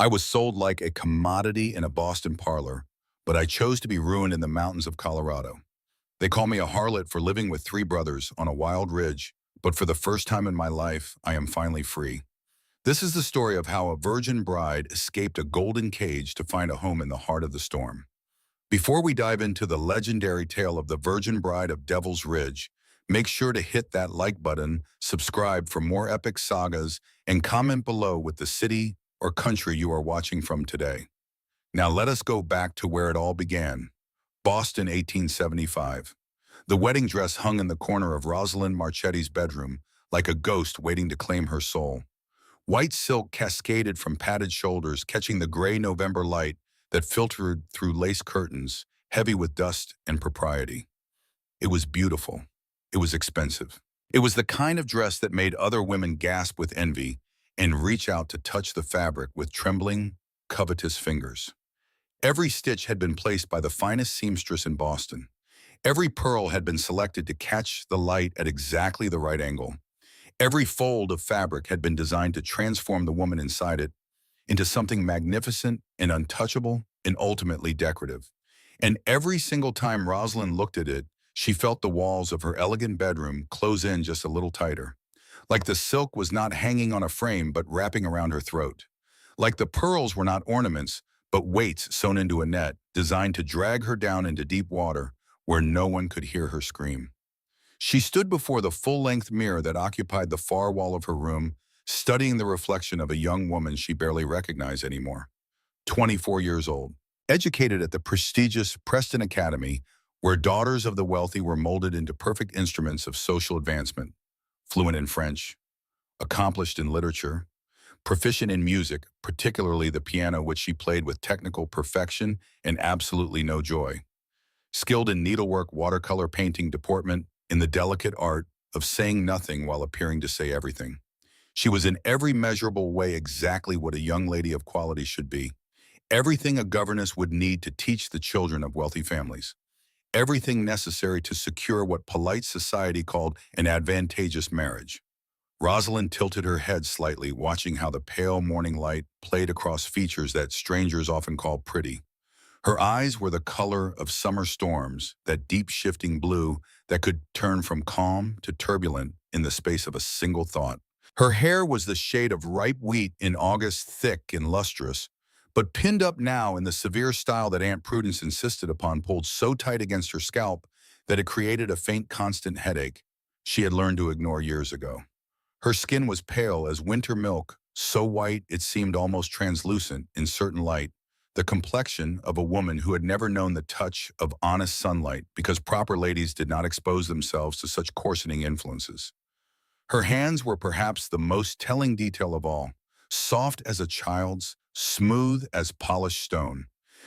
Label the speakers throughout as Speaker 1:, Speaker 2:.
Speaker 1: I was sold like a commodity in a Boston parlor, but I chose to be ruined in the mountains of Colorado. They call me a harlot for living with three brothers on a wild ridge, but for the first time in my life, I am finally free. This is the story of how a virgin bride escaped a golden cage to find a home in the heart of the storm. Before we dive into the legendary tale of the Virgin Bride of Devil's Ridge, make sure to hit that like button, subscribe for more epic sagas, and comment below with the city or country you are watching from today. Now let us go back to where it all began. Boston, 1875. The wedding dress hung in the corner of Rosalind Marchetti's bedroom, like a ghost waiting to claim her soul. White silk cascaded from padded shoulders, catching the gray November light that filtered through lace curtains, heavy with dust and propriety. It was beautiful. It was expensive. It was the kind of dress that made other women gasp with envy and reach out to touch the fabric with trembling, covetous fingers. Every stitch had been placed by the finest seamstress in Boston. Every pearl had been selected to catch the light at exactly the right angle. Every fold of fabric had been designed to transform the woman inside it into something magnificent and untouchable and ultimately decorative. And every single time Rosalind looked at it, she felt the walls of her elegant bedroom close in just a little tighter. Like the silk was not hanging on a frame but wrapping around her throat. Like the pearls were not ornaments, but weights sewn into a net designed to drag her down into deep water where no one could hear her scream. She stood before the full-length mirror that occupied the far wall of her room, studying the reflection of a young woman she barely recognized anymore. 24 years old, educated at the prestigious Preston Academy, where daughters of the wealthy were molded into perfect instruments of social advancement, fluent in French, accomplished in literature, proficient in music, particularly the piano, which she played with technical perfection and absolutely no joy, skilled in needlework, watercolor painting, deportment, in the delicate art of saying nothing while appearing to say everything. She was in every measurable way exactly what a young lady of quality should be. Everything a governess would need to teach the children of wealthy families. Everything necessary to secure what polite society called an advantageous marriage. Rosalind tilted her head slightly, watching how the pale morning light played across features that strangers often call pretty. Her eyes were the color of summer storms, that deep shifting blue that could turn from calm to turbulent in the space of a single thought. Her hair was the shade of ripe wheat in August, thick and lustrous, but pinned up now in the severe style that Aunt Prudence insisted upon, pulled so tight against her scalp that it created a faint, constant headache she had learned to ignore years ago. Her skin was pale as winter milk, so white it seemed almost translucent in certain light, the complexion of a woman who had never known the touch of honest sunlight because proper ladies did not expose themselves to such coarsening influences. Her hands were perhaps the most telling detail of all, soft as a child's, smooth as polished stone.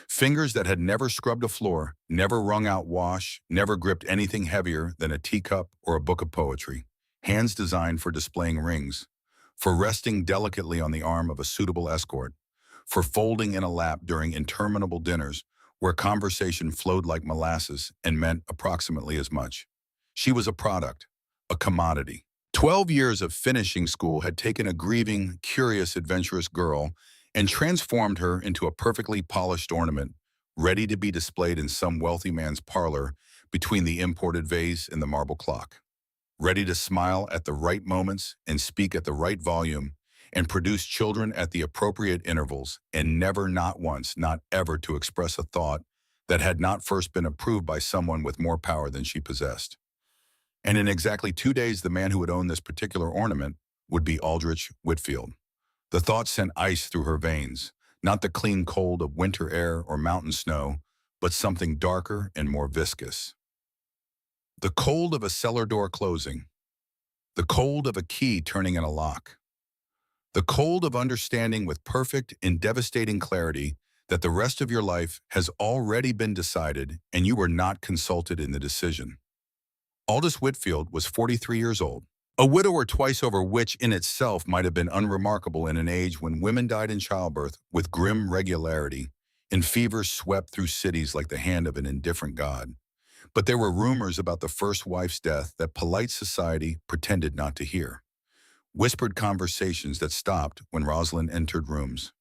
Speaker 1: Fingers that had never scrubbed a floor, never wrung out wash, never gripped anything heavier than a teacup or a book of poetry. Hands designed for displaying rings, for resting delicately on the arm of a suitable escort, for folding in a lap during interminable dinners where conversation flowed like molasses and meant approximately as much. She was a product, a commodity. 12 years of finishing school had taken a grieving, curious, adventurous girl and transformed her into a perfectly polished ornament, ready to be displayed in some wealthy man's parlor between the imported vase and the marble clock. Ready to smile at the right moments and speak at the right volume and produce children at the appropriate intervals, and never, not once, not ever to express a thought that had not first been approved by someone with more power than she possessed. And in exactly 2 days, the man who would own this particular ornament would be Aldrich Whitfield. The thought sent ice through her veins, not the clean cold of winter air or mountain snow, but something darker and more viscous. The cold of a cellar door closing, the cold of a key turning in a lock, the cold of understanding with perfect and devastating clarity that the rest of your life has already been decided and you were not consulted in the decision. Aldous Whitfield was 43 years old, a widower twice over, which in itself might have been unremarkable in an age when women died in childbirth with grim regularity and fever swept through cities like the hand of an indifferent god. But there were rumors about the first wife's death that polite society pretended not to hear. Whispered conversations that stopped when Rosalind entered rooms.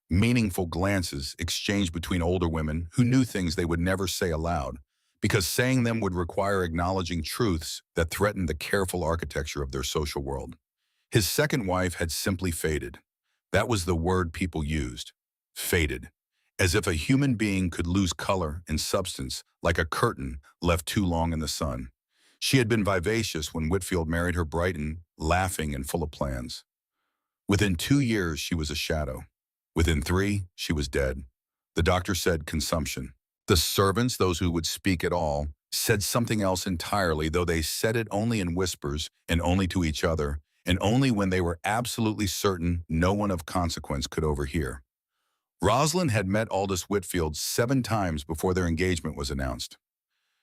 Speaker 1: Meaningful glances exchanged between older women who knew things they would never say aloud, because saying them would require acknowledging truths that threatened the careful architecture of their social world. His second wife had simply faded. That was the word people used. Faded. As if a human being could lose color and substance like a curtain left too long in the sun. She had been vivacious when Whitfield married her, bright and laughing and full of plans. Within 2 years, she was a shadow. Within 3, she was dead. The doctor said consumption. The servants, those who would speak at all, said something else entirely, though they said it only in whispers and only to each other, and only when they were absolutely certain no one of consequence could overhear. Rosalind had met Aldous Whitfield 7 times before their engagement was announced.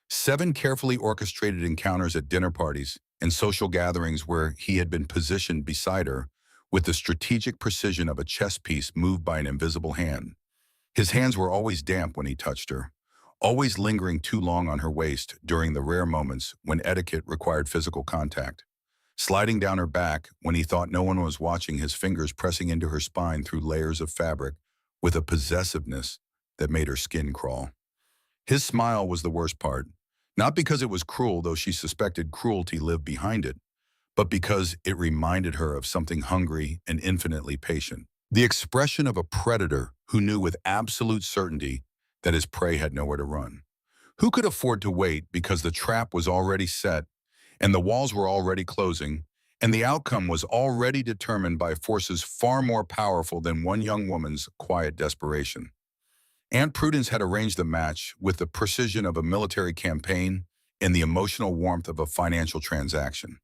Speaker 1: 7 carefully orchestrated encounters at dinner parties and social gatherings where he had been positioned beside her with the strategic precision of a chess piece moved by an invisible hand. His hands were always damp when he touched her, always lingering too long on her waist during the rare moments when etiquette required physical contact, sliding down her back when he thought no one was watching, his fingers pressing into her spine through layers of fabric with a possessiveness that made her skin crawl. His smile was the worst part, not because it was cruel, though she suspected cruelty lived behind it, but because it reminded her of something hungry and infinitely patient. The expression of a predator who knew with absolute certainty that his prey had nowhere to run. Who could afford to wait because the trap was already set and the walls were already closing, and the outcome was already determined by forces far more powerful than one young woman's quiet desperation? Aunt Prudence had arranged the match with the precision of a military campaign and the emotional warmth of a financial transaction,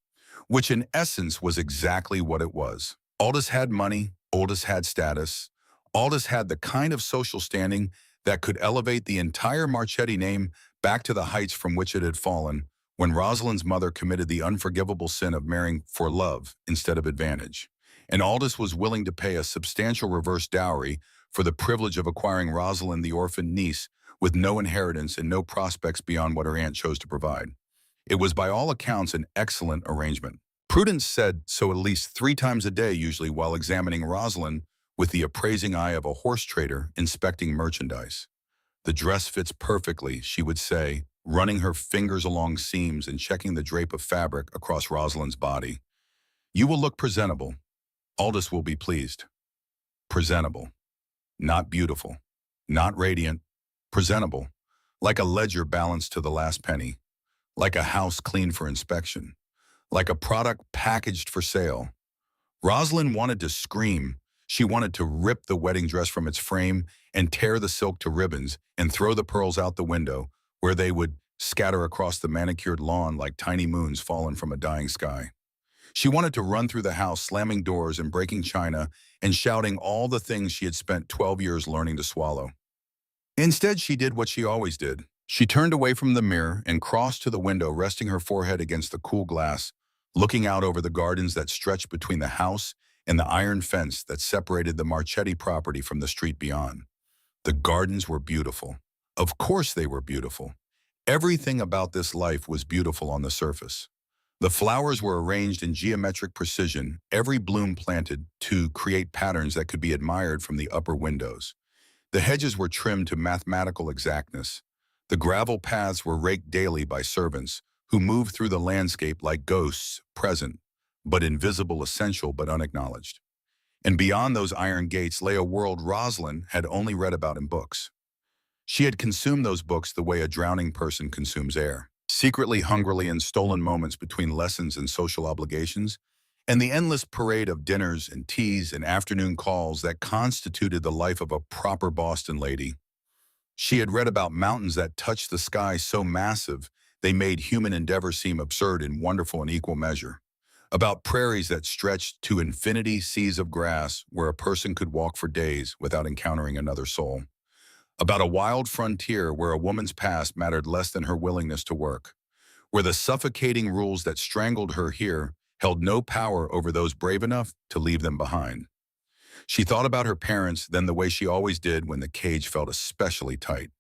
Speaker 1: which in essence was exactly what it was. Aldous had money, Aldous had status, Aldous had the kind of social standing that could elevate the entire Marchetti name back to the heights from which it had fallen when Rosalind's mother committed the unforgivable sin of marrying for love instead of advantage. And Aldous was willing to pay a substantial reverse dowry for the privilege of acquiring Rosalind, the orphan niece, with no inheritance and no prospects beyond what her aunt chose to provide. It was by all accounts an excellent arrangement. Prudence said so at least 3 times a day, usually while examining Rosalind with the appraising eye of a horse trader inspecting merchandise. "The dress fits perfectly," she would say, running her fingers along seams and checking the drape of fabric across Rosalind's body. "You will look presentable. Aldous will be pleased." Presentable. Not beautiful. Not radiant. Presentable. Like a ledger balanced to the last penny. Like a house cleaned for inspection. Like a product packaged for sale. Rosalind wanted to scream. She wanted to rip the wedding dress from its frame and tear the silk to ribbons and throw the pearls out the window, where they would scatter across the manicured lawn like tiny moons fallen from a dying sky. She wanted to run through the house, slamming doors and breaking china and shouting all the things she had spent 12 years learning to swallow. Instead, she did what she always did. She turned away from the mirror and crossed to the window, resting her forehead against the cool glass, looking out over the gardens that stretched between the house and the iron fence that separated the Marchetti property from the street beyond. The gardens were beautiful. Of course they were beautiful. Everything about this life was beautiful on the surface. The flowers were arranged in geometric precision, every bloom planted to create patterns that could be admired from the upper windows. The hedges were trimmed to mathematical exactness. The gravel paths were raked daily by servants who moved through the landscape like ghosts, present, but invisible, essential but unacknowledged. And beyond those iron gates lay a world Rosalind had only read about in books. She had consumed those books the way a drowning person consumes air, secretly, hungrily, in stolen moments between lessons and social obligations, and the endless parade of dinners and teas and afternoon calls that constituted the life of a proper Boston lady. She had read about mountains that touched the sky so massive they made human endeavor seem absurd in wonderful and equal measure, about prairies that stretched to infinity, seas of grass where a person could walk for days without encountering another soul, about a wild frontier where a woman's past mattered less than her willingness to work, where the suffocating rules that strangled her here held no power over those brave enough to leave them behind. She thought about her parents then the way she always did when the cage felt especially tight.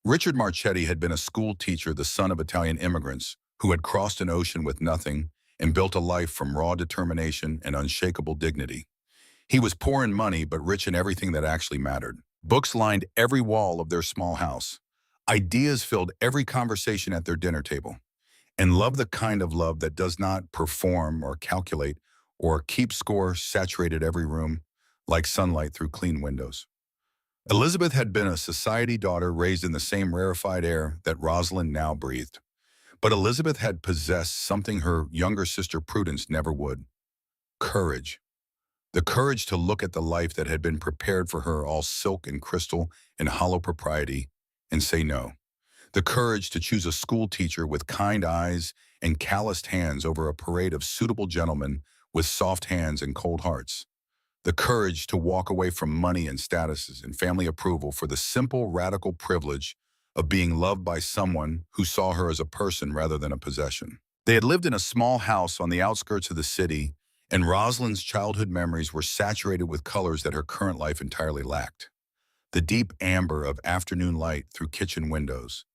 Speaker 1: Richard Marchetti had been a school teacher, the son of Italian immigrants, who had crossed an ocean with nothing and built a life from raw determination and unshakable dignity. He was poor in money but rich in everything that actually mattered. Books lined every wall of their small house. Ideas filled every conversation at their dinner table. And love, the kind of love that does not perform or calculate or keep score, saturated every room like sunlight through clean windows. Elizabeth had been a society daughter raised in the same rarefied air that Rosalind now breathed. But Elizabeth had possessed something her younger sister Prudence never would: courage. The courage to look at the life that had been prepared for her, all silk and crystal and hollow propriety, and say no. The courage to choose a school teacher with kind eyes and calloused hands over a parade of suitable gentlemen with soft hands and cold hearts. The courage to walk away from money and statuses and family approval for the simple, radical privilege of being loved by someone who saw her as a person rather than a possession. They had lived in a small house on the outskirts of the city, and Rosalind's childhood memories were saturated with colors that her current life entirely lacked. The deep amber of afternoon light through kitchen windows,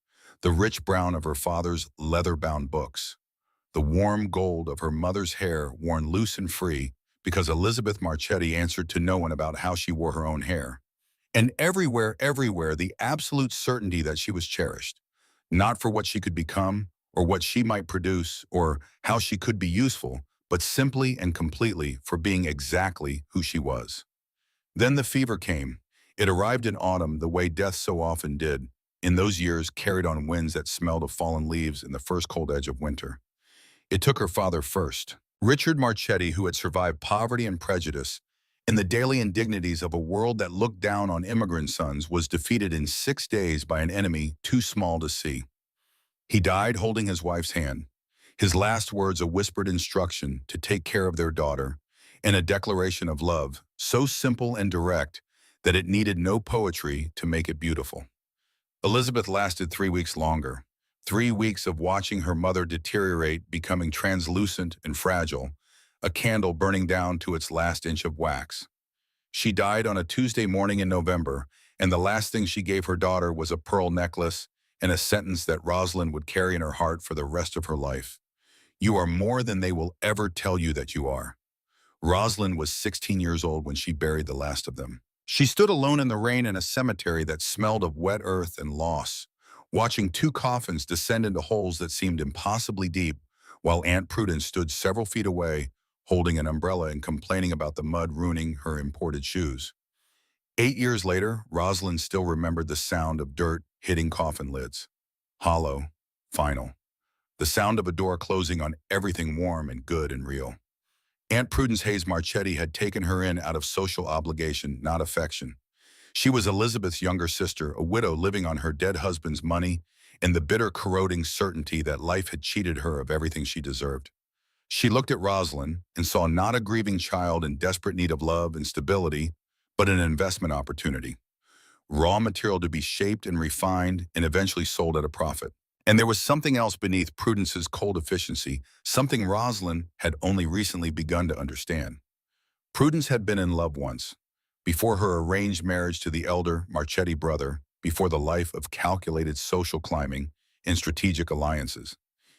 Speaker 1: the rich brown of her father's leather-bound books, the warm gold of her mother's hair worn loose and free because Elizabeth Marchetti answered to no one about how she wore her own hair. And everywhere, the absolute certainty that she was cherished, not for what she could become or what she might produce or how she could be useful, but simply and completely for being exactly who she was. Then the fever came. It arrived in autumn the way death so often did, in those years carried on winds that smelled of fallen leaves in the first cold edge of winter. It took her father first. Richard Marchetti, who had survived poverty and prejudice and the daily indignities of a world that looked down on immigrant sons, was defeated in 6 days by an enemy too small to see. He died holding his wife's hand, his last words a whispered instruction to take care of their daughter, and a declaration of love so simple and direct that it needed no poetry to make it beautiful. Elizabeth lasted 3 weeks longer. 3 weeks of watching her mother deteriorate, becoming translucent and fragile, a candle burning down to its last inch of wax. She died on a Tuesday morning in November, and the last thing she gave her daughter was a pearl necklace and a sentence that Rosalind would carry in her heart for the rest of her life. "You are more than they will ever tell you that you are." Rosalind was 16 years old when she buried the last of them. She stood alone in the rain in a cemetery that smelled of wet earth and loss, watching 2 coffins descend into holes that seemed impossibly deep, while Aunt Prudence stood several feet away, holding an umbrella and complaining about the mud ruining her imported shoes. 8 years later, Rosalind still remembered the sound of dirt hitting coffin lids. Hollow, final. The sound of a door closing on everything warm and good and real. Aunt Prudence Hayes Marchetti had taken her in out of social obligation, not affection. She was Elizabeth's younger sister, a widow living on her dead husband's money and the bitter, corroding certainty that life had cheated her of everything she deserved. She looked at Rosalind and saw not a grieving child in desperate need of love and stability, but an investment opportunity. Raw material to be shaped and refined and eventually sold at a profit. And there was something else beneath Prudence's cold efficiency, something Rosalind had only recently begun to understand. Prudence had been in love once, before her arranged marriage to the elder Marchetti brother, before the life of calculated social climbing and strategic alliances.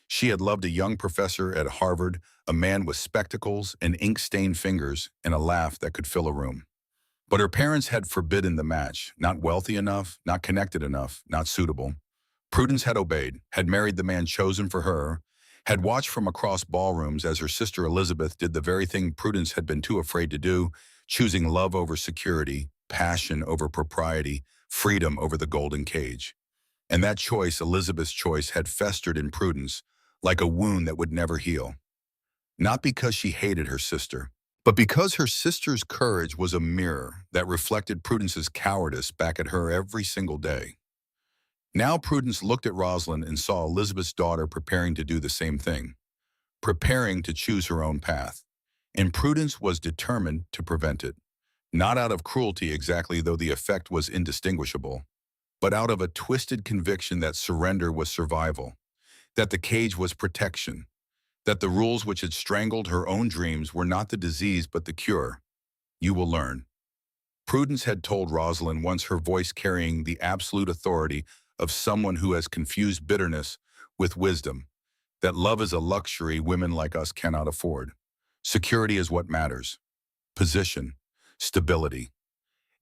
Speaker 1: She had loved a young professor at Harvard, a man with spectacles and ink-stained fingers and a laugh that could fill a room. But her parents had forbidden the match, not wealthy enough, not connected enough, not suitable. Prudence had obeyed, had married the man chosen for her, had watched from across ballrooms as her sister Elizabeth did the very thing Prudence had been too afraid to do, choosing love over security, passion over propriety, freedom over the golden cage. And that choice, Elizabeth's choice, had festered in Prudence like a wound that would never heal. Not because she hated her sister, but because her sister's courage was a mirror that reflected Prudence's cowardice back at her every single day. Now Prudence looked at Rosalind and saw Elizabeth's daughter preparing to do the same thing, preparing to choose her own path. And Prudence was determined to prevent it, not out of cruelty exactly, though the effect was indistinguishable, but out of a twisted conviction that surrender was survival, that the cage was protection, that the rules which had strangled her own dreams were not the disease but the cure. "You will learn." Prudence had told Rosalind once, her voice carrying the absolute authority of someone who has confused bitterness with wisdom, that love is a luxury women like us cannot afford. Security is what matters. Position. stability.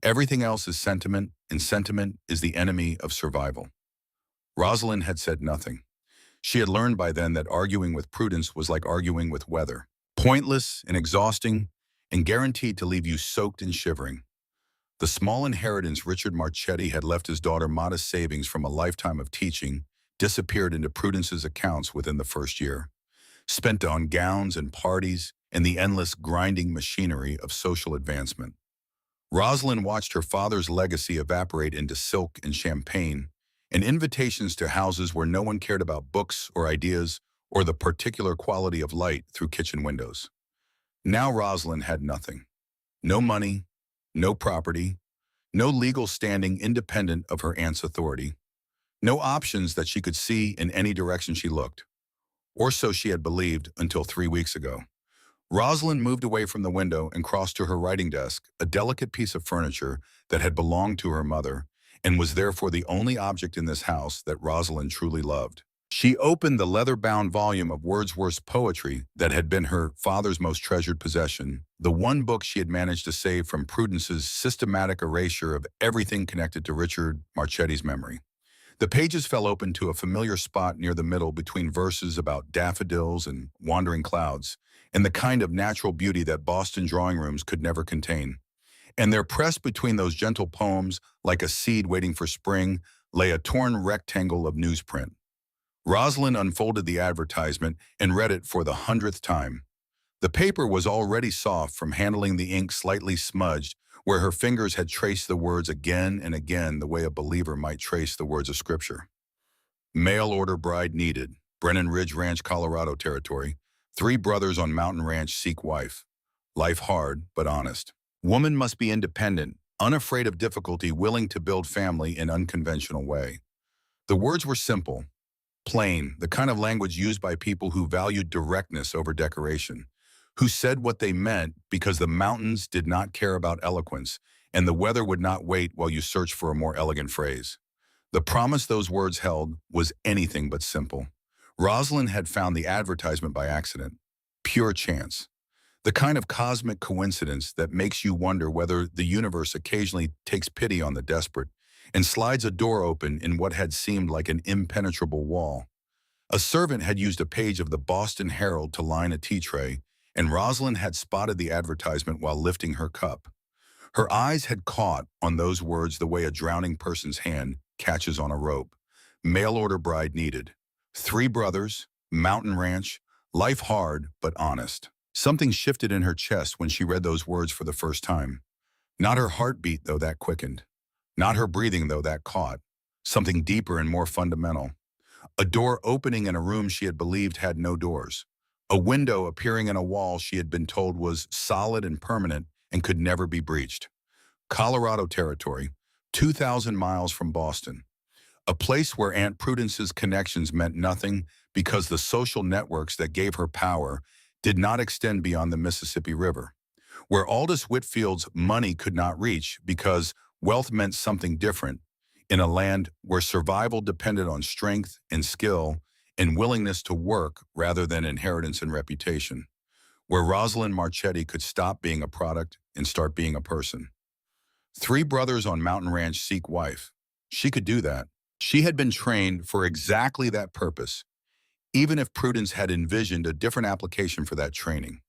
Speaker 1: Everything else is sentiment, and sentiment is the enemy of survival. Rosalind had said nothing. She had learned by then that arguing with Prudence was like arguing with weather. Pointless and exhausting, and guaranteed to leave you soaked and shivering. The small inheritance Richard Marchetti had left his daughter, modest savings from a lifetime of teaching, disappeared into Prudence's accounts within the first year, spent on gowns and parties and the endless grinding machinery of social advancement. Rosalind watched her father's legacy evaporate into silk and champagne, and invitations to houses where no one cared about books or ideas or the particular quality of light through kitchen windows. Now Rosalind had nothing. No money, no property, no legal standing independent of her aunt's authority, no options that she could see in any direction she looked. Or so she had believed until 3 weeks ago. Rosalind moved away from the window and crossed to her writing desk, a delicate piece of furniture that had belonged to her mother and was therefore the only object in this house that Rosalind truly loved. She opened the leather-bound volume of Wordsworth's poetry that had been her father's most treasured possession, the one book she had managed to save from Prudence's systematic erasure of everything connected to Richard Marchetti's memory. The pages fell open to a familiar spot near the middle between verses about daffodils and wandering clouds, and the kind of natural beauty that Boston drawing rooms could never contain. And there, pressed between those gentle poems, like a seed waiting for spring, lay a torn rectangle of newsprint. Rosalind unfolded the advertisement and read it for the 100th time. The paper was already soft from handling the ink slightly smudged, where her fingers had traced the words again and again the way a believer might trace the words of Scripture. Mail order bride needed, Brennan Ridge Ranch, Colorado territory. 3 brothers on mountain ranch seek wife. Life hard, but honest. Woman must be independent, unafraid of difficulty, willing to build family in unconventional way. The words were simple, plain, the kind of language used by people who valued directness over decoration, who said what they meant because the mountains did not care about eloquence, and the weather would not wait while you searched for a more elegant phrase. The promise those words held was anything but simple. Rosalind had found the advertisement by accident. Pure chance. The kind of cosmic coincidence that makes you wonder whether the universe occasionally takes pity on the desperate and slides a door open in what had seemed like an impenetrable wall. A servant had used a page of the Boston Herald to line a tea tray, and Rosalind had spotted the advertisement while lifting her cup. Her eyes had caught on those words the way a drowning person's hand catches on a rope. Mail order bride needed. 3 brothers, mountain ranch, life hard but honest. Something shifted in her chest when she read those words for the first time. Not her heartbeat, though, that quickened. Not her breathing, though, that caught. Something deeper and more fundamental. A door opening in a room she had believed had no doors. A window appearing in a wall she had been told was solid and permanent and could never be breached. Colorado territory, 2,000 miles from Boston. A place where Aunt Prudence's connections meant nothing because the social networks that gave her power did not extend beyond the Mississippi River. Where Aldous Whitfield's money could not reach because wealth meant something different, in a land where survival depended on strength and skill and willingness to work rather than inheritance and reputation. Where Rosalind Marchetti could stop being a product and start being a person. 3 brothers on mountain ranch seek wife. She could do that. She had been trained for exactly that purpose, even if Prudence had envisioned a different application for that training.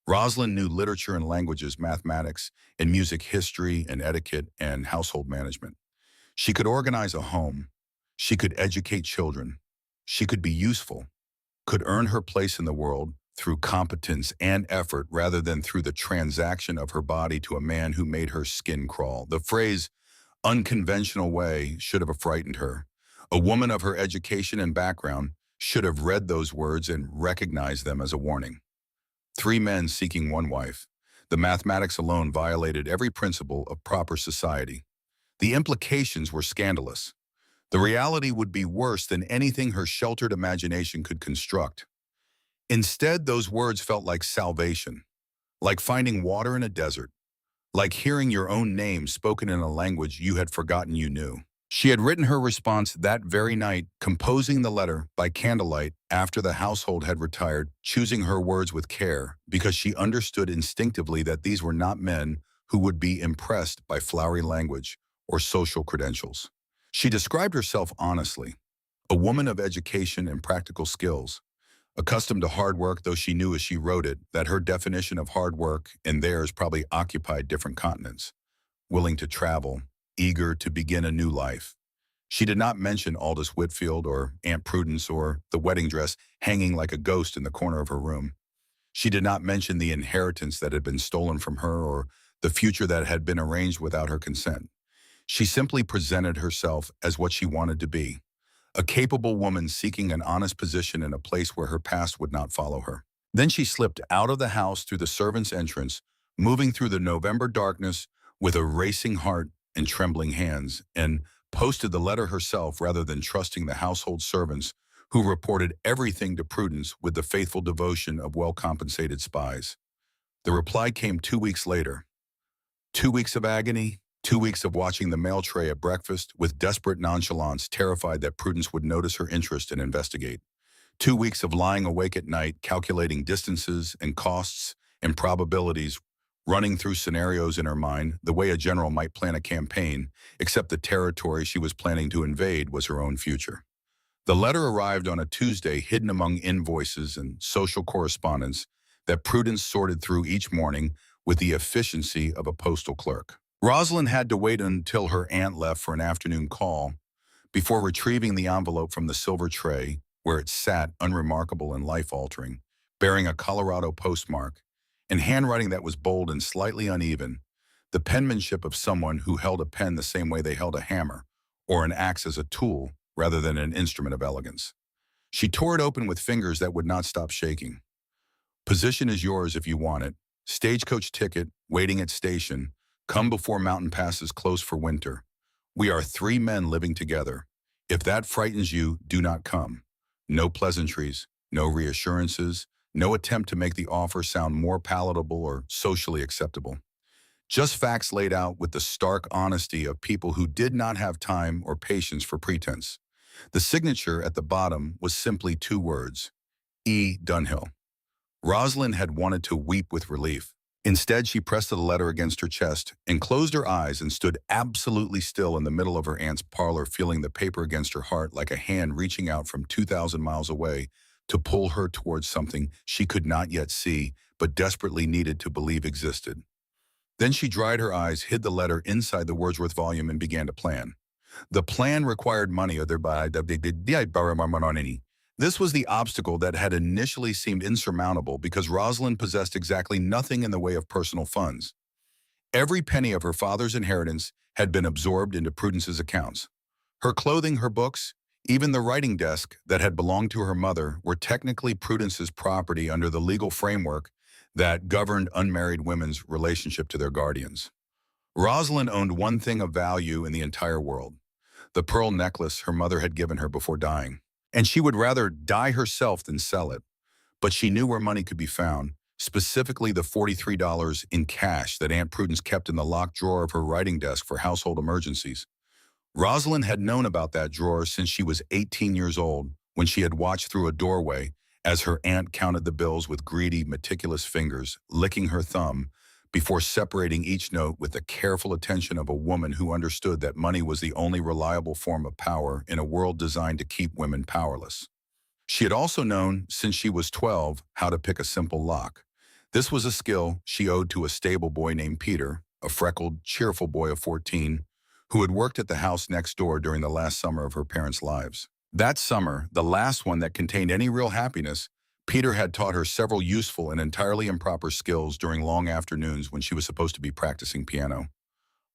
Speaker 1: Rosalind knew literature and languages, mathematics, and music history and etiquette and household management. She could organize a home. She could educate children. She could be useful, could earn her place in the world through competence and effort rather than through the transaction of her body to a man who made her skin crawl. The phrase, unconventional way, should have frightened her. A woman of her education and background should have read those words and recognized them as a warning. 3 men seeking one wife. The mathematics alone violated every principle of proper society. The implications were scandalous. The reality would be worse than anything her sheltered imagination could construct. Instead, those words felt like salvation, like finding water in a desert, like hearing your own name spoken in a language you had forgotten you knew. She had written her response that very night, composing the letter by candlelight after the household had retired, choosing her words with care because she understood instinctively that these were not men who would be impressed by flowery language or social credentials. She described herself honestly, a woman of education and practical skills, accustomed to hard work, though she knew as she wrote it that her definition of hard work and theirs probably occupied different continents, willing to travel, eager to begin a new life. She did not mention Aldous Whitfield or Aunt Prudence or the wedding dress hanging like a ghost in the corner of her room. She did not mention the inheritance that had been stolen from her or the future that had been arranged without her consent. She simply presented herself as what she wanted to be, a capable woman seeking an honest position in a place where her past would not follow her. Then she slipped out of the house through the servants' entrance, moving through the November darkness with a racing heart and trembling hands, and posted the letter herself rather than trusting the household servants who reported everything to Prudence with the faithful devotion of well-compensated spies. The reply came 2 weeks later. 2 weeks of agony, 2 weeks of watching the mail tray at breakfast with desperate nonchalance, terrified that Prudence would notice her interest and investigate. 2 weeks of lying awake at night, calculating distances and costs and probabilities, running through scenarios in her mind the way a general might plan a campaign, except the territory she was planning to invade was her own future. The letter arrived on a Tuesday, hidden among invoices and social correspondence that Prudence sorted through each morning with the efficiency of a postal clerk. Rosalind had to wait until her aunt left for an afternoon call before retrieving the envelope from the silver tray, where it sat unremarkable and life-altering, bearing a Colorado postmark, and handwriting that was bold and slightly uneven, the penmanship of someone who held a pen the same way they held a hammer, or an axe as a tool rather than an instrument of elegance. She tore it open with fingers that would not stop shaking. Position is yours if you want it. Stagecoach ticket, waiting at station, come before mountain passes close for winter. We are 3 men living together. If that frightens you, do not come. No pleasantries, no reassurances, no attempt to make the offer sound more palatable or socially acceptable. Just facts laid out with the stark honesty of people who did not have time or patience for pretense. The signature at the bottom was simply 2 words, E. Dunhill. Rosalind had wanted to weep with relief. Instead, she pressed the letter against her chest and closed her eyes and stood absolutely still in the middle of her aunt's parlor, feeling the paper against her heart like a hand reaching out from 2,000 miles away to pull her towards something she could not yet see but desperately needed to believe existed. Then she dried her eyes, hid the letter inside the Wordsworth volume, and began to plan. The plan required money, This was the obstacle that had initially seemed insurmountable because Rosalind possessed exactly nothing in the way of personal funds. Every penny of her father's inheritance had been absorbed into Prudence's accounts. Her clothing, her books, even the writing desk that had belonged to her mother were technically Prudence's property under the legal framework that governed unmarried women's relationship to their guardians. Rosalind owned one thing of value in the entire world, the pearl necklace her mother had given her before dying. And she would rather die herself than sell it. But she knew where money could be found, specifically the $43 in cash that Aunt Prudence kept in the locked drawer of her writing desk for household emergencies. Rosalind had known about that drawer since she was 18 years old, when she had watched through a doorway as her aunt counted the bills with greedy, meticulous fingers, licking her thumb, before separating each note with the careful attention of a woman who understood that money was the only reliable form of power in a world designed to keep women powerless. She had also known, since she was 12, how to pick a simple lock. This was a skill she owed to a stable boy named Peter, a freckled, cheerful boy of 14, who had worked at the house next door during the last summer of her parents' lives. That summer, the last one that contained any real happiness, Peter had taught her several useful and entirely improper skills during long afternoons when she was supposed to be practicing piano.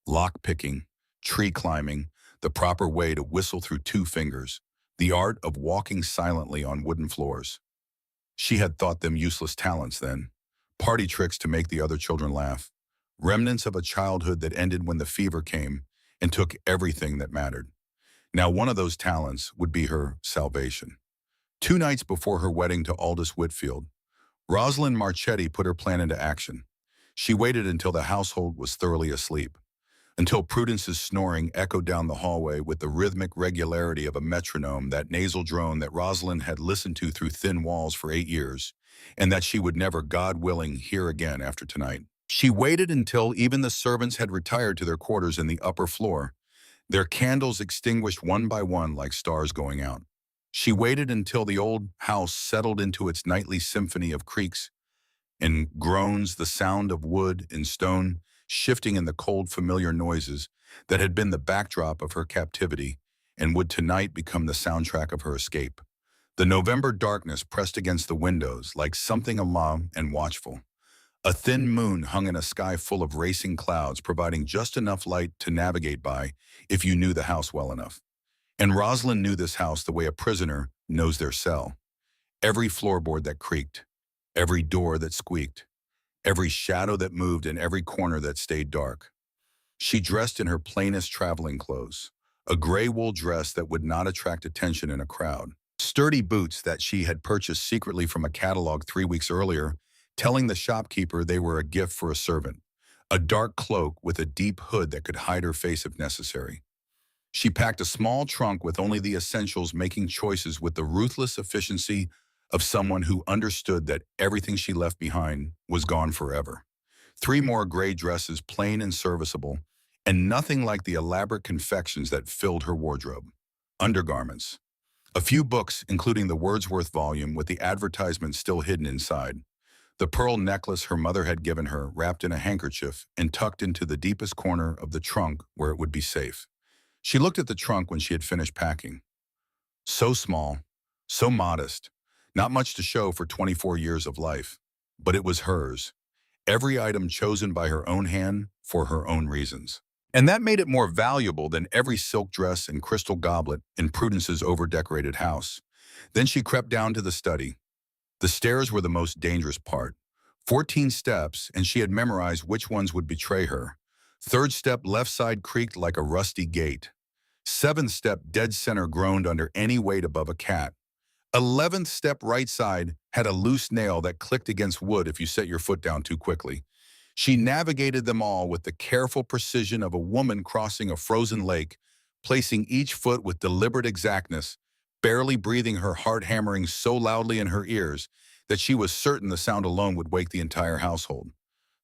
Speaker 1: Lock picking, tree climbing, the proper way to whistle through 2 fingers, the art of walking silently on wooden floors. She had thought them useless talents then, party tricks to make the other children laugh, remnants of a childhood that ended when the fever came and took everything that mattered. Now one of those talents would be her salvation. 2 nights before her wedding to Aldous Whitfield, Rosalind Marchetti put her plan into action. She waited until the household was thoroughly asleep, until Prudence's snoring echoed down the hallway with the rhythmic regularity of a metronome, that nasal drone that Rosalind had listened to through thin walls for 8 years, and that she would never, God willing, hear again after tonight. She waited until even the servants had retired to their quarters in the upper floor, their candles extinguished one by one like stars going out. She waited until the old house settled into its nightly symphony of creaks and groans, the sound of wood and stone shifting in the cold, familiar noises that had been the backdrop of her captivity and would tonight become the soundtrack of her escape. The November darkness pressed against the windows like something alive and watchful. A thin moon hung in a sky full of racing clouds, providing just enough light to navigate by if you knew the house well enough. And Rosalind knew this house the way a prisoner knows their cell. Every floorboard that creaked, every door that squeaked, every shadow that moved, and every corner that stayed dark. She dressed in her plainest traveling clothes, a gray wool dress that would not attract attention in a crowd, sturdy boots that she had purchased secretly from a catalog 3 weeks earlier, telling the shopkeeper they were a gift for a servant, a dark cloak with a deep hood that could hide her face if necessary. She packed a small trunk with only the essentials, making choices with the ruthless efficiency of someone who understood that everything she left behind was gone forever. 3 more gray dresses, plain and serviceable, and nothing like the elaborate confections that filled her wardrobe. Undergarments. A few books, including the Wordsworth volume with the advertisement still hidden inside. The pearl necklace her mother had given her, wrapped in a handkerchief and tucked into the deepest corner of the trunk where it would be safe. She looked at the trunk when she had finished packing. So small, so modest, not much to show for 24 years of life. But it was hers. Every item chosen by her own hand for her own reasons. And that made it more valuable than every silk dress and crystal goblet in Prudence's over-decorated house. Then she crept down to the study. The stairs were the most dangerous part. 14 steps, and she had memorized which ones would betray her. Third step, left side creaked like a rusty gate. Seventh step, dead center groaned under any weight above a cat. 11th step, right side, had a loose nail that clicked against wood if you set your foot down too quickly. She navigated them all with the careful precision of a woman crossing a frozen lake, placing each foot with deliberate exactness, barely breathing, her heart hammering so loudly in her ears that she was certain the sound alone would wake the entire household.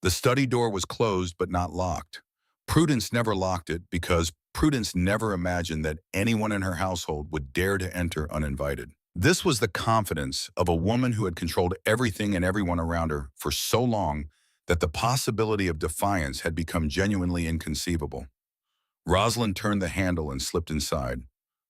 Speaker 1: The study door was closed but not locked. Prudence never locked it because Prudence never imagined that anyone in her household would dare to enter uninvited. This was the confidence of a woman who had controlled everything and everyone around her for so long that the possibility of defiance had become genuinely inconceivable. Rosalind turned the handle and slipped inside.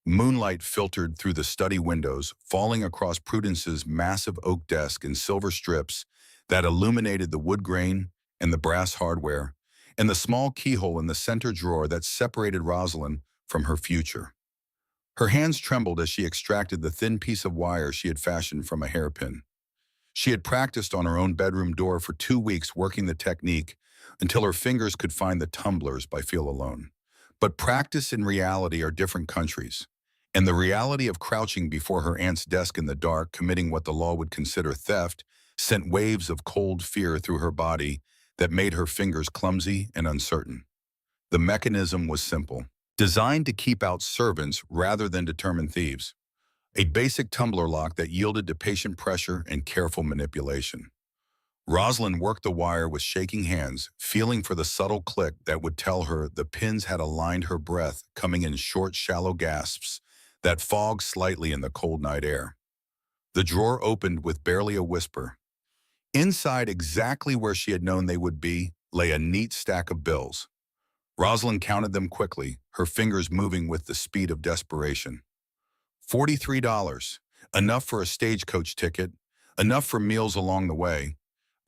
Speaker 1: Moonlight filtered through the study windows, falling across Prudence's massive oak desk in silver strips that illuminated the wood grain and the brass hardware, and the small keyhole in the center drawer that separated Rosalind from her future. Her hands trembled as she extracted the thin piece of wire she had fashioned from a hairpin. She had practiced on her own bedroom door for 2 weeks, working the technique until her fingers could find the tumblers by feel alone. But practice and reality are different countries, and the reality of crouching before her aunt's desk in the dark, committing what the law would consider theft, sent waves of cold fear through her body that made her fingers clumsy and uncertain. The mechanism was simple, designed to keep out servants rather than determine thieves. A basic tumbler lock that yielded to patient pressure and careful manipulation. Rosalind worked the wire with shaking hands, feeling for the subtle click that would tell her the pins had aligned, her breath coming in short, shallow gasps that fogged slightly in the cold night air. The drawer opened with barely a whisper. Inside, exactly where she had known they would be, lay a neat stack of bills. Rosalind counted them quickly, her fingers moving with the speed of desperation. $43, enough for a stagecoach ticket, enough for meals along the way,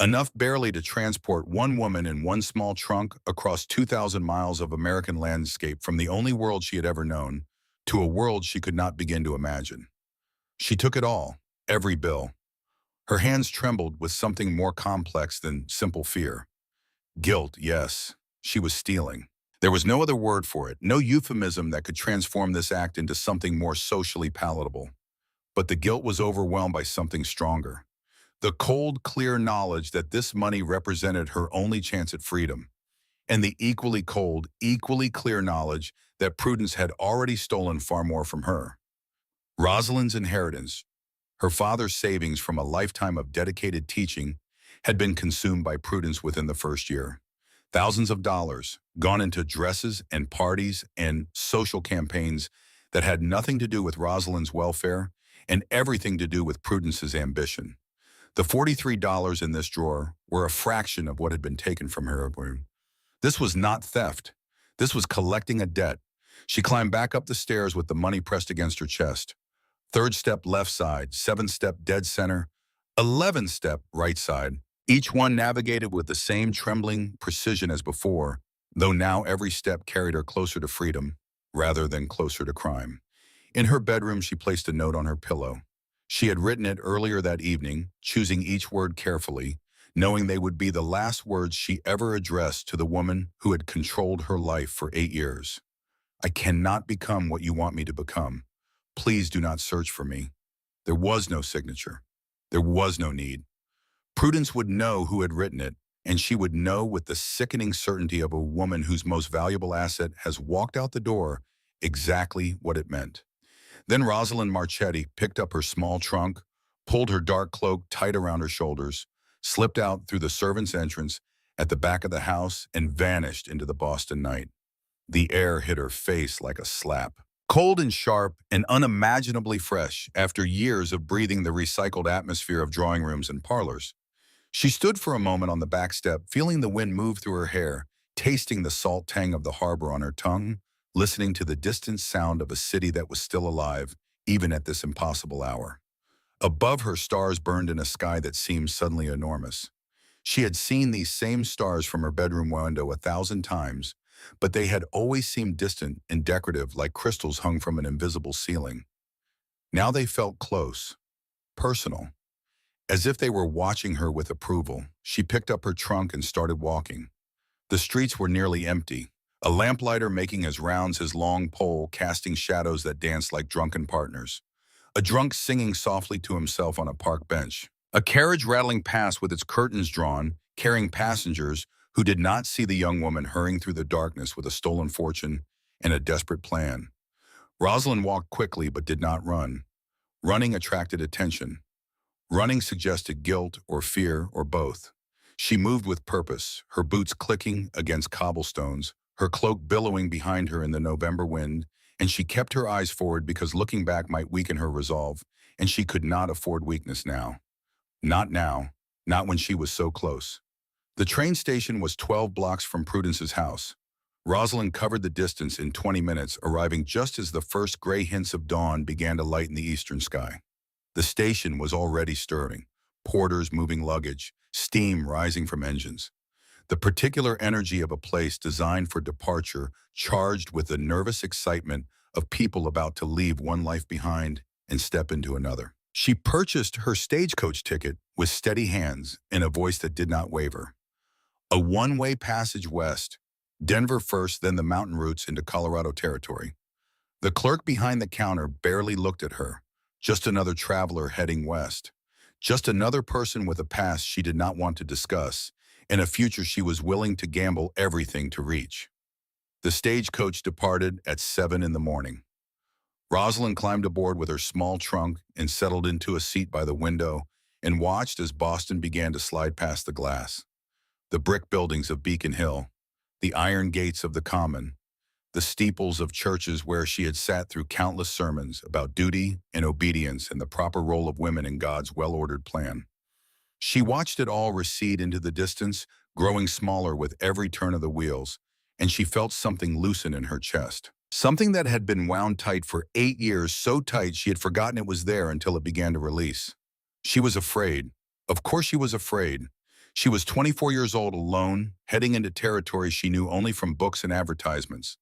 Speaker 1: enough barely to transport one woman in one small trunk across 2,000 miles of American landscape, from the only world she had ever known to a world she could not begin to imagine. She took it all, every bill. Her hands trembled with something more complex than simple fear. Guilt, yes, she was stealing. There was no other word for it, no euphemism that could transform this act into something more socially palatable. But the guilt was overwhelmed by something stronger. The cold, clear knowledge that this money represented her only chance at freedom. And the equally cold, equally clear knowledge that Prudence had already stolen far more from her. Rosalind's inheritance, her father's savings from a lifetime of dedicated teaching, had been consumed by Prudence within the first year. Thousands of dollars gone into dresses and parties and social campaigns that had nothing to do with Rosalind's welfare and everything to do with Prudence's ambition. The $43 in this drawer were a fraction of what had been taken from her. This was not theft. This was collecting a debt. She climbed back up the stairs with the money pressed against her chest. Third step left side, seventh step dead center, 11th step right side. Each one navigated with the same trembling precision as before, though now every step carried her closer to freedom rather than closer to crime. In her bedroom, she placed a note on her pillow. She had written it earlier that evening, choosing each word carefully, knowing they would be the last words she ever addressed to the woman who had controlled her life for 8 years. I cannot become what you want me to become. Please do not search for me. There was no signature. There was no need. Prudence would know who had written it, and she would know with the sickening certainty of a woman whose most valuable asset has walked out the door exactly what it meant. Then Rosalind Marchetti picked up her small trunk, pulled her dark cloak tight around her shoulders, slipped out through the servants' entrance at the back of the house, and vanished into the Boston night. The air hit her face like a slap. Cold and sharp and unimaginably fresh after years of breathing the recycled atmosphere of drawing rooms and parlors. She stood for a moment on the back step, feeling the wind move through her hair, tasting the salt tang of the harbor on her tongue, listening to the distant sound of a city that was still alive, even at this impossible hour. Above her, stars burned in a sky that seemed suddenly enormous. She had seen these same stars from her bedroom window 1,000 times, but they had always seemed distant and decorative like crystals hung from an invisible ceiling. Now they felt close, personal. As if they were watching her with approval, she picked up her trunk and started walking. The streets were nearly empty, a lamplighter making his rounds, his long pole casting shadows that danced like drunken partners. A drunk singing softly to himself on a park bench. A carriage rattling past with its curtains drawn, carrying passengers who did not see the young woman hurrying through the darkness with a stolen fortune and a desperate plan. Rosalind walked quickly but did not run. Running attracted attention. Running suggested guilt or fear or both. She moved with purpose, her boots clicking against cobblestones, her cloak billowing behind her in the November wind, and she kept her eyes forward because looking back might weaken her resolve, and she could not afford weakness now. Not now, not when she was so close. The train station was 12 blocks from Prudence's house. Rosalind covered the distance in 20 minutes, arriving just as the first gray hints of dawn began to lighten the eastern sky. The station was already stirring, porters moving luggage, steam rising from engines. The particular energy of a place designed for departure, charged with the nervous excitement of people about to leave one life behind and step into another. She purchased her stagecoach ticket with steady hands and a voice that did not waver. A one-way passage west, Denver first, then the mountain routes into Colorado territory. The clerk behind the counter barely looked at her. Just another traveler heading west. Just another person with a past she did not want to discuss, and a future she was willing to gamble everything to reach. The stagecoach departed at 7 in the morning. Rosalind climbed aboard with her small trunk and settled into a seat by the window and watched as Boston began to slide past the glass. The brick buildings of Beacon Hill, the iron gates of the Common, the steeples of churches where she had sat through countless sermons about duty and obedience and the proper role of women in God's well-ordered plan. She watched it all recede into the distance, growing smaller with every turn of the wheels, and she felt something loosen in her chest. Something that had been wound tight for 8 years, so tight she had forgotten it was there until it began to release. She was afraid. Of course she was afraid. She was 24 years old, alone, heading into territory she knew only from books and advertisements.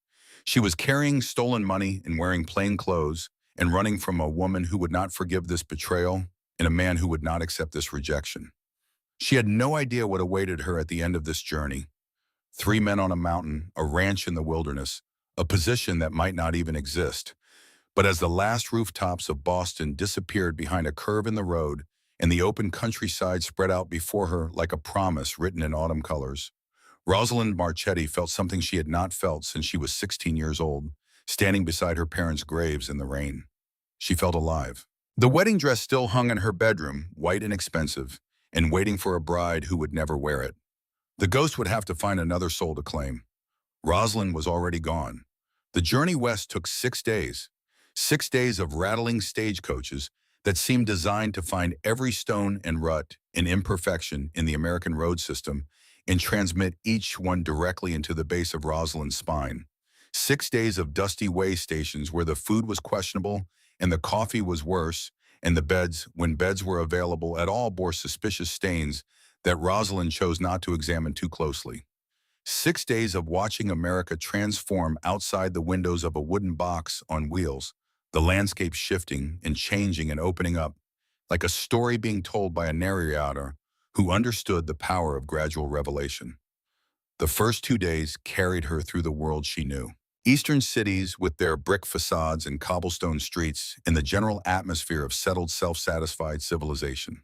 Speaker 1: She was carrying stolen money and wearing plain clothes and running from a woman who would not forgive this betrayal and a man who would not accept this rejection. She had no idea what awaited her at the end of this journey. 3 men on a mountain, a ranch in the wilderness, a position that might not even exist. But as the last rooftops of Boston disappeared behind a curve in the road and the open countryside spread out before her like a promise written in autumn colors, Rosalind Marchetti felt something she had not felt since she was 16 years old, standing beside her parents' graves in the rain. She felt alive. The wedding dress still hung in her bedroom, white and expensive, and waiting for a bride who would never wear it. The ghost would have to find another soul to claim. Rosalind was already gone. The journey west took 6 days. 6 days of rattling stagecoaches that seemed designed to find every stone and rut and imperfection in the American road system and transmit each one directly into the base of Rosalind's spine. 6 days of dusty way stations where the food was questionable and the coffee was worse, and the beds, when beds were available at all, bore suspicious stains that Rosalind chose not to examine too closely. 6 days of watching America transform outside the windows of a wooden box on wheels, the landscape shifting and changing and opening up, like a story being told by a narrator who understood the power of gradual revelation. The first 2 days carried her through the world she knew. Eastern cities with their brick facades and cobblestone streets and the general atmosphere of settled, self-satisfied civilization.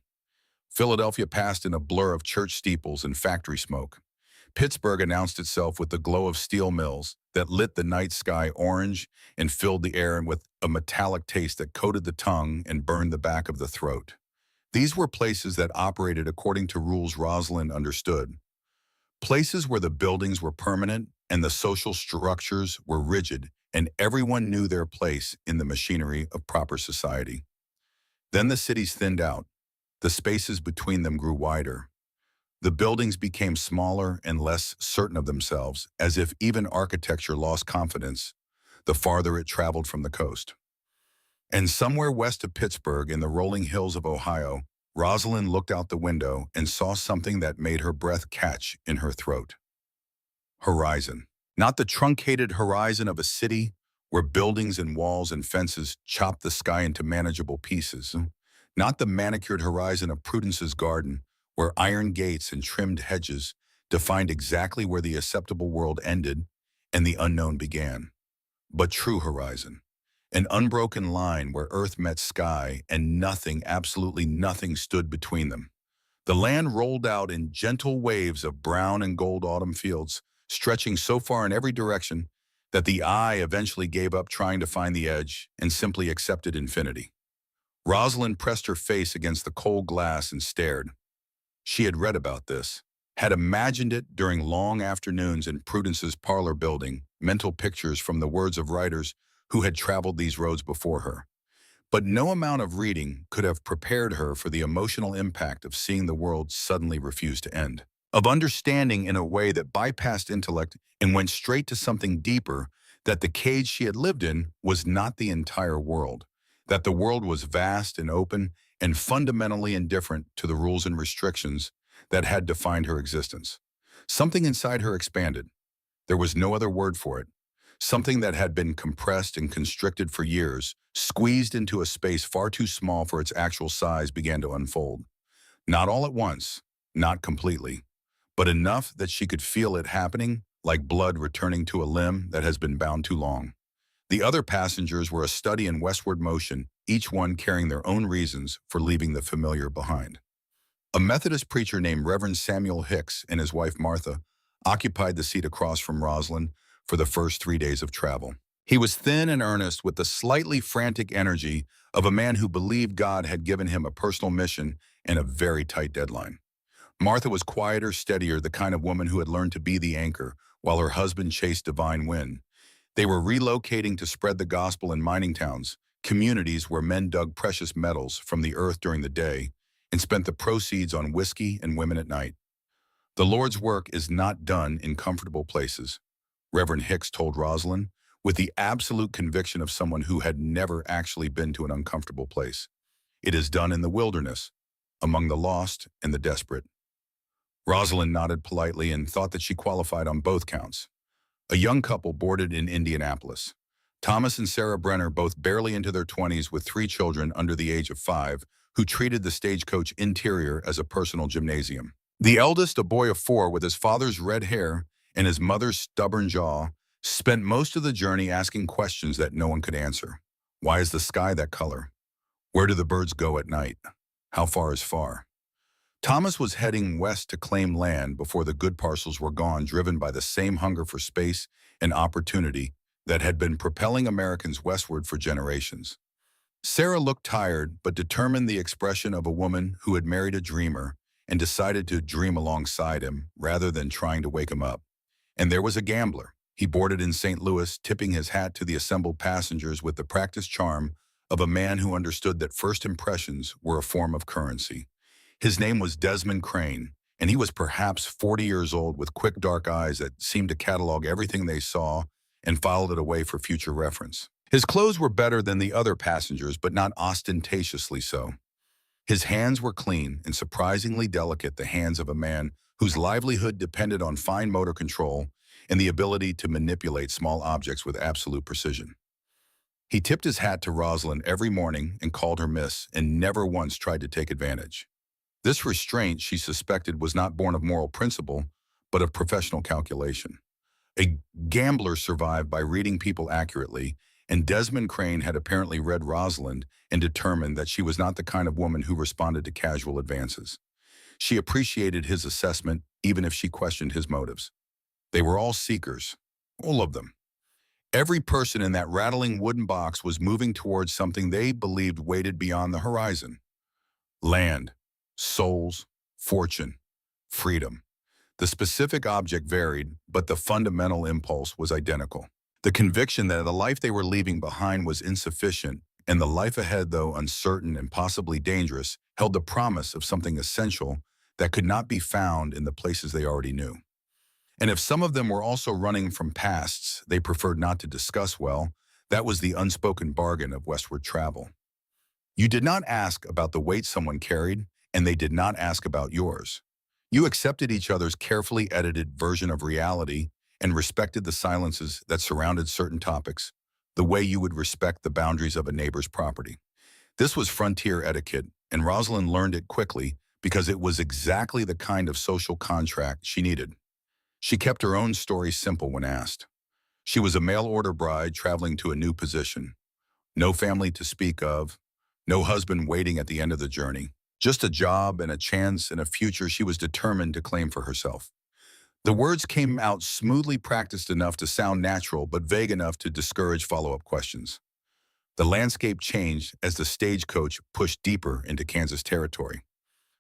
Speaker 1: Philadelphia passed in a blur of church steeples and factory smoke. Pittsburgh announced itself with the glow of steel mills that lit the night sky orange and filled the air with a metallic taste that coated the tongue and burned the back of the throat. These were places that operated according to rules Rosalind understood. Places where the buildings were permanent and the social structures were rigid, and everyone knew their place in the machinery of proper society. Then the cities thinned out. The spaces between them grew wider. The buildings became smaller and less certain of themselves, as if even architecture lost confidence the farther it traveled from the coast. And somewhere west of Pittsburgh, in the rolling hills of Ohio, Rosalind looked out the window and saw something that made her breath catch in her throat. Horizon. Not the truncated horizon of a city where buildings and walls and fences chop the sky into manageable pieces. Not the manicured horizon of Prudence's garden, where iron gates and trimmed hedges defined exactly where the acceptable world ended and the unknown began. But true horizon. An unbroken line where earth met sky and nothing, absolutely nothing, stood between them. The land rolled out in gentle waves of brown and gold autumn fields, stretching so far in every direction that the eye eventually gave up trying to find the edge and simply accepted infinity. Rosalind pressed her face against the cold glass and stared. She had read about this, had imagined it during long afternoons in Prudence's parlor building, mental pictures from the words of writers who had traveled these roads before her. But no amount of reading could have prepared her for the emotional impact of seeing the world suddenly refuse to end, of understanding in a way that bypassed intellect and went straight to something deeper, that the cage she had lived in was not the entire world, that the world was vast and open and fundamentally indifferent to the rules and restrictions that had defined her existence. Something inside her expanded. There was no other word for it. Something that had been compressed and constricted for years, squeezed into a space far too small for its actual size, began to unfold. Not all at once, not completely, but enough that she could feel it happening, like blood returning to a limb that has been bound too long. The other passengers were a study in westward motion, each one carrying their own reasons for leaving the familiar behind. A Methodist preacher named Reverend Samuel Hicks and his wife Martha occupied the seat across from Rosalind for the first 3 days of travel. He was thin and earnest, with the slightly frantic energy of a man who believed God had given him a personal mission and a very tight deadline. Martha was quieter, steadier, the kind of woman who had learned to be the anchor while her husband chased divine wind. They were relocating to spread the gospel in mining towns, communities where men dug precious metals from the earth during the day and spent the proceeds on whiskey and women at night. The Lord's work is not done in comfortable places, Reverend Hicks told Rosalind, with the absolute conviction of someone who had never actually been to an uncomfortable place. It is done in the wilderness, among the lost and the desperate. Rosalind nodded politely and thought that she qualified on both counts. A young couple boarded in Indianapolis. Thomas and Sarah Brenner, both barely into their 20s with 3 children under the age of 5, who treated the stagecoach interior as a personal gymnasium. The eldest, a boy of 4 with his father's red hair and his mother's stubborn jaw, spent most of the journey asking questions that no one could answer. Why is the sky that color? Where do the birds go at night? How far is far? Thomas was heading west to claim land before the good parcels were gone, driven by the same hunger for space and opportunity that had been propelling Americans westward for generations. Sarah looked tired but determined, the expression of a woman who had married a dreamer and decided to dream alongside him rather than trying to wake him up. And there was a gambler. He boarded in St. Louis, tipping his hat to the assembled passengers with the practiced charm of a man who understood that first impressions were a form of currency. His name was Desmond Crane, and he was perhaps 40 years old with quick dark eyes that seemed to catalog everything they saw and filed it away for future reference. His clothes were better than the other passengers, but not ostentatiously so. His hands were clean and surprisingly delicate, the hands of a man whose livelihood depended on fine motor control and the ability to manipulate small objects with absolute precision. He tipped his hat to Rosalind every morning and called her miss, and never once tried to take advantage. This restraint, she suspected, was not born of moral principle, but of professional calculation. A gambler survived by reading people accurately, and Desmond Crane had apparently read Rosalind and determined that she was not the kind of woman who responded to casual advances. She appreciated his assessment, even if she questioned his motives. They were all seekers, all of them. Every person in that rattling wooden box was moving towards something they believed waited beyond the horizon. Land, souls, fortune, freedom. The specific object varied, but the fundamental impulse was identical. The conviction that the life they were leaving behind was insufficient, and the life ahead, though uncertain and possibly dangerous, held the promise of something essential that could not be found in the places they already knew. And if some of them were also running from pasts they preferred not to discuss, well, that was the unspoken bargain of westward travel. You did not ask about the weight someone carried, and they did not ask about yours. You accepted each other's carefully edited version of reality and respected the silences that surrounded certain topics, the way you would respect the boundaries of a neighbor's property. This was frontier etiquette, and Rosalind learned it quickly because it was exactly the kind of social contract she needed. She kept her own story simple when asked. She was a mail-order bride traveling to a new position. No family to speak of, no husband waiting at the end of the journey. Just a job and a chance and a future she was determined to claim for herself. The words came out smoothly practiced enough to sound natural, but vague enough to discourage follow-up questions. The landscape changed as the stagecoach pushed deeper into Kansas territory.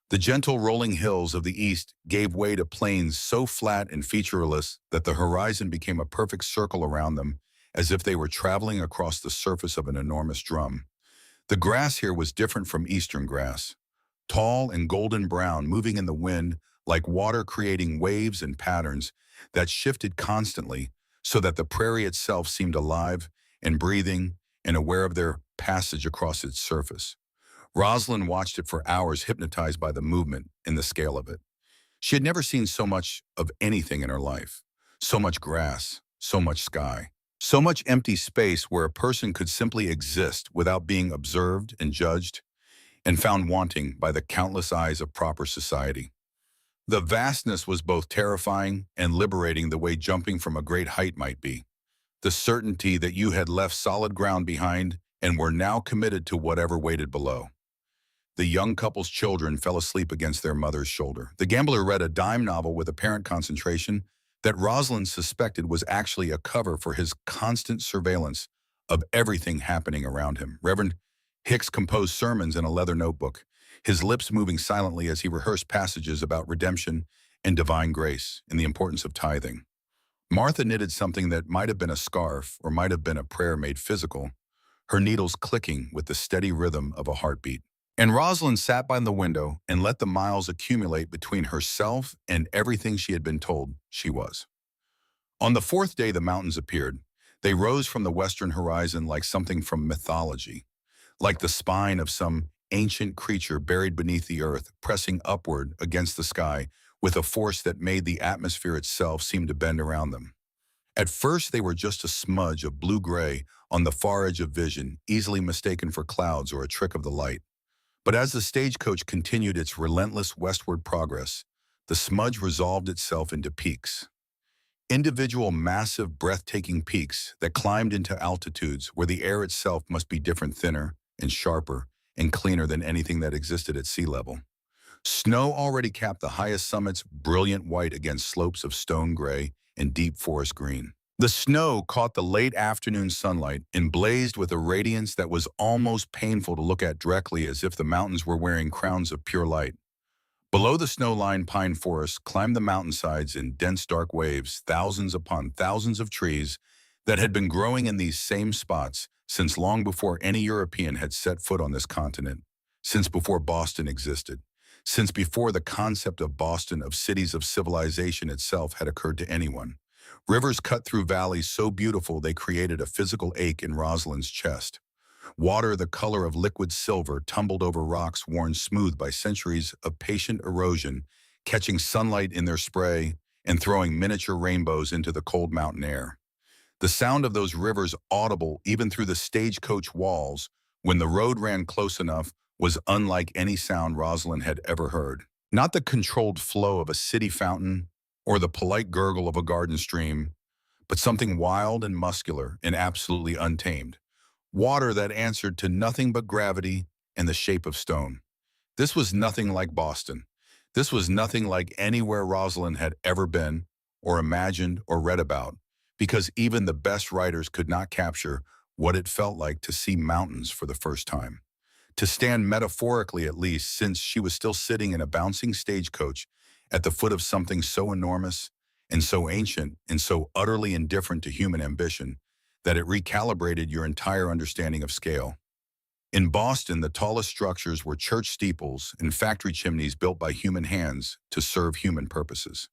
Speaker 1: The gentle rolling hills of the east gave way to plains so flat and featureless that the horizon became a perfect circle around them, as if they were traveling across the surface of an enormous drum. The grass here was different from eastern grass. Tall and golden brown, moving in the wind like water, creating waves and patterns that shifted constantly so that the prairie itself seemed alive and breathing and aware of their passage across its surface. Rosalind watched it for hours, hypnotized by the movement and the scale of it. She had never seen so much of anything in her life. So much grass, so much sky, so much empty space where a person could simply exist without being observed and judged and found wanting by the countless eyes of proper society. The vastness was both terrifying and liberating, the way jumping from a great height might be. The certainty that you had left solid ground behind and were now committed to whatever waited below. The young couple's children fell asleep against their mother's shoulder. The gambler read a dime novel with apparent concentration that Rosalind suspected was actually a cover for his constant surveillance of everything happening around him. Reverend Hicks composed sermons in a leather notebook, his lips moving silently as he rehearsed passages about redemption and divine grace and the importance of tithing. Martha knitted something that might have been a scarf or might have been a prayer made physical, her needles clicking with the steady rhythm of a heartbeat. And Rosalind sat by the window and let the miles accumulate between herself and everything she had been told she was. On the fourth day, the mountains appeared. They rose from the western horizon like something from mythology, like the spine of some ancient creature buried beneath the earth, pressing upward against the sky with a force that made the atmosphere itself seem to bend around them. At first, they were just a smudge of blue-gray on the far edge of vision, easily mistaken for clouds or a trick of the light. But as the stagecoach continued its relentless westward progress, the smudge resolved itself into peaks. Individual, massive, breathtaking peaks that climbed into altitudes where the air itself must be different, thinner and sharper and cleaner than anything that existed at sea level. Snow already capped the highest summits, brilliant white against slopes of stone gray and deep forest green. The snow caught the late afternoon sunlight and blazed with a radiance that was almost painful to look at directly, as if the mountains were wearing crowns of pure light. Below the snow-lined pine forest climbed the mountainsides in dense dark waves, thousands upon thousands of trees that had been growing in these same spots since long before any European had set foot on this continent, since before Boston existed, since before the concept of Boston, of cities of civilization itself, had occurred to anyone. Rivers cut through valleys so beautiful they created a physical ache in Rosalind's chest. Water the color of liquid silver tumbled over rocks worn smooth by centuries of patient erosion, catching sunlight in their spray and throwing miniature rainbows into the cold mountain air. The sound of those rivers, audible even through the stagecoach walls when the road ran close enough, was unlike any sound Rosalind had ever heard. Not the controlled flow of a city fountain or the polite gurgle of a garden stream, but something wild and muscular and absolutely untamed. Water that answered to nothing but gravity and the shape of stone. This was nothing like Boston. This was nothing like anywhere Rosalind had ever been, or imagined, or read about, because even the best writers could not capture what it felt like to see mountains for the first time. To stand metaphorically, at least, since she was still sitting in a bouncing stagecoach at the foot of something so enormous and so ancient and so utterly indifferent to human ambition that it recalibrated your entire understanding of scale. In Boston, the tallest structures were church steeples and factory chimneys built by human hands to serve human purposes.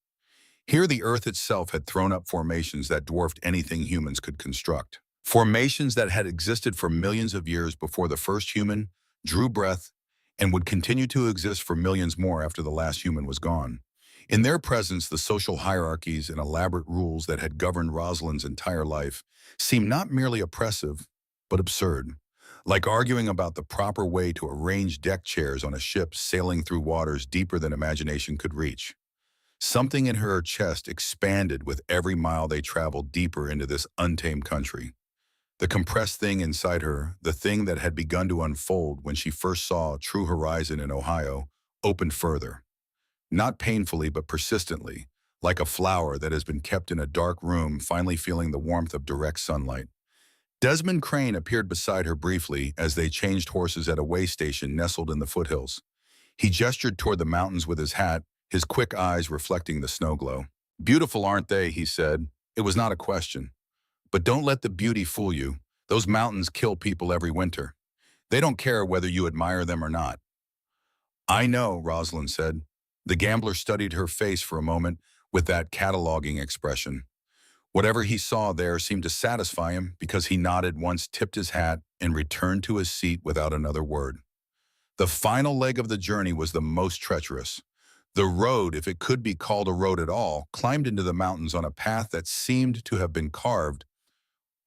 Speaker 1: Here, the earth itself had thrown up formations that dwarfed anything humans could construct. Formations that had existed for millions of years before the first human drew breath and would continue to exist for millions more after the last human was gone. In their presence, the social hierarchies and elaborate rules that had governed Rosalind's entire life seemed not merely oppressive, but absurd. Like arguing about the proper way to arrange deck chairs on a ship sailing through waters deeper than imagination could reach. Something in her chest expanded with every mile they traveled deeper into this untamed country. The compressed thing inside her, the thing that had begun to unfold when she first saw True Horizon in Ohio, opened further. Not painfully, but persistently, like a flower that has been kept in a dark room, finally feeling the warmth of direct sunlight. Desmond Crane appeared beside her briefly as they changed horses at a way station nestled in the foothills. He gestured toward the mountains with his hat, his quick eyes reflecting the snow glow. "Beautiful, aren't they?" he said. It was not a question. "But don't let the beauty fool you. Those mountains kill people every winter. They don't care whether you admire them or not." "I know," Rosalind said. The gambler studied her face for a moment with that cataloging expression. Whatever he saw there seemed to satisfy him because he nodded once, tipped his hat, and returned to his seat without another word. The final leg of the journey was the most treacherous. The road, if it could be called a road at all, climbed into the mountains on a path that seemed to have been carved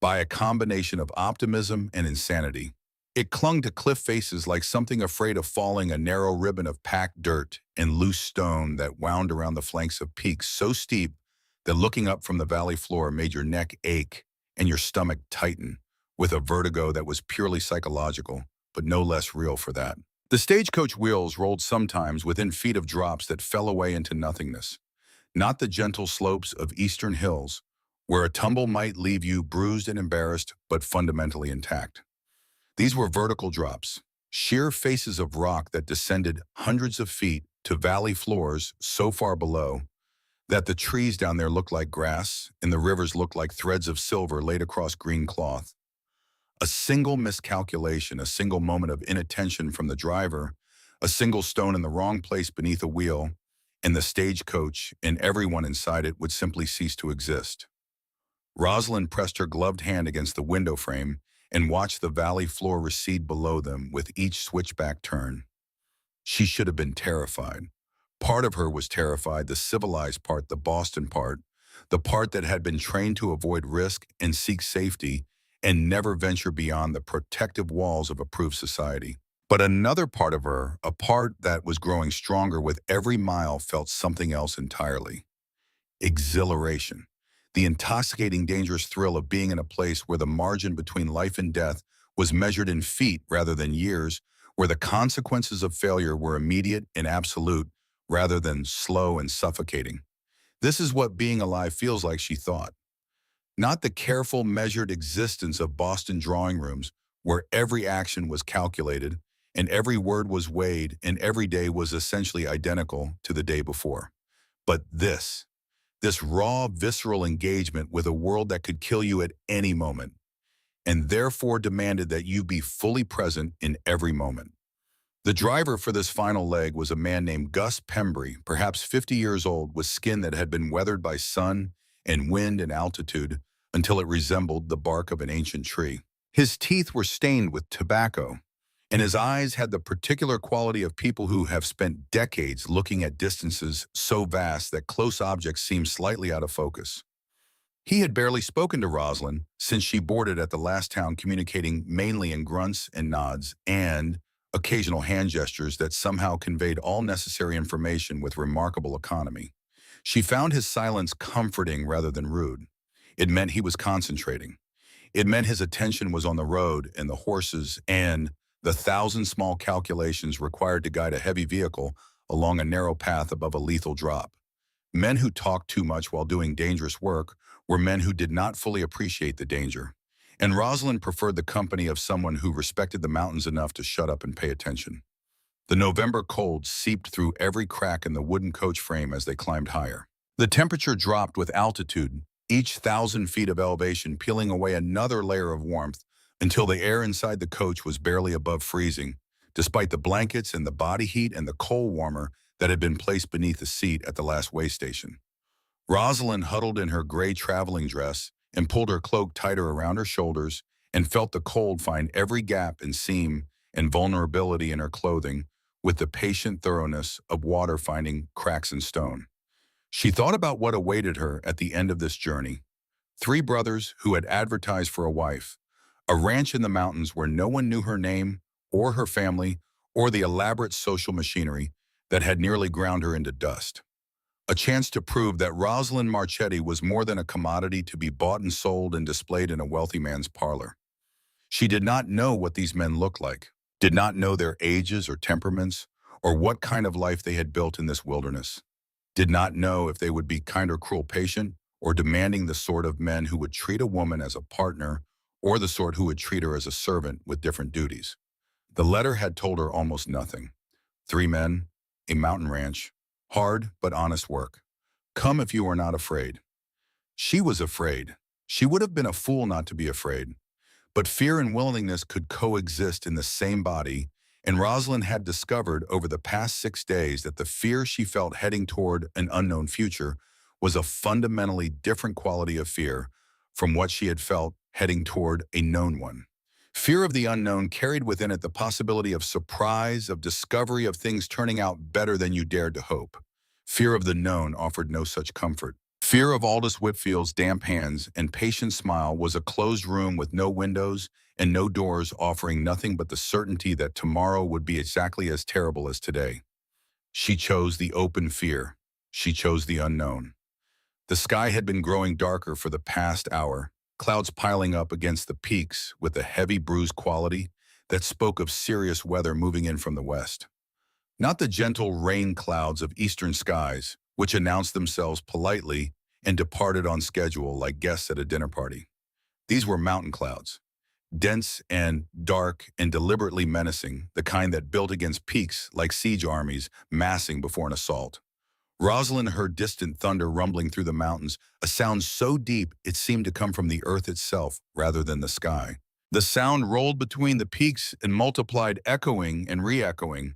Speaker 1: by a combination of optimism and insanity. It clung to cliff faces like something afraid of falling, a narrow ribbon of packed dirt and loose stone that wound around the flanks of peaks so steep that looking up from the valley floor made your neck ache and your stomach tighten with a vertigo that was purely psychological, but no less real for that. The stagecoach wheels rolled sometimes within feet of drops that fell away into nothingness, not the gentle slopes of eastern hills, where a tumble might leave you bruised and embarrassed, but fundamentally intact. These were vertical drops, sheer faces of rock that descended hundreds of feet to valley floors so far below that the trees down there looked like grass and the rivers looked like threads of silver laid across green cloth. A single miscalculation, a single moment of inattention from the driver, a single stone in the wrong place beneath a wheel, and the stagecoach and everyone inside it would simply cease to exist. Rosalind pressed her gloved hand against the window frame and watched the valley floor recede below them with each switchback turn. She should have been terrified. Part of her was terrified, the civilized part, the Boston part, the part that had been trained to avoid risk and seek safety and never venture beyond the protective walls of approved society. But another part of her, a part that was growing stronger with every mile, felt something else entirely. Exhilaration. The intoxicating, dangerous thrill of being in a place where the margin between life and death was measured in feet rather than years, where the consequences of failure were immediate and absolute rather than slow and suffocating. This is what being alive feels like, she thought. Not the careful, measured existence of Boston drawing rooms where every action was calculated and every word was weighed, and every day was essentially identical to the day before. But this raw, visceral engagement with a world that could kill you at any moment, and therefore demanded that you be fully present in every moment. The driver for this final leg was a man named Gus Pembry, perhaps 50 years old, with skin that had been weathered by sun and wind and altitude until it resembled the bark of an ancient tree. His teeth were stained with tobacco, and his eyes had the particular quality of people who have spent decades looking at distances so vast that close objects seem slightly out of focus. He had barely spoken to Rosalind since she boarded at the last town, communicating mainly in grunts and nods and occasional hand gestures that somehow conveyed all necessary information with remarkable economy. She found his silence comforting rather than rude. It meant he was concentrating. It meant his attention was on the road and the horses and the thousand small calculations required to guide a heavy vehicle along a narrow path above a lethal drop. Men who talked too much while doing dangerous work were men who did not fully appreciate the danger. And Rosalind preferred the company of someone who respected the mountains enough to shut up and pay attention. The November cold seeped through every crack in the wooden coach frame as they climbed higher. The temperature dropped with altitude, each 1,000 feet of elevation peeling away another layer of warmth until the air inside the coach was barely above freezing, despite the blankets and the body heat and the coal warmer that had been placed beneath the seat at the last way station. Rosalind huddled in her gray traveling dress and pulled her cloak tighter around her shoulders and felt the cold find every gap and seam and vulnerability in her clothing with the patient thoroughness of water finding cracks in stone. She thought about what awaited her at the end of this journey. 3 brothers who had advertised for a wife, a ranch in the mountains where no one knew her name or her family or the elaborate social machinery that had nearly ground her into dust. A chance to prove that Rosalind Marchetti was more than a commodity to be bought and sold and displayed in a wealthy man's parlor. She did not know what these men looked like, did not know their ages or temperaments, or what kind of life they had built in this wilderness, did not know if they would be kind or cruel patient, or demanding the sort of men who would treat a woman as a partner, or the sort who would treat her as a servant with different duties. The letter had told her almost nothing. 3 men, a mountain ranch, hard but honest work. Come if you are not afraid. She was afraid. She would have been a fool not to be afraid. But fear and willingness could coexist in the same body, and Rosalind had discovered over the past 6 days that the fear she felt heading toward an unknown future was a fundamentally different quality of fear from what she had felt heading toward a known one. Fear of the unknown carried within it the possibility of surprise, of discovery, of things turning out better than you dared to hope. Fear of the known offered no such comfort. Fear of Aldous Whitfield's damp hands and patient smile was a closed room with no windows and no doors, offering nothing but the certainty that tomorrow would be exactly as terrible as today. She chose the open fear. She chose the unknown. The sky had been growing darker for the past hour, clouds piling up against the peaks with a heavy bruised quality that spoke of serious weather moving in from the west. Not the gentle rain clouds of eastern skies, which announced themselves politely and departed on schedule like guests at a dinner party. These were mountain clouds, dense and dark and deliberately menacing, the kind that built against peaks like siege armies massing before an assault. Rosalind heard distant thunder rumbling through the mountains, a sound so deep it seemed to come from the earth itself rather than the sky. The sound rolled between the peaks and multiplied, echoing and re-echoing,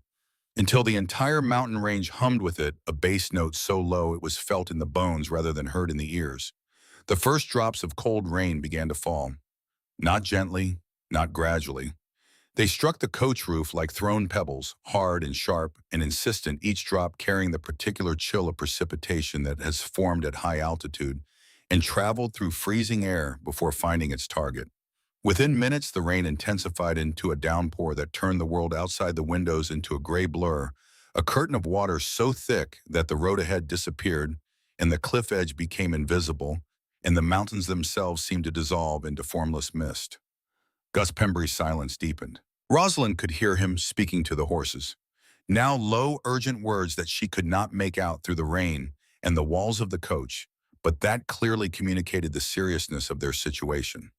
Speaker 1: until the entire mountain range hummed with it, a bass note so low it was felt in the bones rather than heard in the ears. The first drops of cold rain began to fall. Not gently, not gradually. They struck the coach roof like thrown pebbles, hard and sharp and insistent, each drop carrying the particular chill of precipitation that has formed at high altitude and traveled through freezing air before finding its target. Within minutes, the rain intensified into a downpour that turned the world outside the windows into a gray blur, a curtain of water so thick that the road ahead disappeared and the cliff edge became invisible, and the mountains themselves seemed to dissolve into formless mist. Gus Pembry's silence deepened. Rosalind could hear him speaking to the horses, now low, urgent words that she could not make out through the rain and the walls of the coach, but that clearly communicated the seriousness of their situation.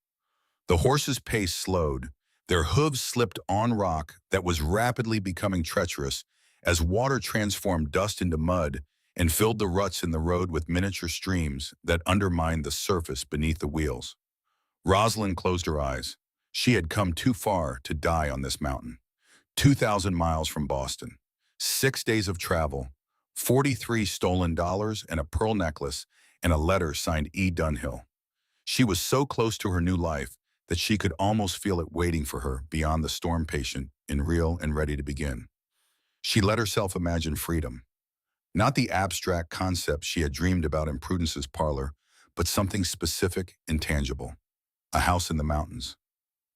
Speaker 1: The horses' pace slowed, Their hooves slipped on rock that was rapidly becoming treacherous as water transformed dust into mud and filled the ruts in the road with miniature streams that undermined the surface beneath the wheels. Rosalind closed her eyes. She had come too far to die on this mountain. 2,000 miles from Boston. 6 days of travel. 43 stolen dollars and a pearl necklace and a letter signed E. Dunhill. She was so close to her new life that she could almost feel it waiting for her beyond the storm patient and real and ready to begin. She let herself imagine freedom. Not the abstract concept she had dreamed about in Prudence's parlor, but something specific and tangible. A house in the mountains.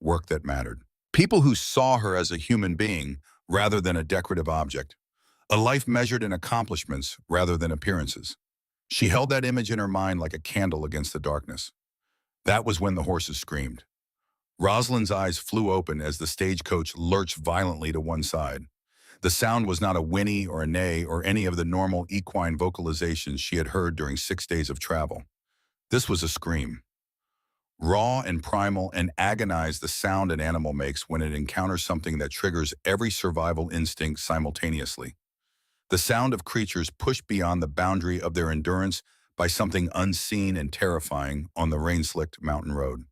Speaker 1: Work that mattered. People who saw her as a human being rather than a decorative object. A life measured in accomplishments rather than appearances. She held that image in her mind like a candle against the darkness. That was when the horses screamed. Rosalind's eyes flew open as the stagecoach lurched violently to one side. The sound was not a whinny or a neigh or any of the normal equine vocalizations she had heard during 6 days of travel. This was a scream. Raw and primal and agonized, the sound an animal makes when it encounters something that triggers every survival instinct simultaneously. The sound of creatures pushed beyond the boundary of their endurance by something unseen and terrifying on the rain-slicked mountain road.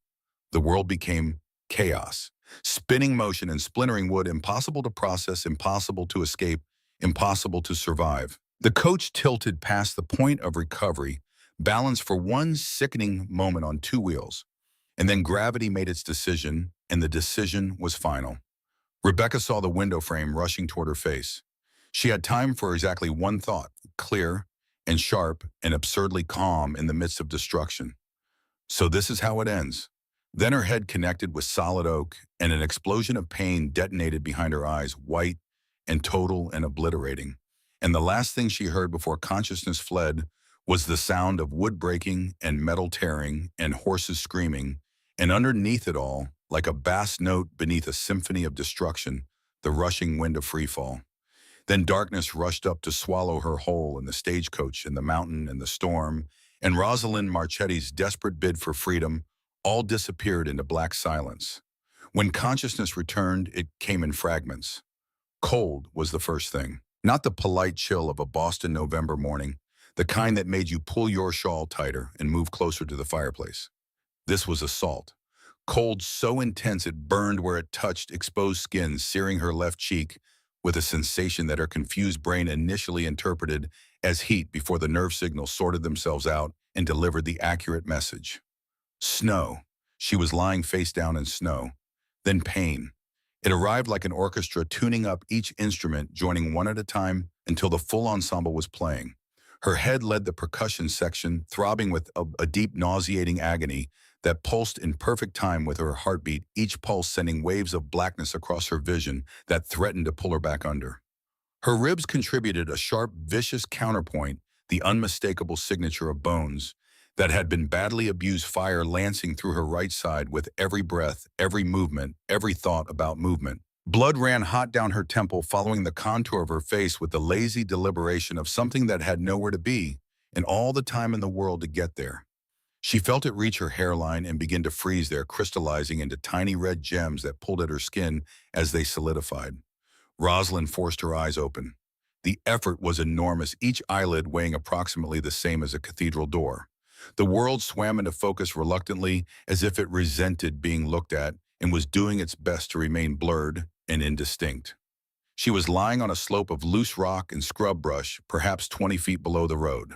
Speaker 1: The world became chaos. Spinning motion and splintering wood, impossible to process, impossible to escape, impossible to survive. The coach tilted past the point of recovery, balanced for one sickening moment on two wheels. And then gravity made its decision, and the decision was final. Rebecca saw the window frame rushing toward her face. She had time for exactly one thought, clear and sharp and absurdly calm in the midst of destruction. So this is how it ends. Then her head connected with solid oak, and an explosion of pain detonated behind her eyes, white and total and obliterating. And the last thing she heard before consciousness fled was the sound of wood breaking and metal tearing and horses screaming, and underneath it all, like a bass note beneath a symphony of destruction, the rushing wind of freefall. Then darkness rushed up to swallow her whole, in the stagecoach and the mountain and the storm, and Rosalind Marchetti's desperate bid for freedom all disappeared into black silence. When consciousness returned, it came in fragments. Cold was the first thing. Not the polite chill of a Boston November morning, the kind that made you pull your shawl tighter and move closer to the fireplace. This was assault. Cold so intense it burned where it touched exposed skin, searing her left cheek with a sensation that her confused brain initially interpreted as heat before the nerve signals sorted themselves out and delivered the accurate message. Snow. She was lying face down in snow. Then pain. It arrived like an orchestra, tuning up each instrument, joining one at a time until the full ensemble was playing. Her head led the percussion section, throbbing with a deep, nauseating agony that pulsed in perfect time with her heartbeat, each pulse sending waves of blackness across her vision that threatened to pull her back under. Her ribs contributed a sharp, vicious counterpoint, the unmistakable signature of bones, that had been badly abused, fire lancing through her right side with every breath, every movement, every thought about movement. Blood ran hot down her temple, following the contour of her face with the lazy deliberation of something that had nowhere to be, and all the time in the world to get there. She felt it reach her hairline and begin to freeze there, crystallizing into tiny red gems that pulled at her skin as they solidified. Rosalind forced her eyes open. The effort was enormous, each eyelid weighing approximately the same as a cathedral door. The world swam into focus reluctantly, as if it resented being looked at and was doing its best to remain blurred and indistinct. She was lying on a slope of loose rock and scrub brush, perhaps 20 feet below the road.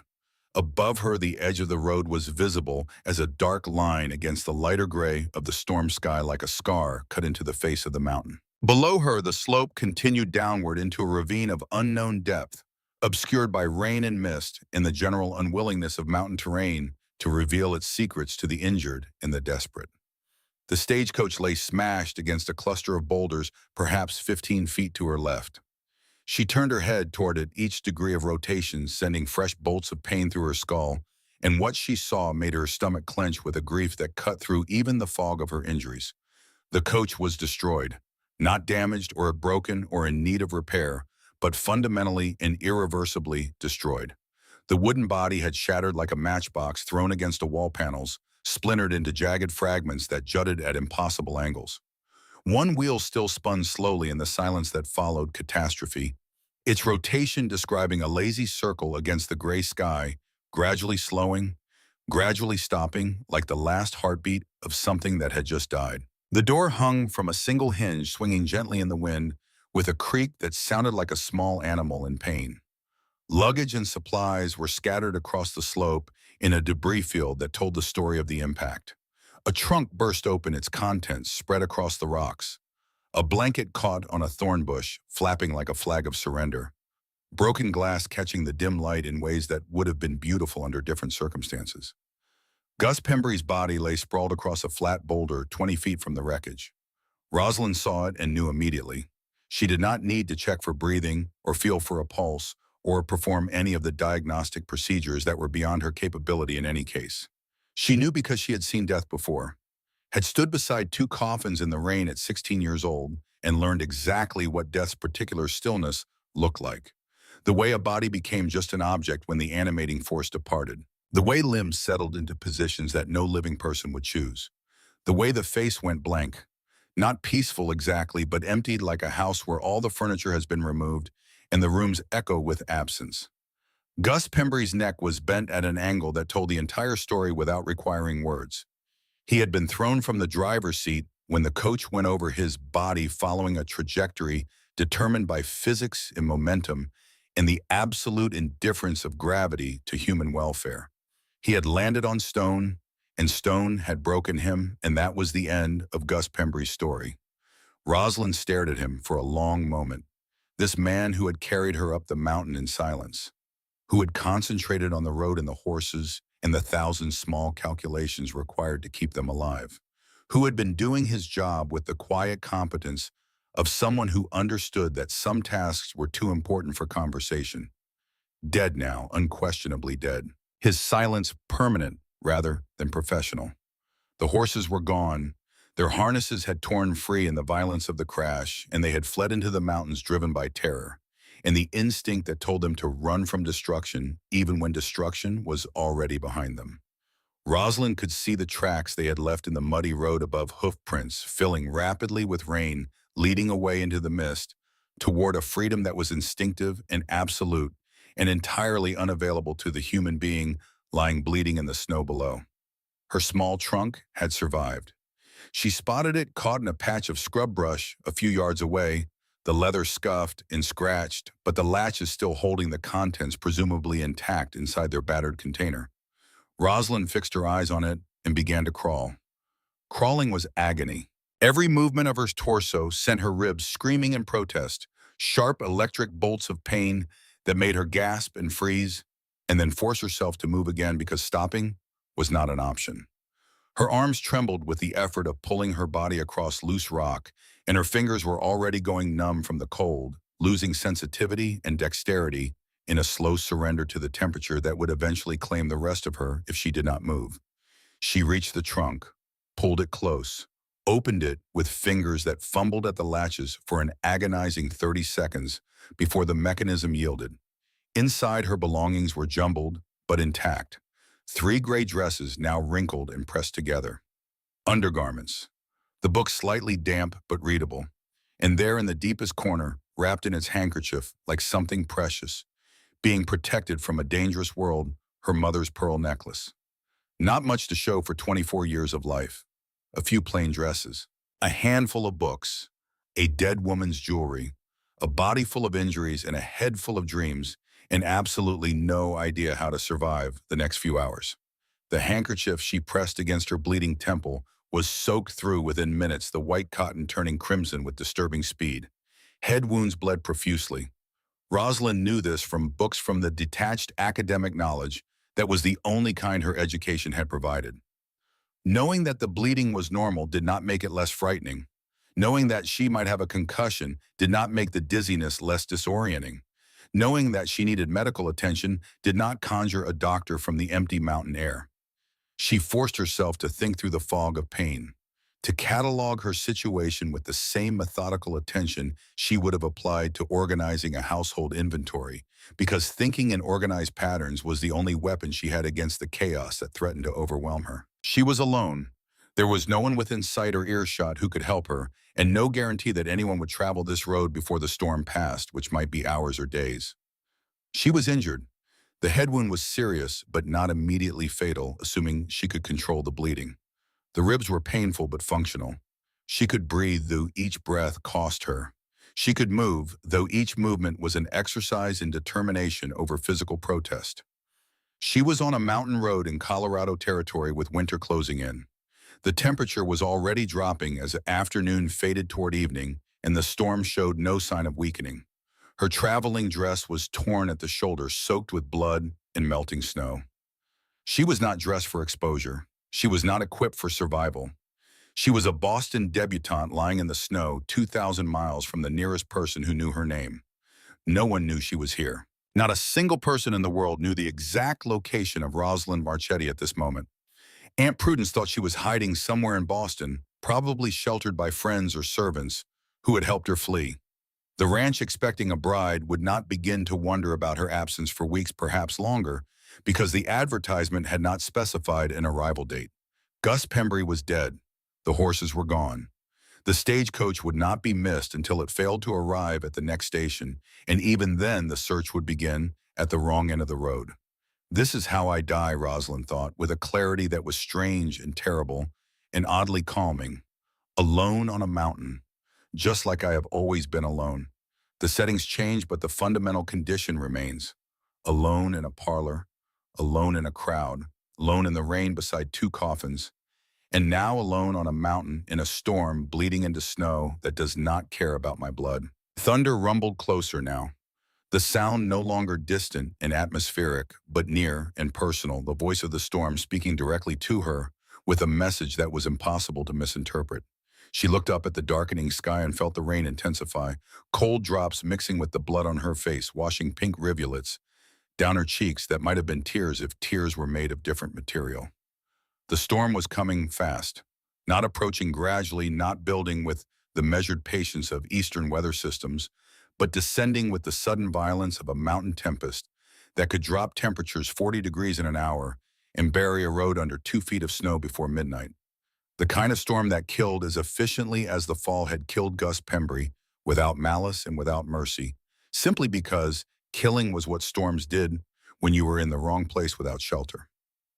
Speaker 1: Above her, the edge of the road was visible as a dark line against the lighter gray of the storm sky, like a scar cut into the face of the mountain. Below her, the slope continued downward into a ravine of unknown depth, obscured by rain and mist and the general unwillingness of mountain terrain to reveal its secrets to the injured and the desperate. The stagecoach lay smashed against a cluster of boulders, perhaps 15 feet to her left. She turned her head toward it, each degree of rotation sending fresh bolts of pain through her skull, and what she saw made her stomach clench with a grief that cut through even the fog of her injuries. The coach was destroyed, not damaged or broken or in need of repair, but fundamentally and irreversibly destroyed. The wooden body had shattered like a matchbox thrown against a wall panels, splintered into jagged fragments that jutted at impossible angles. One wheel still spun slowly in the silence that followed catastrophe, its rotation describing a lazy circle against the gray sky, gradually slowing, gradually stopping, like the last heartbeat of something that had just died. The door hung from a single hinge swinging gently in the wind, with a creak that sounded like a small animal in pain. Luggage and supplies were scattered across the slope in a debris field that told the story of the impact. A trunk burst open, its contents spread across the rocks. A blanket caught on a thorn bush, flapping like a flag of surrender. Broken glass catching the dim light in ways that would have been beautiful under different circumstances. Gus Pembury's body lay sprawled across a flat boulder 20 feet from the wreckage. Rosalind saw it and knew immediately. She did not need to check for breathing or feel for a pulse or perform any of the diagnostic procedures that were beyond her capability in any case. She knew because she had seen death before, had stood beside two coffins in the rain at 16 years old, and learned exactly what death's particular stillness looked like. The way a body became just an object when the animating force departed. The way limbs settled into positions that no living person would choose. The way the face went blank. Not peaceful exactly, but emptied like a house where all the furniture has been removed and the rooms echo with absence. Gus Pembury's neck was bent at an angle that told the entire story without requiring words. He had been thrown from the driver's seat when the coach went over his body following a trajectory determined by physics and momentum and the absolute indifference of gravity to human welfare. He had landed on stone, and stone had broken him, and that was the end of Gus Pembury's story. Rosalind stared at him for a long moment. This man who had carried her up the mountain in silence, who had concentrated on the road and the horses and the thousand small calculations required to keep them alive, who had been doing his job with the quiet competence of someone who understood that some tasks were too important for conversation. Dead now, unquestionably dead. His silence permanent rather than professional. The horses were gone. Their harnesses had torn free in the violence of the crash, and they had fled into the mountains driven by terror and the instinct that told them to run from destruction even when destruction was already behind them. Rosalind could see the tracks they had left in the muddy road above hoof prints, filling rapidly with rain, leading away into the mist, toward a freedom that was instinctive and absolute and entirely unavailable to the human being lying bleeding in the snow below. Her small trunk had survived. She spotted it caught in a patch of scrub brush a few yards away, the leather scuffed and scratched, but the latches still holding the contents presumably intact inside their battered container. Rosalind fixed her eyes on it and began to crawl. Crawling was agony. Every movement of her torso sent her ribs screaming in protest, sharp electric bolts of pain that made her gasp and freeze, and then force herself to move again because stopping was not an option. Her arms trembled with the effort of pulling her body across loose rock, and her fingers were already going numb from the cold, losing sensitivity and dexterity in a slow surrender to the temperature that would eventually claim the rest of her if she did not move. She reached the trunk, pulled it close, opened it with fingers that fumbled at the latches for an agonizing 30 seconds before the mechanism yielded. Inside, her belongings were jumbled but intact. 3 gray dresses now wrinkled and pressed together. Undergarments. The book slightly damp but readable. And there in the deepest corner, wrapped in its handkerchief like something precious, being protected from a dangerous world, her mother's pearl necklace. Not much to show for 24 years of life. A few plain dresses. A handful of books. A dead woman's jewelry. A body full of injuries and a head full of dreams, and absolutely no idea how to survive the next few hours. The handkerchief she pressed against her bleeding temple was soaked through within minutes, the white cotton turning crimson with disturbing speed. Head wounds bled profusely. Rosalind knew this from books from the detached academic knowledge that was the only kind her education had provided. Knowing that the bleeding was normal did not make it less frightening. Knowing that she might have a concussion did not make the dizziness less disorienting. Knowing that she needed medical attention did not conjure a doctor from the empty mountain air. She forced herself to think through the fog of pain, to catalog her situation with the same methodical attention she would have applied to organizing a household inventory, because thinking in organized patterns was the only weapon she had against the chaos that threatened to overwhelm her. She was alone. There was no one within sight or earshot who could help her, and no guarantee that anyone would travel this road before the storm passed, which might be hours or days. She was injured. The head wound was serious, but not immediately fatal, assuming she could control the bleeding. The ribs were painful but functional. She could breathe, though each breath cost her. She could move, though each movement was an exercise in determination over physical protest. She was on a mountain road in Colorado territory with winter closing in. The temperature was already dropping as afternoon faded toward evening, and the storm showed no sign of weakening. Her traveling dress was torn at the shoulder, soaked with blood and melting snow. She was not dressed for exposure. She was not equipped for survival. She was a Boston debutante lying in the snow 2,000 miles from the nearest person who knew her name. No one knew she was here. Not a single person in the world knew the exact location of Rosalind Marchetti at this moment. Aunt Prudence thought she was hiding somewhere in Boston, probably sheltered by friends or servants who had helped her flee. The ranch, expecting a bride, would not begin to wonder about her absence for weeks, perhaps longer, because the advertisement had not specified an arrival date. Gus Pembry was dead. The horses were gone. The stagecoach would not be missed until it failed to arrive at the next station, and even then the search would begin at the wrong end of the road. This is how I die, Rosalind thought, with a clarity that was strange and terrible and oddly calming. Alone on a mountain, just like I have always been alone. The settings change, but the fundamental condition remains. Alone in a parlor, alone in a crowd, alone in the rain beside two coffins, and now alone on a mountain in a storm bleeding into snow that does not care about my blood. Thunder rumbled closer now. The sound no longer distant and atmospheric, but near and personal, the voice of the storm speaking directly to her with a message that was impossible to misinterpret. She looked up at the darkening sky and felt the rain intensify, cold drops mixing with the blood on her face, washing pink rivulets down her cheeks that might have been tears if tears were made of different material. The storm was coming fast, not approaching gradually, not building with the measured patience of eastern weather systems, but descending with the sudden violence of a mountain tempest that could drop temperatures 40 degrees in an hour and bury a road under 2 feet of snow before midnight. The kind of storm that killed as efficiently as the fall had killed Gus Pembry, without malice and without mercy, simply because killing was what storms did when you were in the wrong place without shelter.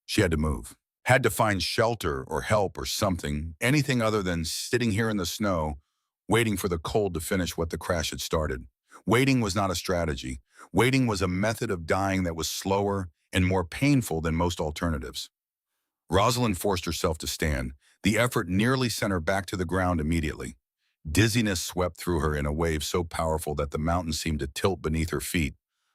Speaker 1: She had to move, had to find shelter or help or something, anything other than sitting here in the snow, waiting for the cold to finish what the crash had started. Waiting was not a strategy. Waiting was a method of dying that was slower and more painful than most alternatives. Rosalind forced herself to stand. The effort nearly sent her back to the ground immediately. Dizziness swept through her in a wave so powerful that the mountain seemed to tilt beneath her feet,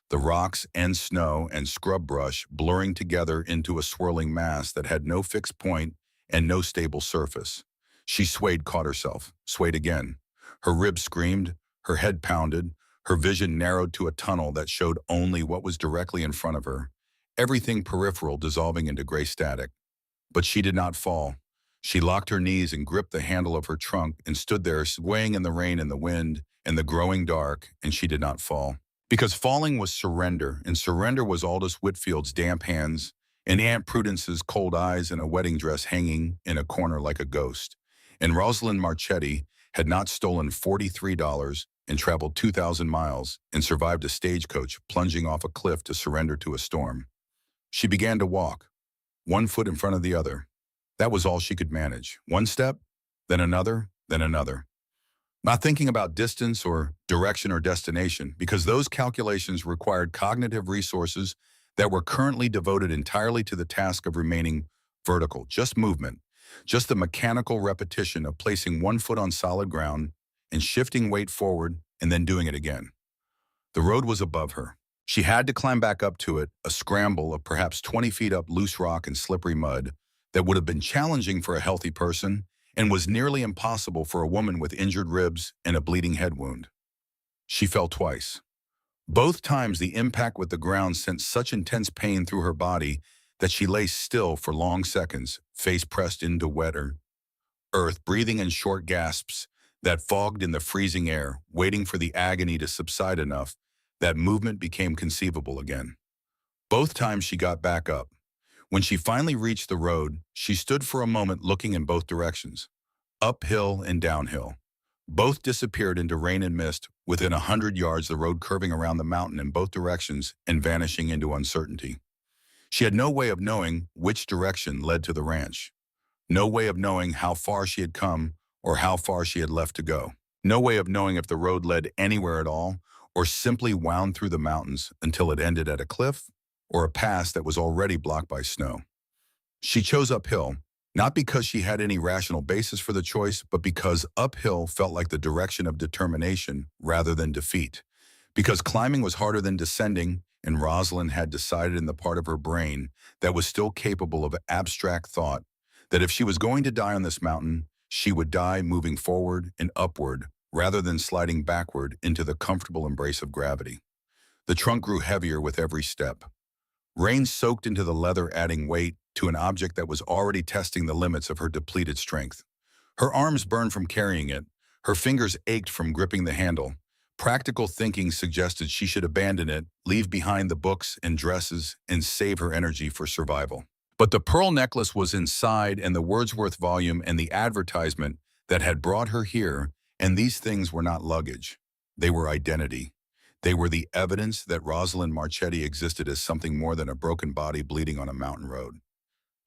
Speaker 1: the rocks and snow and scrub brush blurring together into a swirling mass that had no fixed point and no stable surface. She swayed, caught herself, swayed again. Her ribs screamed, her head pounded, her vision narrowed to a tunnel that showed only what was directly in front of her, everything peripheral dissolving into gray static. But she did not fall. She locked her knees and gripped the handle of her trunk and stood there swaying in the rain and the wind and the growing dark, and she did not fall. Because falling was surrender, and surrender was Aldous Whitfield's damp hands and Aunt Prudence's cold eyes and a wedding dress hanging in a corner like a ghost. And Rosalind Marchetti had not stolen $43 and traveled 2,000 miles and survived a stagecoach plunging off a cliff to surrender to a storm. She began to walk, one foot in front of the other. That was all she could manage. One step, then another, then another. Not thinking about distance or direction or destination, because those calculations required cognitive resources that were currently devoted entirely to the task of remaining vertical, just movement, just the mechanical repetition of placing one foot on solid ground and shifting weight forward and then doing it again. The road was above her. She had to climb back up to it, a scramble of perhaps 20 feet up loose rock and slippery mud that would have been challenging for a healthy person and was nearly impossible for a woman with injured ribs and a bleeding head wound. She fell twice. Both times the impact with the ground sent such intense pain through her body that she lay still for long seconds, face pressed into wetter earth, breathing in short gasps that fogged in the freezing air, waiting for the agony to subside enough that movement became conceivable again. Both times she got back up, When she finally reached the road, she stood for a moment looking in both directions, uphill and downhill. Both disappeared into rain and mist, within 100 yards the road curving around the mountain in both directions and vanishing into uncertainty. She had no way of knowing which direction led to the ranch. No way of knowing how far she had come or how far she had left to go. No way of knowing if the road led anywhere at all or simply wound through the mountains until it ended at a cliff or a pass that was already blocked by snow. She chose uphill, not because she had any rational basis for the choice, but because uphill felt like the direction of determination rather than defeat. Because climbing was harder than descending, and Rosalind had decided in the part of her brain that was still capable of abstract thought that if she was going to die on this mountain, she would die moving forward and upward rather than sliding backward into the comfortable embrace of gravity. The trunk grew heavier with every step. Rain soaked into the leather, adding weight to an object that was already testing the limits of her depleted strength. Her arms burned from carrying it. Her fingers ached from gripping the handle. Practical thinking suggested she should abandon it, leave behind the books and dresses, and save her energy for survival. But the pearl necklace was inside, and the Wordsworth volume and the advertisement that had brought her here, and these things were not luggage. They were identity. They were the evidence that Rosalind Marchetti existed as something more than a broken body bleeding on a mountain road.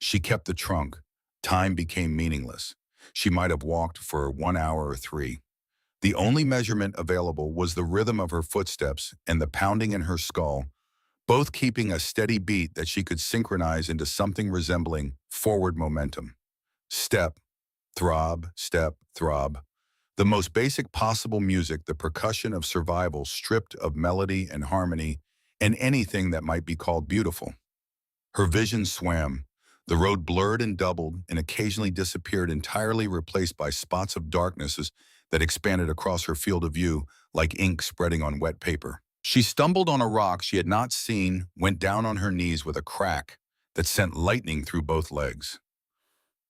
Speaker 1: She kept the trunk. Time became meaningless. She might have walked for 1 hour or 3. The only measurement available was the rhythm of her footsteps and the pounding in her skull, both keeping a steady beat that she could synchronize into something resembling forward momentum. Step, throb, step, throb. The most basic possible music, the percussion of survival stripped of melody and harmony and anything that might be called beautiful. Her vision swam. The road blurred and doubled and occasionally disappeared, entirely replaced by spots of darknesses that expanded across her field of view like ink spreading on wet paper. She stumbled on a rock she had not seen, went down on her knees with a crack that sent lightning through both legs.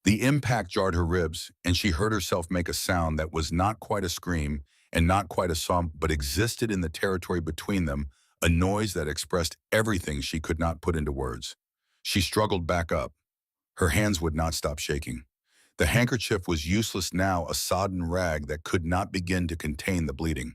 Speaker 1: The impact jarred her ribs, and she heard herself make a sound that was not quite a scream and not quite a sob, but existed in the territory between them, a noise that expressed everything she could not put into words. She struggled back up. Her hands would not stop shaking. The handkerchief was useless now, a sodden rag that could not begin to contain the bleeding.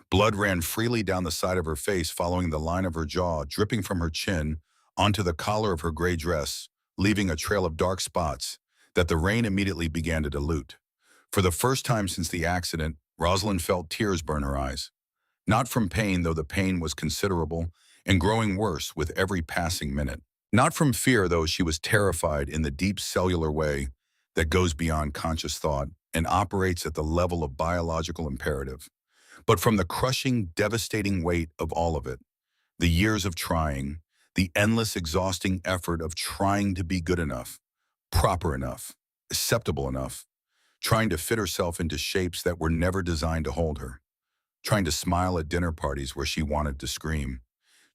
Speaker 1: Blood ran freely down the side of her face, following the line of her jaw, dripping from her chin onto the collar of her gray dress, leaving a trail of dark spots that the rain immediately began to dilute. For the first time since the accident, Rosalind felt tears burn her eyes. Not from pain, though the pain was considerable and growing worse with every passing minute. Not from fear, though she was terrified in the deep cellular way that goes beyond conscious thought and operates at the level of biological imperative. But from the crushing, devastating weight of all of it, the years of trying, the endless, exhausting effort of trying to be good enough, proper enough, acceptable enough, trying to fit herself into shapes that were never designed to hold her, trying to smile at dinner parties where she wanted to scream,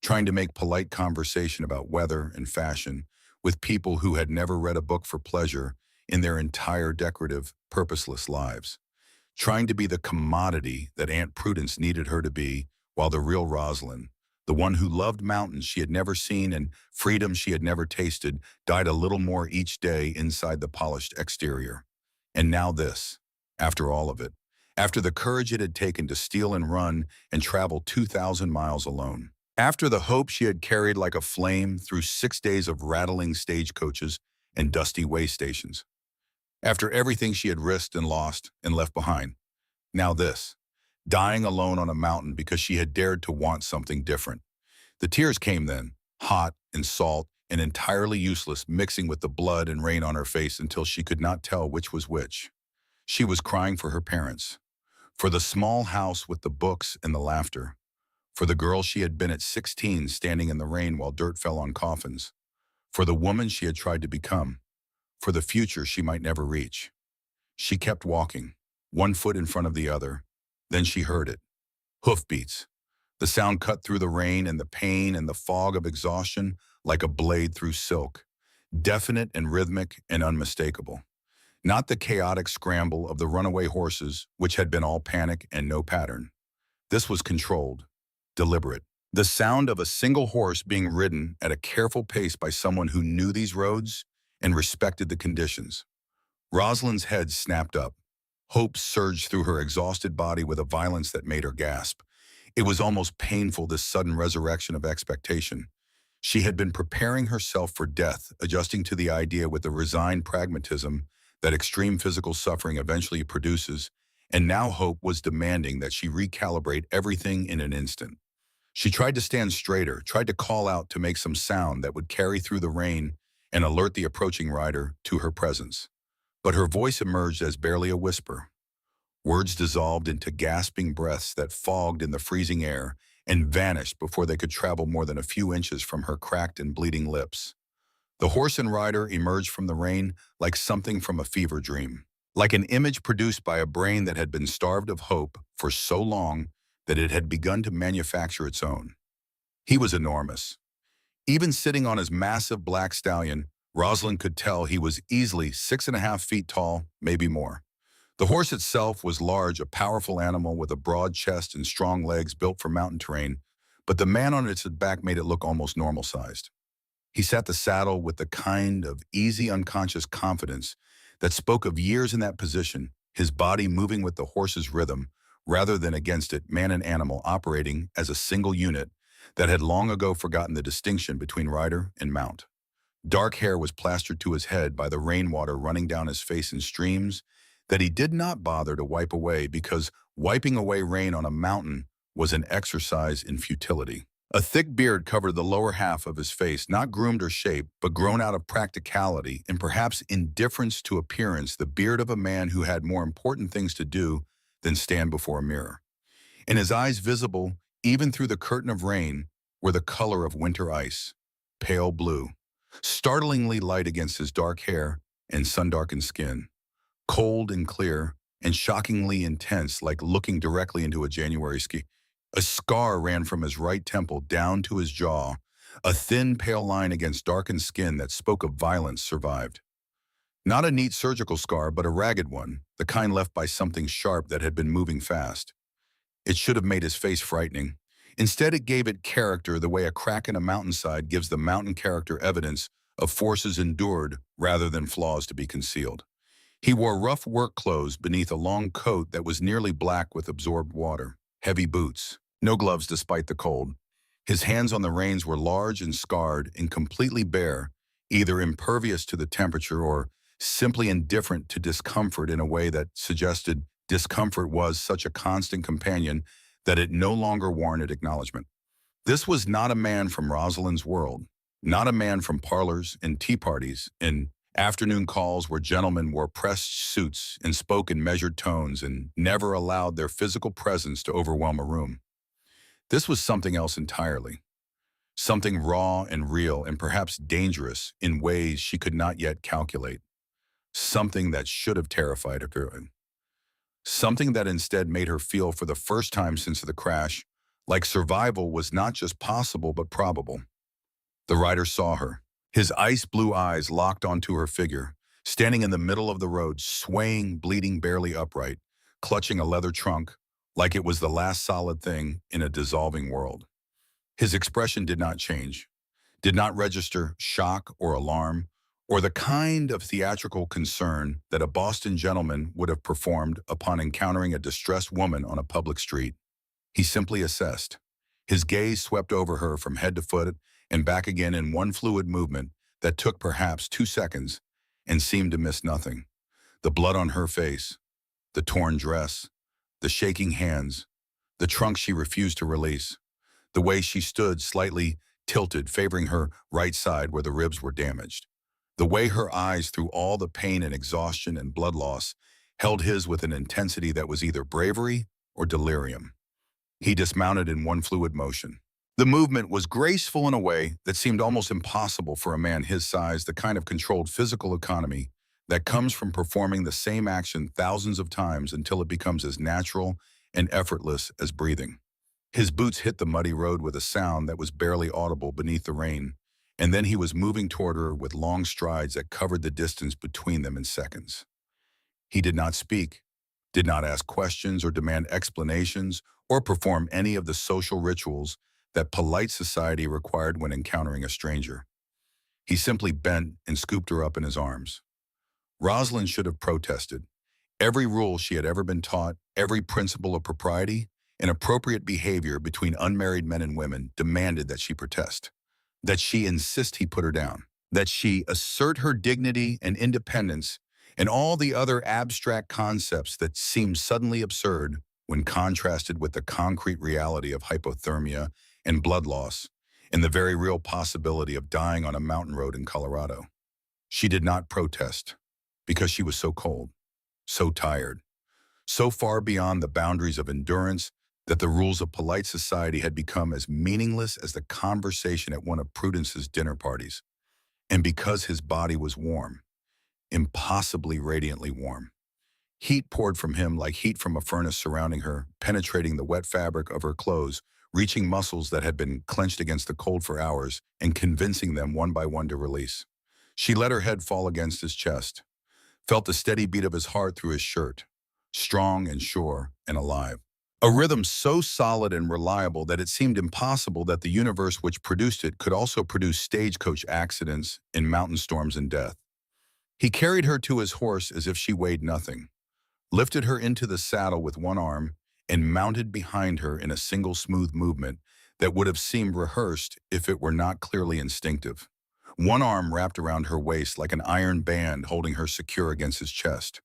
Speaker 1: trying to make polite conversation about weather and fashion with people who had never read a book for pleasure in their entire decorative, purposeless lives, trying to be the commodity that Aunt Prudence needed her to be, while the real Rosalind, the one who loved mountains she had never seen and freedom she had never tasted, died a little more each day inside the polished exterior. And now this, after all of it, after the courage it had taken to steal and run and travel 2,000 miles alone, after the hope she had carried like a flame through 6 days of rattling stagecoaches and dusty way stations, after everything she had risked and lost and left behind, now this, dying alone on a mountain because she had dared to want something different. The tears came then, hot and salt and entirely useless, mixing with the blood and rain on her face until she could not tell which was which. She was crying for her parents, for the small house with the books and the laughter, for the girl she had been at 16 standing in the rain while dirt fell on coffins, for the woman she had tried to become, for the future she might never reach. She kept walking, one foot in front of the other. Then she heard it. Hoofbeats. The sound cut through the rain and the pain and the fog of exhaustion like a blade through silk, definite and rhythmic and unmistakable. Not the chaotic scramble of the runaway horses, which had been all panic and no pattern. This was controlled, deliberate. The sound of a single horse being ridden at a careful pace by someone who knew these roads and respected the conditions. Rosalind's head snapped up. Hope surged through her exhausted body with a violence that made her gasp. It was almost painful, this sudden resurrection of expectation. She had been preparing herself for death, adjusting to the idea with the resigned pragmatism that extreme physical suffering eventually produces, and now Hope was demanding that she recalibrate everything in an instant. She tried to stand straighter, tried to call out to make some sound that would carry through the rain and alert the approaching rider to her presence. But her voice emerged as barely a whisper. Words dissolved into gasping breaths that fogged in the freezing air and vanished before they could travel more than a few inches from her cracked and bleeding lips. The horse and rider emerged from the rain like something from a fever dream, like an image produced by a brain that had been starved of hope for so long that it had begun to manufacture its own. He was enormous. Even sitting on his massive black stallion, Rosalind could tell he was easily 6.5 feet tall, maybe more. The horse itself was large, a powerful animal with a broad chest and strong legs built for mountain terrain, but the man on its back made it look almost normal-sized. He sat the saddle with the kind of easy, unconscious confidence that spoke of years in that position, his body moving with the horse's rhythm rather than against it, man and animal operating as a single unit that had long ago forgotten the distinction between rider and mount. Dark hair was plastered to his head by the rainwater running down his face in streams that he did not bother to wipe away because wiping away rain on a mountain was an exercise in futility. A thick beard covered the lower half of his face, not groomed or shaped, but grown out of practicality and perhaps indifference to appearance, the beard of a man who had more important things to do than stand before a mirror. And his eyes, visible even through the curtain of rain, were the color of winter ice, pale blue, startlingly light against his dark hair and sun-darkened skin, cold and clear and shockingly intense, like looking directly into a January ski. A scar ran from his right temple down to his jaw. A thin, pale line against darkened skin that spoke of violence survived. Not a neat surgical scar, but a ragged one, the kind left by something sharp that had been moving fast. It should have made his face frightening. Instead, it gave it character the way a crack in a mountainside gives the mountain character evidence of forces endured rather than flaws to be concealed. He wore rough work clothes beneath a long coat that was nearly black with absorbed water, heavy boots, no gloves despite the cold. His hands on the reins were large and scarred and completely bare, either impervious to the temperature or simply indifferent to discomfort in a way that suggested discomfort was such a constant companion that it no longer warranted acknowledgement. This was not a man from Rosalind's world, not a man from parlors and tea parties and afternoon calls where gentlemen wore pressed suits and spoke in measured tones and never allowed their physical presence to overwhelm a room. This was something else entirely, something raw and real and perhaps dangerous in ways she could not yet calculate, something that should have terrified her, something that instead made her feel for the first time since the crash like survival was not just possible but probable. The rider saw her, his ice-blue eyes locked onto her figure, standing in the middle of the road, swaying, bleeding barely upright, clutching a leather trunk like it was the last solid thing in a dissolving world. His expression did not change, did not register shock or alarm, or the kind of theatrical concern that a Boston gentleman would have performed upon encountering a distressed woman on a public street. He simply assessed. His gaze swept over her from head to foot and back again in one fluid movement that took perhaps 2 seconds and seemed to miss nothing. The blood on her face, the torn dress, the shaking hands, the trunk she refused to release, the way she stood slightly tilted, favoring her right side where the ribs were damaged, the way her eyes, through all the pain and exhaustion and blood loss, held his with an intensity that was either bravery or delirium. He dismounted in one fluid motion. The movement was graceful in a way that seemed almost impossible for a man his size, the kind of controlled physical economy that comes from performing the same action thousands of times until it becomes as natural and effortless as breathing. His boots hit the muddy road with a sound that was barely audible beneath the rain, and then he was moving toward her with long strides that covered the distance between them in seconds. He did not speak, did not ask questions or demand explanations or perform any of the social rituals that polite society required when encountering a stranger. He simply bent and scooped her up in his arms. Rosalind should have protested. Every rule she had ever been taught, every principle of propriety and appropriate behavior between unmarried men and women demanded that she protest, that she insist he put her down, that she assert her dignity and independence and all the other abstract concepts that seemed suddenly absurd when contrasted with the concrete reality of hypothermia and blood loss and the very real possibility of dying on a mountain road in Colorado. She did not protest because she was so cold, so tired, so far beyond the boundaries of endurance that the rules of polite society had become as meaningless as the conversation at one of Prudence's dinner parties. And because his body was warm, impossibly radiantly warm, heat poured from him like heat from a furnace surrounding her, penetrating the wet fabric of her clothes, reaching muscles that had been clenched against the cold for hours and convincing them one by one to release. She let her head fall against his chest, felt the steady beat of his heart through his shirt, strong and sure and alive. A rhythm so solid and reliable that it seemed impossible that the universe which produced it could also produce stagecoach accidents in mountain storms and death. He carried her to his horse as if she weighed nothing, lifted her into the saddle with one arm, and mounted behind her in a single smooth movement that would have seemed rehearsed if it were not clearly instinctive. One arm wrapped around her waist like an iron band holding her secure against his chest.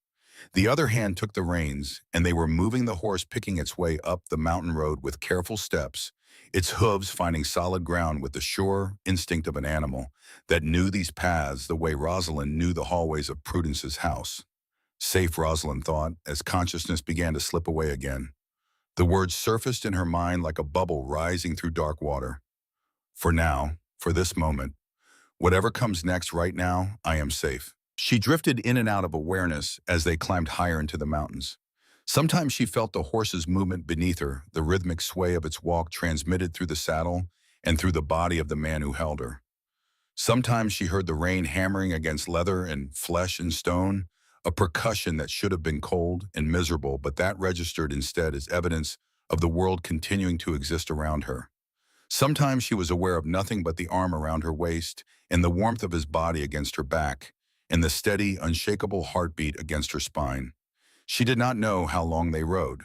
Speaker 1: The other hand took the reins, and they were moving the horse picking its way up the mountain road with careful steps, its hooves finding solid ground with the sure instinct of an animal that knew these paths the way Rosalind knew the hallways of Prudence's house. Safe, Rosalind thought, as consciousness began to slip away again. The words surfaced in her mind like a bubble rising through dark water. For now, for this moment, whatever comes next right now, I am safe. She drifted in and out of awareness as they climbed higher into the mountains. Sometimes she felt the horse's movement beneath her, the rhythmic sway of its walk transmitted through the saddle and through the body of the man who held her. Sometimes she heard the rain hammering against leather and flesh and stone, a percussion that should have been cold and miserable, but that registered instead as evidence of the world continuing to exist around her. Sometimes she was aware of nothing but the arm around her waist and the warmth of his body against her back, and the steady, unshakable heartbeat against her spine. She did not know how long they rode.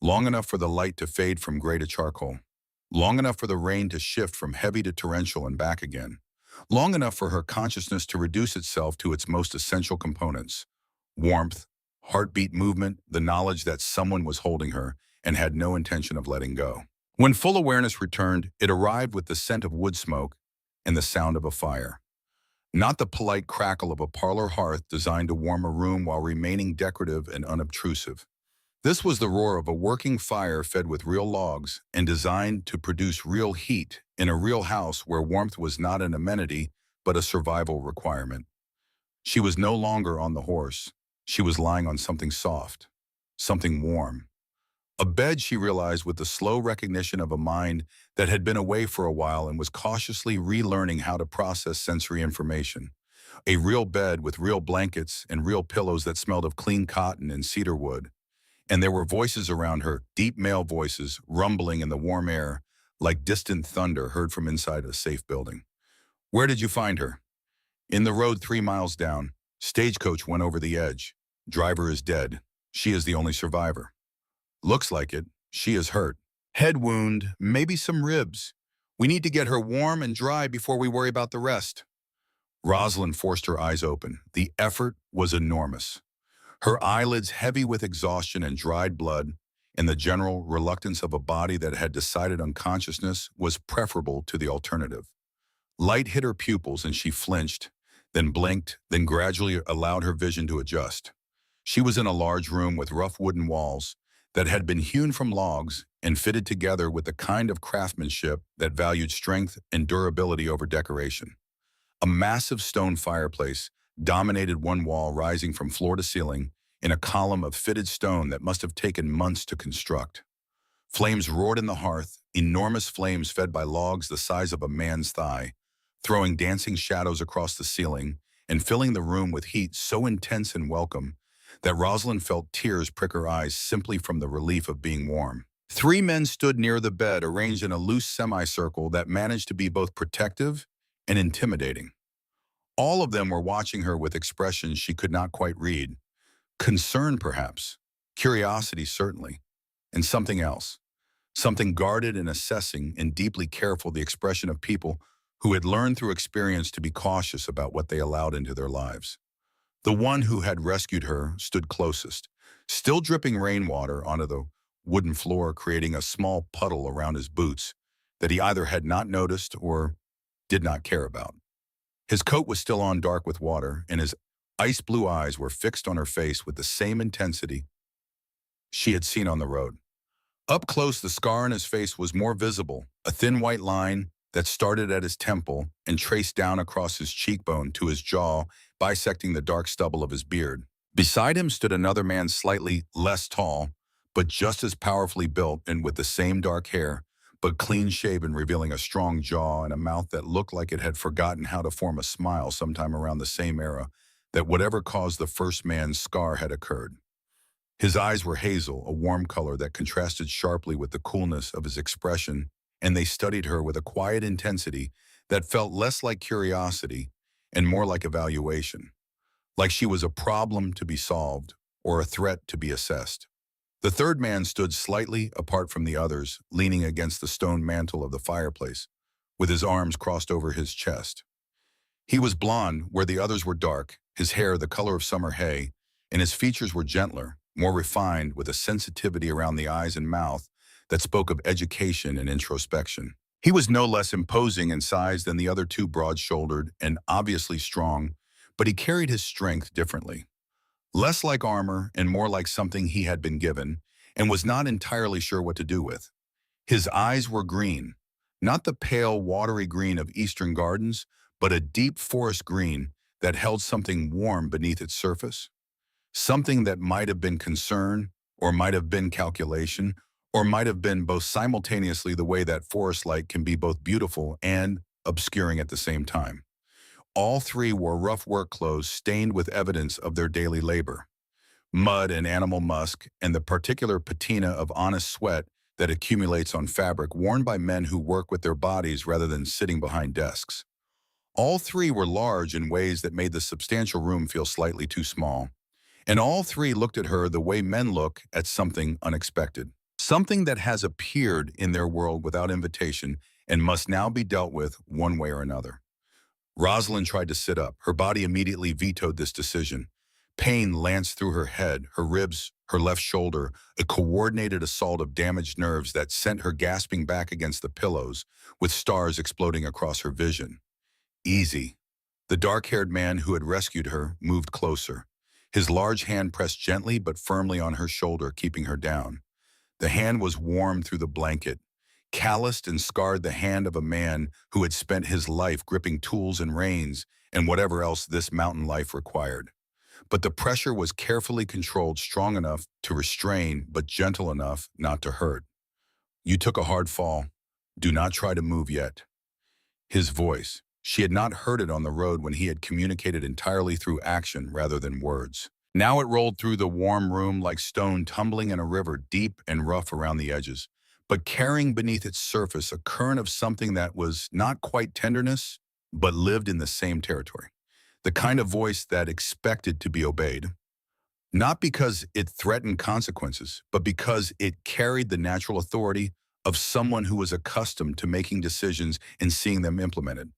Speaker 1: Long enough for the light to fade from gray to charcoal. Long enough for the rain to shift from heavy to torrential and back again. Long enough for her consciousness to reduce itself to its most essential components: warmth, heartbeat movement, the knowledge that someone was holding her and had no intention of letting go. When full awareness returned, it arrived with the scent of wood smoke and the sound of a fire. Not the polite crackle of a parlor hearth designed to warm a room while remaining decorative and unobtrusive. This was the roar of a working fire fed with real logs and designed to produce real heat in a real house where warmth was not an amenity but a survival requirement. She was no longer on the horse. She was lying on something soft, something warm. A bed, she realized with the slow recognition of a mind that had been away for a while and was cautiously relearning how to process sensory information. A real bed with real blankets and real pillows that smelled of clean cotton and cedar wood. And there were voices around her, deep male voices, rumbling in the warm air, like distant thunder heard from inside a safe building. Where did you find her? In the road 3 miles down. Stagecoach went over the edge. Driver is dead. She is the only survivor. Looks like it. She is hurt. Head wound, maybe some ribs. We need to get her warm and dry before we worry about the rest. Rosalind forced her eyes open. The effort was enormous. Her eyelids heavy with exhaustion and dried blood, and the general reluctance of a body that had decided unconsciousness was preferable to the alternative. Light hit her pupils and she flinched, then blinked, then gradually allowed her vision to adjust. She was in a large room with rough wooden walls that had been hewn from logs and fitted together with the kind of craftsmanship that valued strength and durability over decoration. A massive stone fireplace dominated one wall, rising from floor to ceiling in a column of fitted stone that must have taken months to construct. Flames roared in the hearth, enormous flames fed by logs the size of a man's thigh, throwing dancing shadows across the ceiling and filling the room with heat so intense and welcome that Rosalind felt tears prick her eyes simply from the relief of being warm. Three men stood near the bed, arranged in a loose semicircle that managed to be both protective and intimidating. All of them were watching her with expressions she could not quite read. Concern, perhaps. Curiosity, certainly. And something else. Something guarded and assessing and deeply careful, the expression of people who had learned through experience to be cautious about what they allowed into their lives. The one who had rescued her stood closest, still dripping rainwater onto the wooden floor, creating a small puddle around his boots that he either had not noticed or did not care about. His coat was still on, dark with water, and his ice blue eyes were fixed on her face with the same intensity she had seen on the road. Up close, the scar on his face was more visible, a thin white line that started at his temple and traced down across his cheekbone to his jaw, bisecting the dark stubble of his beard. Beside him stood another man, slightly less tall, but just as powerfully built and with the same dark hair, but clean-shaven, revealing a strong jaw and a mouth that looked like it had forgotten how to form a smile sometime around the same era that whatever caused the first man's scar had occurred. His eyes were hazel, a warm color that contrasted sharply with the coolness of his expression, and they studied her with a quiet intensity that felt less like curiosity and more like evaluation, like she was a problem to be solved or a threat to be assessed. The third man stood slightly apart from the others, leaning against the stone mantel of the fireplace, with his arms crossed over his chest. He was blond where the others were dark, his hair the color of summer hay, and his features were gentler, more refined, with a sensitivity around the eyes and mouth that spoke of education and introspection. He was no less imposing in size than the other two, broad-shouldered and obviously strong, but he carried his strength differently. Less like armor and more like something he had been given and was not entirely sure what to do with. His eyes were green, not the pale, watery green of eastern gardens, but a deep forest green that held something warm beneath its surface. Something that might have been concern, or might have been calculation, or might have been both simultaneously, the way that forest light can be both beautiful and obscuring at the same time. All three wore rough work clothes stained with evidence of their daily labor. Mud and animal musk, and the particular patina of honest sweat that accumulates on fabric worn by men who work with their bodies rather than sitting behind desks. All three were large in ways that made the substantial room feel slightly too small. And all three looked at her the way men look at something unexpected. Something that has appeared in their world without invitation and must now be dealt with one way or another. Rosalind tried to sit up. Her body immediately vetoed this decision. Pain lanced through her head, her ribs, her left shoulder, a coordinated assault of damaged nerves that sent her gasping back against the pillows, with stars exploding across her vision. Easy. The dark-haired man who had rescued her moved closer. His large hand pressed gently but firmly on her shoulder, keeping her down. The hand was warm through the blanket, calloused and scarred, the hand of a man who had spent his life gripping tools and reins and whatever else this mountain life required. But the pressure was carefully controlled, strong enough to restrain, but gentle enough not to hurt. "You took a hard fall. Do not try to move yet." His voice. She had not heard it on the road when he had communicated entirely through action rather than words. Now it rolled through the warm room like stone tumbling in a river, deep and rough around the edges, but carrying beneath its surface a current of something that was not quite tenderness, but lived in the same territory. The kind of voice that expected to be obeyed, not because it threatened consequences, but because it carried the natural authority of someone who was accustomed to making decisions and seeing them implemented.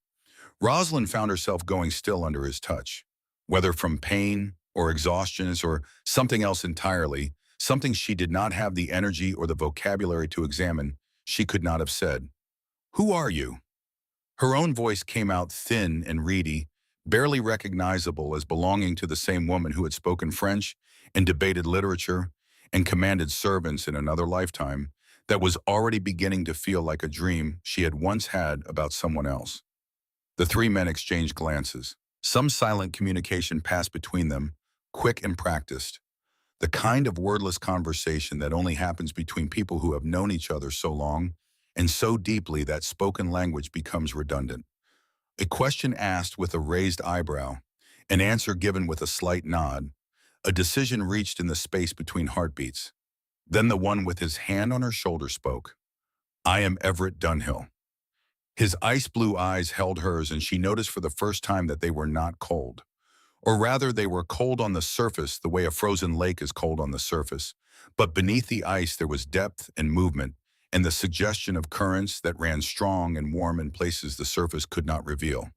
Speaker 1: Rosalind found herself going still under his touch, whether from pain or exhaustion or something else entirely, something she did not have the energy or the vocabulary to examine. She could not have said. "Who are you?" Her own voice came out thin and reedy, barely recognizable as belonging to the same woman who had spoken French and debated literature and commanded servants in another lifetime, that was already beginning to feel like a dream she had once had about someone else. The three men exchanged glances. Some silent communication passed between them, quick and practiced. The kind of wordless conversation that only happens between people who have known each other so long and so deeply that spoken language becomes redundant. A question asked with a raised eyebrow, an answer given with a slight nod, a decision reached in the space between heartbeats. Then the one with his hand on her shoulder spoke. I am Everett Dunhill. His ice blue eyes held hers, and she noticed for the first time that they were not cold. Or rather, they were cold on the surface the way a frozen lake is cold on the surface. But beneath the ice there was depth and movement, and the suggestion of currents that ran strong and warm in places the surface could not reveal.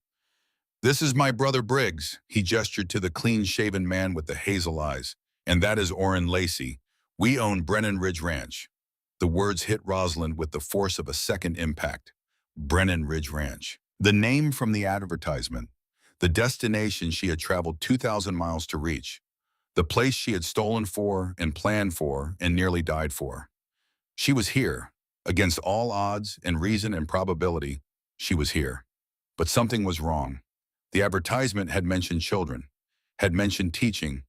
Speaker 1: This is my brother Briggs, he gestured to the clean-shaven man with the hazel eyes. And that is Orrin Lacey. We own Brennan Ridge Ranch. The words hit Rosalind with the force of a second impact. Brennan Ridge Ranch. The name from the advertisement. The destination she had traveled 2,000 miles to reach. The place she had stolen for and planned for and nearly died for. She was here. Against all odds and reason and probability, she was here. But something was wrong. The advertisement had mentioned children, had mentioned teaching,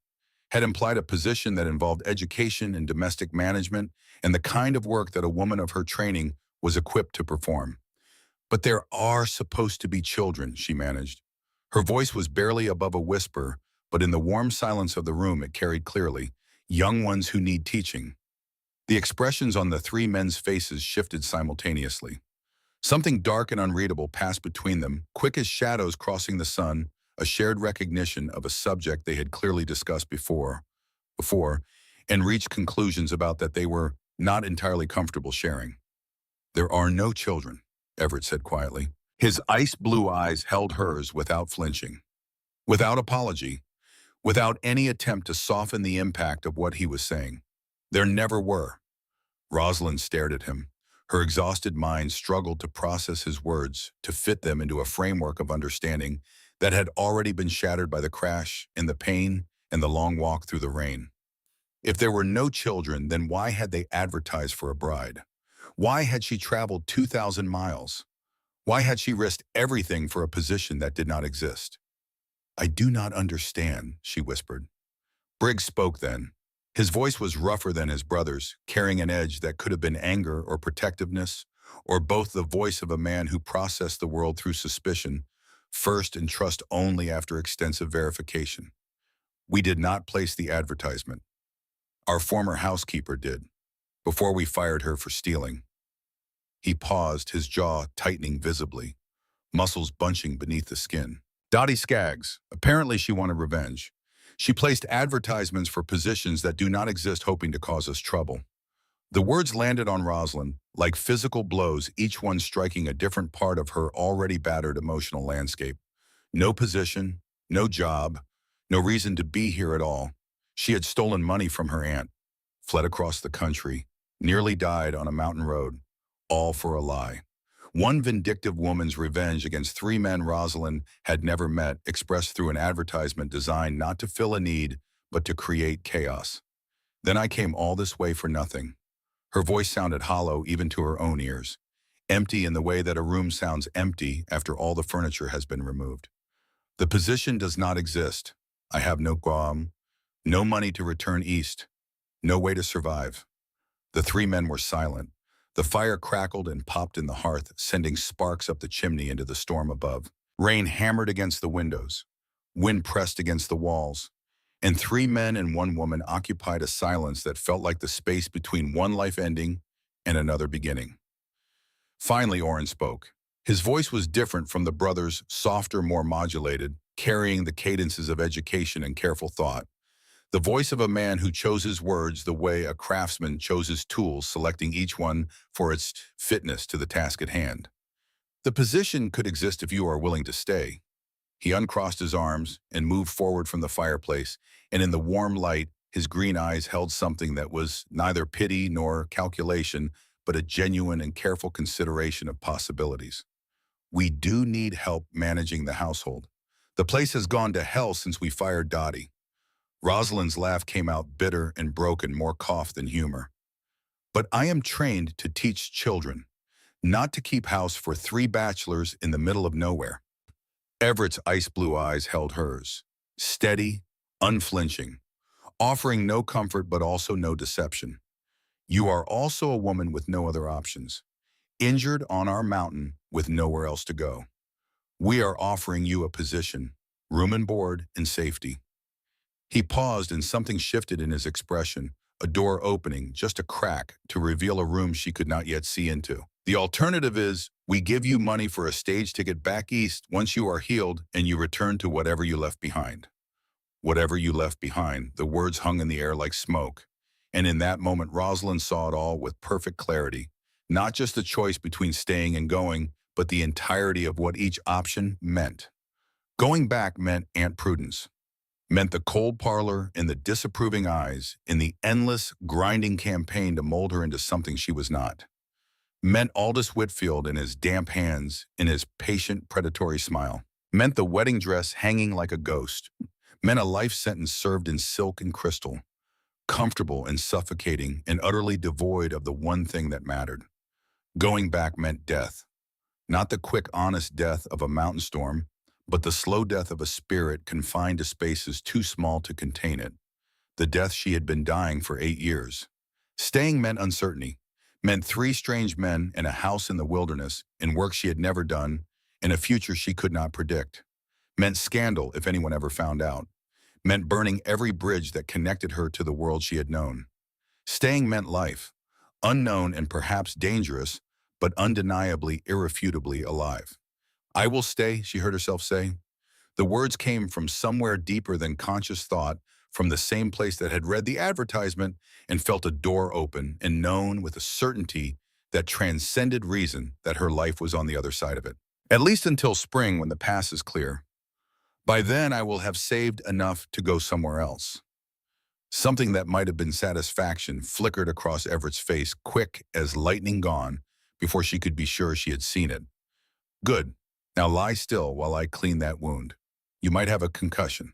Speaker 1: had implied a position that involved education and domestic management and the kind of work that a woman of her training was equipped to perform. But there are supposed to be children, she managed. Her voice was barely above a whisper, but in the warm silence of the room it carried clearly, young ones who need teaching. The expressions on the three men's faces shifted simultaneously. Something dark and unreadable passed between them, quick as shadows crossing the sun, a shared recognition of a subject they had clearly discussed before, and reached conclusions about that they were not entirely comfortable sharing. There are no children, Everett said quietly. His ice-blue eyes held hers without flinching, without apology, without any attempt to soften the impact of what he was saying. There never were. Rosalind stared at him. Her exhausted mind struggled to process his words, to fit them into a framework of understanding that had already been shattered by the crash and the pain and the long walk through the rain. If there were no children, then why had they advertised for a bride? Why had she traveled 2,000 miles? Why had she risked everything for a position that did not exist? I do not understand, she whispered. Briggs spoke then. His voice was rougher than his brother's, carrying an edge that could have been anger or protectiveness, or both the voice of a man who processed the world through suspicion, first and trust only after extensive verification. We did not place the advertisement. Our former housekeeper did, before we fired her for stealing. He paused, his jaw tightening visibly, muscles bunching beneath the skin. Dottie Skaggs. Apparently she wanted revenge. She placed advertisements for positions that do not exist, hoping to cause us trouble. The words landed on Rosalind like physical blows, each one striking a different part of her already battered emotional landscape. No position, no job, no reason to be here at all. She had stolen money from her aunt, fled across the country, nearly died on a mountain road, all for a lie. One vindictive woman's revenge against three men Rosalind had never met, expressed through an advertisement designed not to fill a need, but to create chaos. Then I came all this way for nothing. Her voice sounded hollow even to her own ears, empty in the way that a room sounds empty after all the furniture has been removed. The position does not exist. I have no qualm, no money to return east, no way to survive. The three men were silent. The fire crackled and popped in the hearth, sending sparks up the chimney into the storm above. Rain hammered against the windows. Wind pressed against the walls. And three men and one woman occupied a silence that felt like the space between one life ending and another beginning. Finally, Orrin spoke. His voice was different from the brothers, softer, more modulated, carrying the cadences of education and careful thought. The voice of a man who chose his words the way a craftsman chose his tools, selecting each one for its fitness to the task at hand. The position could exist if you are willing to stay. He uncrossed his arms and moved forward from the fireplace, and in the warm light, his green eyes held something that was neither pity nor calculation, but a genuine and careful consideration of possibilities. We do need help managing the household. The place has gone to hell since we fired Dottie. Rosalind's laugh came out bitter and broken, more cough than humor. But I am trained to teach children, not to keep house for three bachelors in the middle of nowhere. Everett's ice-blue eyes held hers, steady, unflinching, offering no comfort but also no deception. You are also a woman with no other options, injured on our mountain with nowhere else to go. We are offering you a position, room and board, and safety. He paused and something shifted in his expression, a door opening, just a crack, to reveal a room she could not yet see into. The alternative is, we give you money for a stage ticket back east once you are healed and you return to whatever you left behind. Whatever you left behind, the words hung in the air like smoke. And in that moment, Rosalind saw it all with perfect clarity. Not just the choice between staying and going, but the entirety of what each option meant. Going back meant Aunt Prudence, meant the cold parlor and the disapproving eyes in the endless, grinding campaign to mold her into something she was not. Meant Aldous Whitfield in his damp hands, in his patient, predatory smile. Meant the wedding dress hanging like a ghost. Meant a life sentence served in silk and crystal, comfortable and suffocating and utterly devoid of the one thing that mattered. Going back meant death. Not the quick, honest death of a mountain storm, but the slow death of a spirit confined to spaces too small to contain it. The death she had been dying for 8 years. Staying meant uncertainty, meant 3 strange men in a house in the wilderness, in work she had never done, in a future she could not predict. Meant scandal if anyone ever found out. Meant burning every bridge that connected her to the world she had known. Staying meant life, unknown and perhaps dangerous, but undeniably, irrefutably alive. I will stay, she heard herself say. The words came from somewhere deeper than conscious thought, from the same place that had read the advertisement and felt a door open and known with a certainty that transcended reason that her life was on the other side of it. At least until spring, when the pass is clear. By then, I will have saved enough to go somewhere else. Something that might have been satisfaction flickered across Everett's face, quick as lightning gone, before she could be sure she had seen it. Good. Now lie still while I clean that wound. You might have a concussion.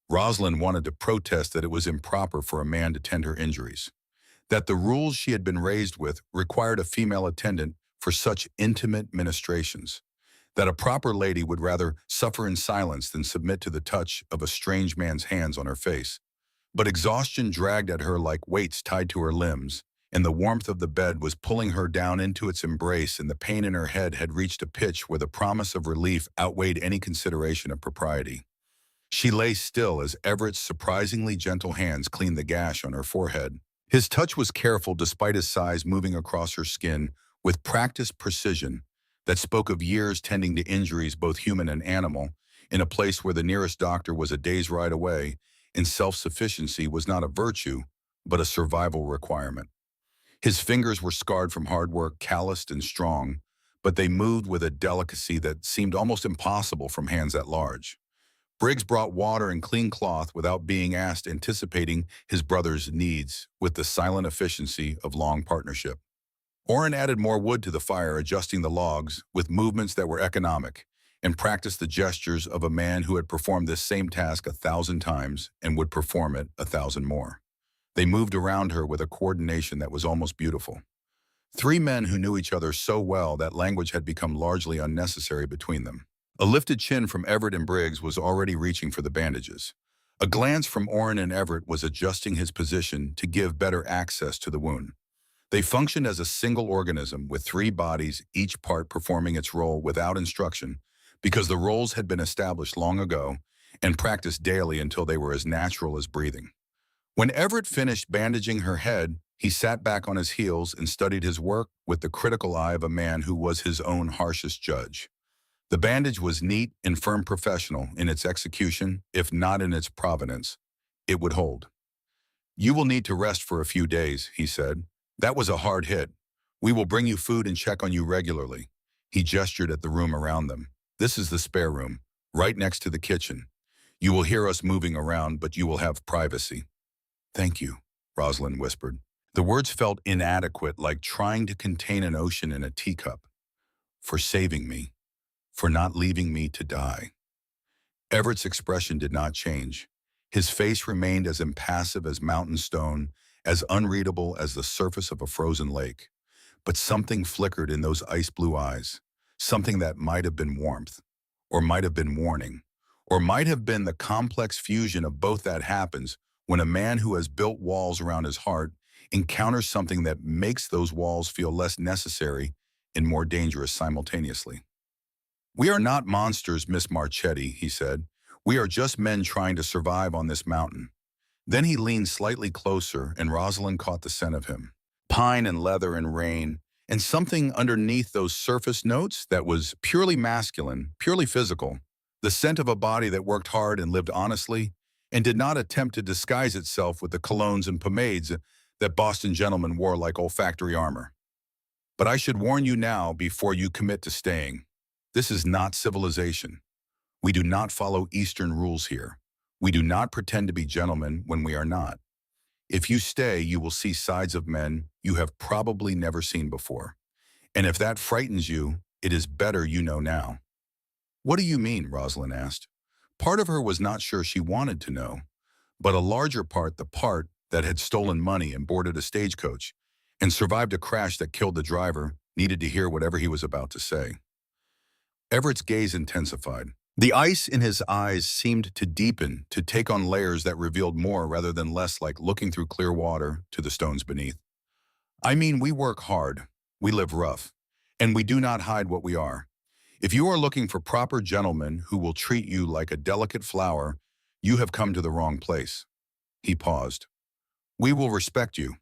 Speaker 1: Rosalind wanted to protest that it was improper for a man to tend her injuries, that the rules she had been raised with required a female attendant for such intimate ministrations, that a proper lady would rather suffer in silence than submit to the touch of a strange man's hands on her face. But exhaustion dragged at her like weights tied to her limbs, and the warmth of the bed was pulling her down into its embrace, and the pain in her head had reached a pitch where the promise of relief outweighed any consideration of propriety. She lay still as Everett's surprisingly gentle hands cleaned the gash on her forehead. His touch was careful despite his size, moving across her skin with practiced precision that spoke of years tending to injuries both human and animal, in a place where the nearest doctor was a day's ride away, and self-sufficiency was not a virtue, but a survival requirement. His fingers were scarred from hard work, calloused and strong, but they moved with a delicacy that seemed almost impossible from hands that large. Briggs brought water and clean cloth without being asked, anticipating his brother's needs with the silent efficiency of long partnership. Orrin added more wood to the fire, adjusting the logs with movements that were economic, and practiced the gestures of a man who had performed this same task 1,000 times and would perform it 1,000 more. They moved around her with a coordination that was almost beautiful. 3 men who knew each other so well that language had become largely unnecessary between them. A lifted chin from Everett and Briggs was already reaching for the bandages. A glance from Orrin and Everett was adjusting his position to give better access to the wound. They functioned as a single organism with 3 bodies, each part performing its role without instruction, because the roles had been established long ago and practiced daily until they were as natural as breathing. When Everett finished bandaging her head, he sat back on his heels and studied his work with the critical eye of a man who was his own harshest judge. The bandage was neat and firm, professional in its execution, if not in its provenance. It would hold. You will need to rest for a few days, he said. That was a hard hit. We will bring you food and check on you regularly. He gestured at the room around them. This is the spare room, right next to the kitchen. You will hear us moving around, but you will have privacy. Thank you, Rosalind whispered. The words felt inadequate, like trying to contain an ocean in a teacup. For saving me. For not leaving me to die. Everett's expression did not change. His face remained as impassive as mountain stone, as unreadable as the surface of a frozen lake. But something flickered in those ice-blue eyes, something that might have been warmth, or might have been warning, or might have been the complex fusion of both that happens when a man who has built walls around his heart encounters something that makes those walls feel less necessary and more dangerous simultaneously. We are not monsters, Miss Marchetti, he said. We are just men trying to survive on this mountain. Then he leaned slightly closer, and Rosalind caught the scent of him. Pine and leather and rain, and something underneath those surface notes that was purely masculine, purely physical. The scent of a body that worked hard and lived honestly, and did not attempt to disguise itself with the colognes and pomades that Boston gentlemen wore like olfactory armor. But I should warn you now before you commit to staying. This is not civilization. We do not follow Eastern rules here. We do not pretend to be gentlemen when we are not. If you stay, you will see sides of men you have probably never seen before. And if that frightens you, it is better you know now. What do you mean? Rosalind asked. Part of her was not sure she wanted to know, but a larger part, the part that had stolen money and boarded a stagecoach and survived a crash that killed the driver, needed to hear whatever he was about to say. Everett's gaze intensified. The ice in his eyes seemed to deepen, to take on layers that revealed more rather than less, like looking through clear water to the stones beneath. I mean, we work hard, we live rough, and we do not hide what we are. If you are looking for proper gentlemen who will treat you like a delicate flower, you have come to the wrong place. He paused. We will respect you.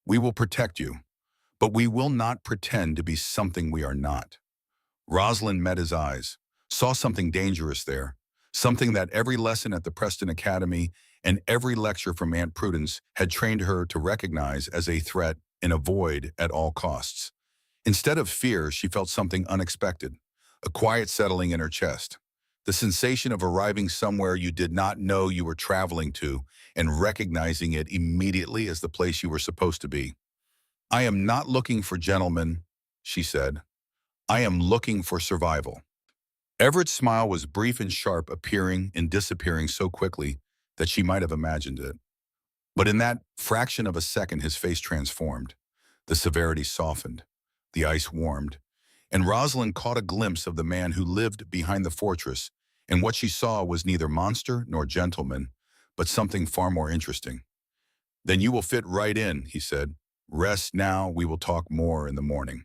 Speaker 1: We will protect you. But we will not pretend to be something we are not. Rosalind met his eyes, saw something dangerous there, something that every lesson at the Preston Academy and every lecture from Aunt Prudence had trained her to recognize as a threat and avoid at all costs. Instead of fear, she felt something unexpected, a quiet settling in her chest, the sensation of arriving somewhere you did not know you were traveling to and recognizing it immediately as the place you were supposed to be. I am not looking for gentlemen, she said. I am looking for survival. Everett's smile was brief and sharp, appearing and disappearing so quickly that she might have imagined it. But in that fraction of a second, his face transformed. The severity softened. The ice warmed. And Rosalind caught a glimpse of the man who lived behind the fortress, and what she saw was neither monster nor gentleman, but something far more interesting. Then you will fit right in, he said. Rest now, we will talk more in the morning.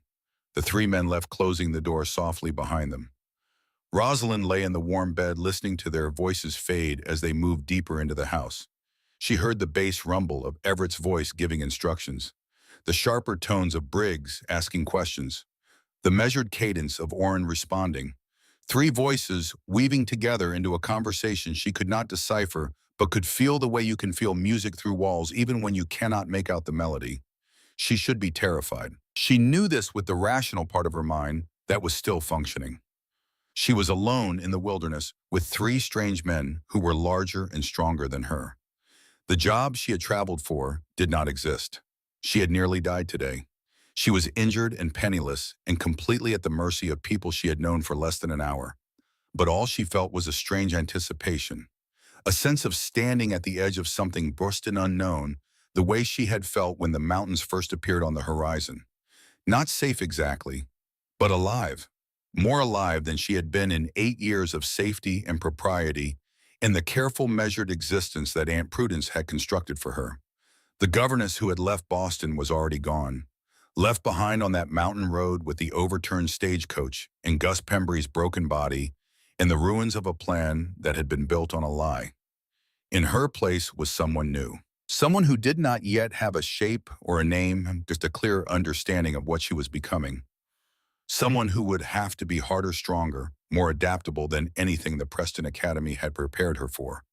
Speaker 1: The three men left, closing the door softly behind them. Rosalind lay in the warm bed, listening to their voices fade as they moved deeper into the house. She heard the bass rumble of Everett's voice giving instructions, the sharper tones of Briggs asking questions, the measured cadence of Orrin responding. Three voices weaving together into a conversation she could not decipher, but could feel the way you can feel music through walls even when you cannot make out the melody. She should be terrified. She knew this with the rational part of her mind that was still functioning. She was alone in the wilderness with three strange men who were larger and stronger than her. The job she had traveled for did not exist. She had nearly died today. She was injured and penniless and completely at the mercy of people she had known for less than an hour. But all she felt was a strange anticipation, a sense of standing at the edge of something brusque and unknown, the way she had felt when the mountains first appeared on the horizon. Not safe exactly, but alive. More alive than she had been in 8 years of safety and propriety in the careful, measured existence that Aunt Prudence had constructed for her. The governess who had left Boston was already gone, left behind on that mountain road with the overturned stagecoach and Gus Pembrey's broken body and the ruins of a plan that had been built on a lie. In her place was someone new, someone who did not yet have a shape or a name, just a clear understanding of what she was becoming. Someone who would have to be harder, stronger, more adaptable than anything the Preston Academy had prepared her for.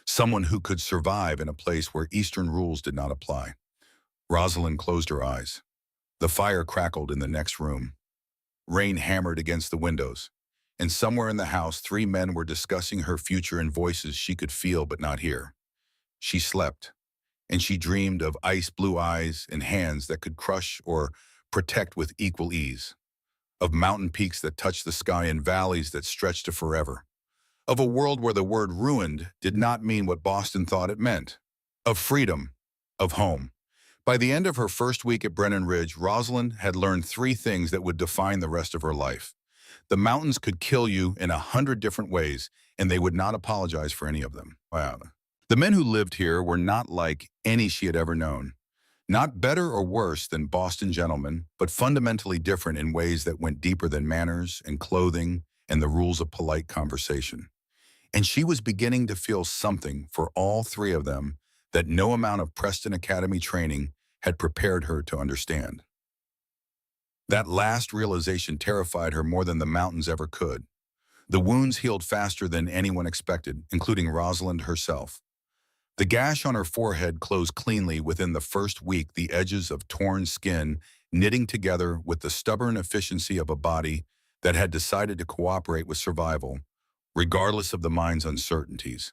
Speaker 1: Someone who could survive in a place where Eastern rules did not apply. Rosalind closed her eyes. The fire crackled in the next room. Rain hammered against the windows. And somewhere in the house, three men were discussing her future in voices she could feel but not hear. She slept, and she dreamed of ice-blue eyes and hands that could crush or protect with equal ease, of mountain peaks that touched the sky and valleys that stretched to forever, of a world where the word ruined did not mean what Boston thought it meant, of freedom, of home. By the end of her first week at Brennan Ridge, Rosalind had learned three things that would define the rest of her life. The mountains could kill you in 100 different ways, and they would not apologize for any of them. Wow. The men who lived here were not like any she had ever known. Not better or worse than Boston gentlemen, but fundamentally different in ways that went deeper than manners and clothing and the rules of polite conversation. And she was beginning to feel something for all three of them that no amount of Preston Academy training had prepared her to understand. That last realization terrified her more than the mountains ever could. The wounds healed faster than anyone expected, including Rosalind herself. The gash on her forehead closed cleanly within the first week, the edges of torn skin knitting together with the stubborn efficiency of a body that had decided to cooperate with survival, regardless of the mind's uncertainties.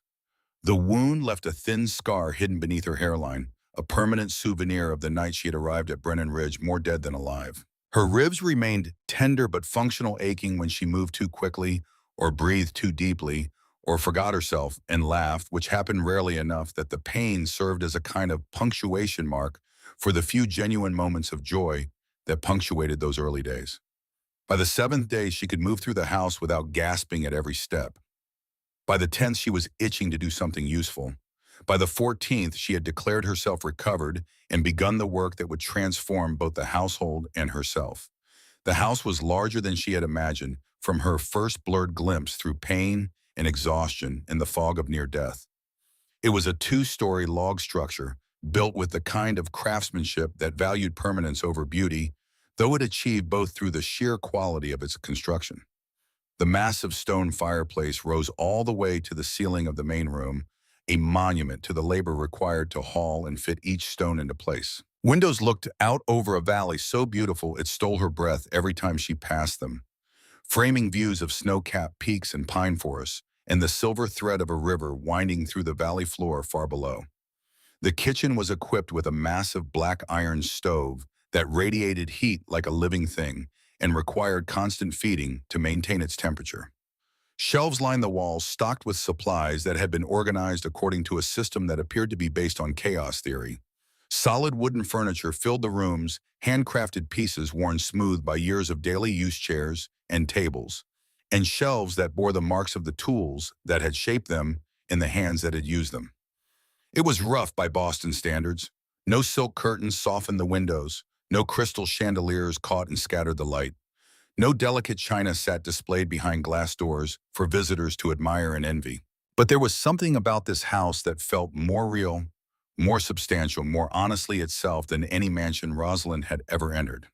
Speaker 1: The wound left a thin scar hidden beneath her hairline, a permanent souvenir of the night she had arrived at Brennan Ridge more dead than alive. Her ribs remained tender but functional, aching when she moved too quickly or breathed too deeply or forgot herself and laughed, which happened rarely enough that the pain served as a kind of punctuation mark for the few genuine moments of joy that punctuated those early days. By the seventh day, she could move through the house without gasping at every step. By the 10th, she was itching to do something useful. By the 14th, she had declared herself recovered and begun the work that would transform both the household and herself. The house was larger than she had imagined, from her first blurred glimpse through pain and exhaustion in the fog of near death. It was a two-story log structure, built with the kind of craftsmanship that valued permanence over beauty, though it achieved both through the sheer quality of its construction. The massive stone fireplace rose all the way to the ceiling of the main room, a monument to the labor required to haul and fit each stone into place. Windows looked out over a valley so beautiful it stole her breath every time she passed them, framing views of snow-capped peaks and pine forests, and the silver thread of a river winding through the valley floor far below. The kitchen was equipped with a massive black iron stove that radiated heat like a living thing and required constant feeding to maintain its temperature. Shelves lined the walls, stocked with supplies that had been organized according to a system that appeared to be based on chaos theory. Solid wooden furniture filled the rooms, handcrafted pieces worn smooth by years of daily use, chairs and tables, and shelves that bore the marks of the tools that had shaped them in the hands that had used them. It was rough by Boston standards. No silk curtains softened the windows. No crystal chandeliers caught and scattered the light. No delicate china sat displayed behind glass doors for visitors to admire and envy. But there was something about this house that felt more real, more substantial, more honestly itself than any mansion Rosalind had ever entered.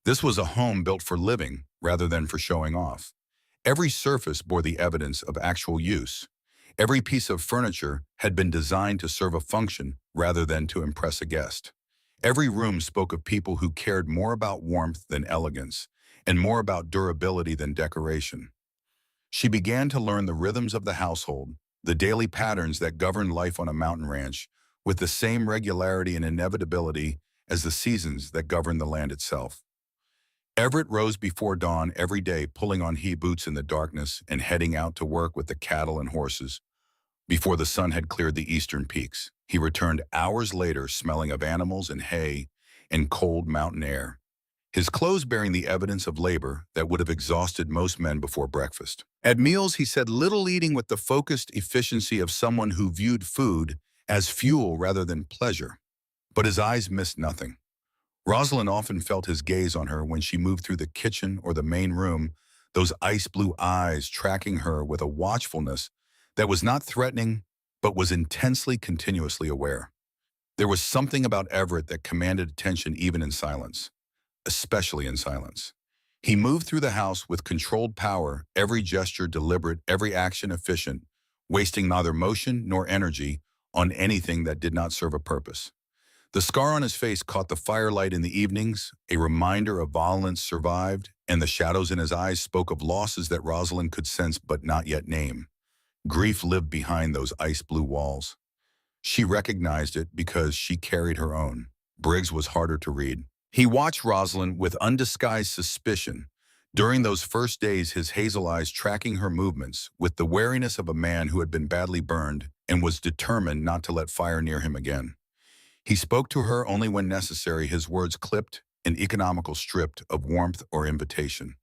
Speaker 1: This was a home built for living rather than for showing off. Every surface bore the evidence of actual use. Every piece of furniture had been designed to serve a function rather than to impress a guest. Every room spoke of people who cared more about warmth than elegance, and more about durability than decoration. She began to learn the rhythms of the household, the daily patterns that governed life on a mountain ranch, with the same regularity and inevitability as the seasons that governed the land itself. Everett rose before dawn every day, pulling on he boots in the darkness and heading out to work with the cattle and horses. Before the sun had cleared the eastern peaks, he returned hours later smelling of animals and hay and cold mountain air, his clothes bearing the evidence of labor that would have exhausted most men before breakfast. At meals, he said little, eating with the focused efficiency of someone who viewed food as fuel rather than pleasure. But his eyes missed nothing. Rosalind often felt his gaze on her when she moved through the kitchen or the main room, those ice-blue eyes tracking her with a watchfulness that was not threatening, but was intensely, continuously aware. There was something about Everett that commanded attention even in silence, especially in silence. He moved through the house with controlled power, every gesture deliberate, every action efficient, wasting neither motion nor energy on anything that did not serve a purpose. The scar on his face caught the firelight in the evenings, a reminder of violence survived, and the shadows in his eyes spoke of losses that Rosalind could sense but not yet name. Grief lived behind those ice-blue walls. She recognized it because she carried her own. Briggs was harder to read. He watched Rosalind with undisguised suspicion. During those first days, his hazel eyes tracking her movements with the wariness of a man who had been badly burned and was determined not to let fire near him again. He spoke to her only when necessary, his words clipped and economical, stripped of warmth or invitation.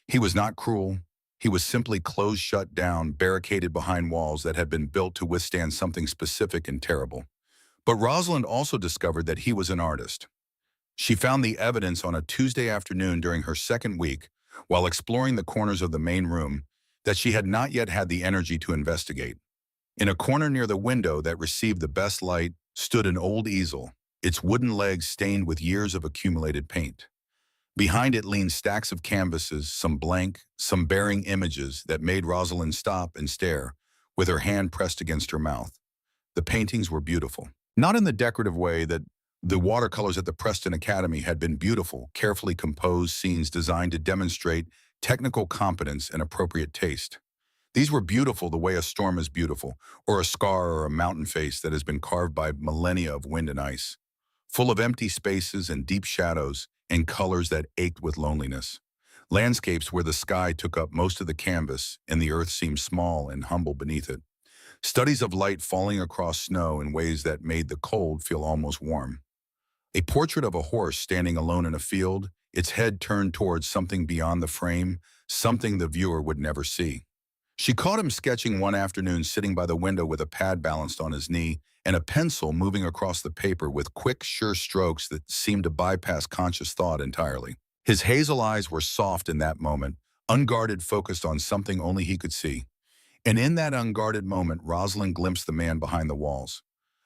Speaker 1: He was not cruel. He was simply closed, shut down, barricaded behind walls that had been built to withstand something specific and terrible. But Rosalind also discovered that he was an artist. She found the evidence on a Tuesday afternoon during her second week, while exploring the corners of the main room, that she had not yet had the energy to investigate. In a corner near the window that received the best light, stood an old easel, its wooden legs stained with years of accumulated paint. Behind it leaned stacks of canvases, some blank, some bearing images that made Rosalind stop and stare, with her hand pressed against her mouth. The paintings were beautiful. Not in the decorative way that the watercolors at the Preston Academy had been beautiful, carefully composed scenes designed to demonstrate technical competence and appropriate taste. These were beautiful the way a storm is beautiful, or a scar or a mountain face that has been carved by millennia of wind and ice, full of empty spaces and deep shadows and colors that ached with loneliness. Landscapes where the sky took up most of the canvas and the earth seemed small and humble beneath it. Studies of light falling across snow in ways that made the cold feel almost warm. A portrait of a horse standing alone in a field, its head turned towards something beyond the frame, something the viewer would never see. She caught him sketching one afternoon sitting by the window with a pad balanced on his knee and a pencil moving across the paper with quick, sure strokes that seemed to bypass conscious thought entirely. His hazel eyes were soft in that moment, unguarded, focused on something only he could see. And in that unguarded moment, Rosalind glimpsed the man behind the walls,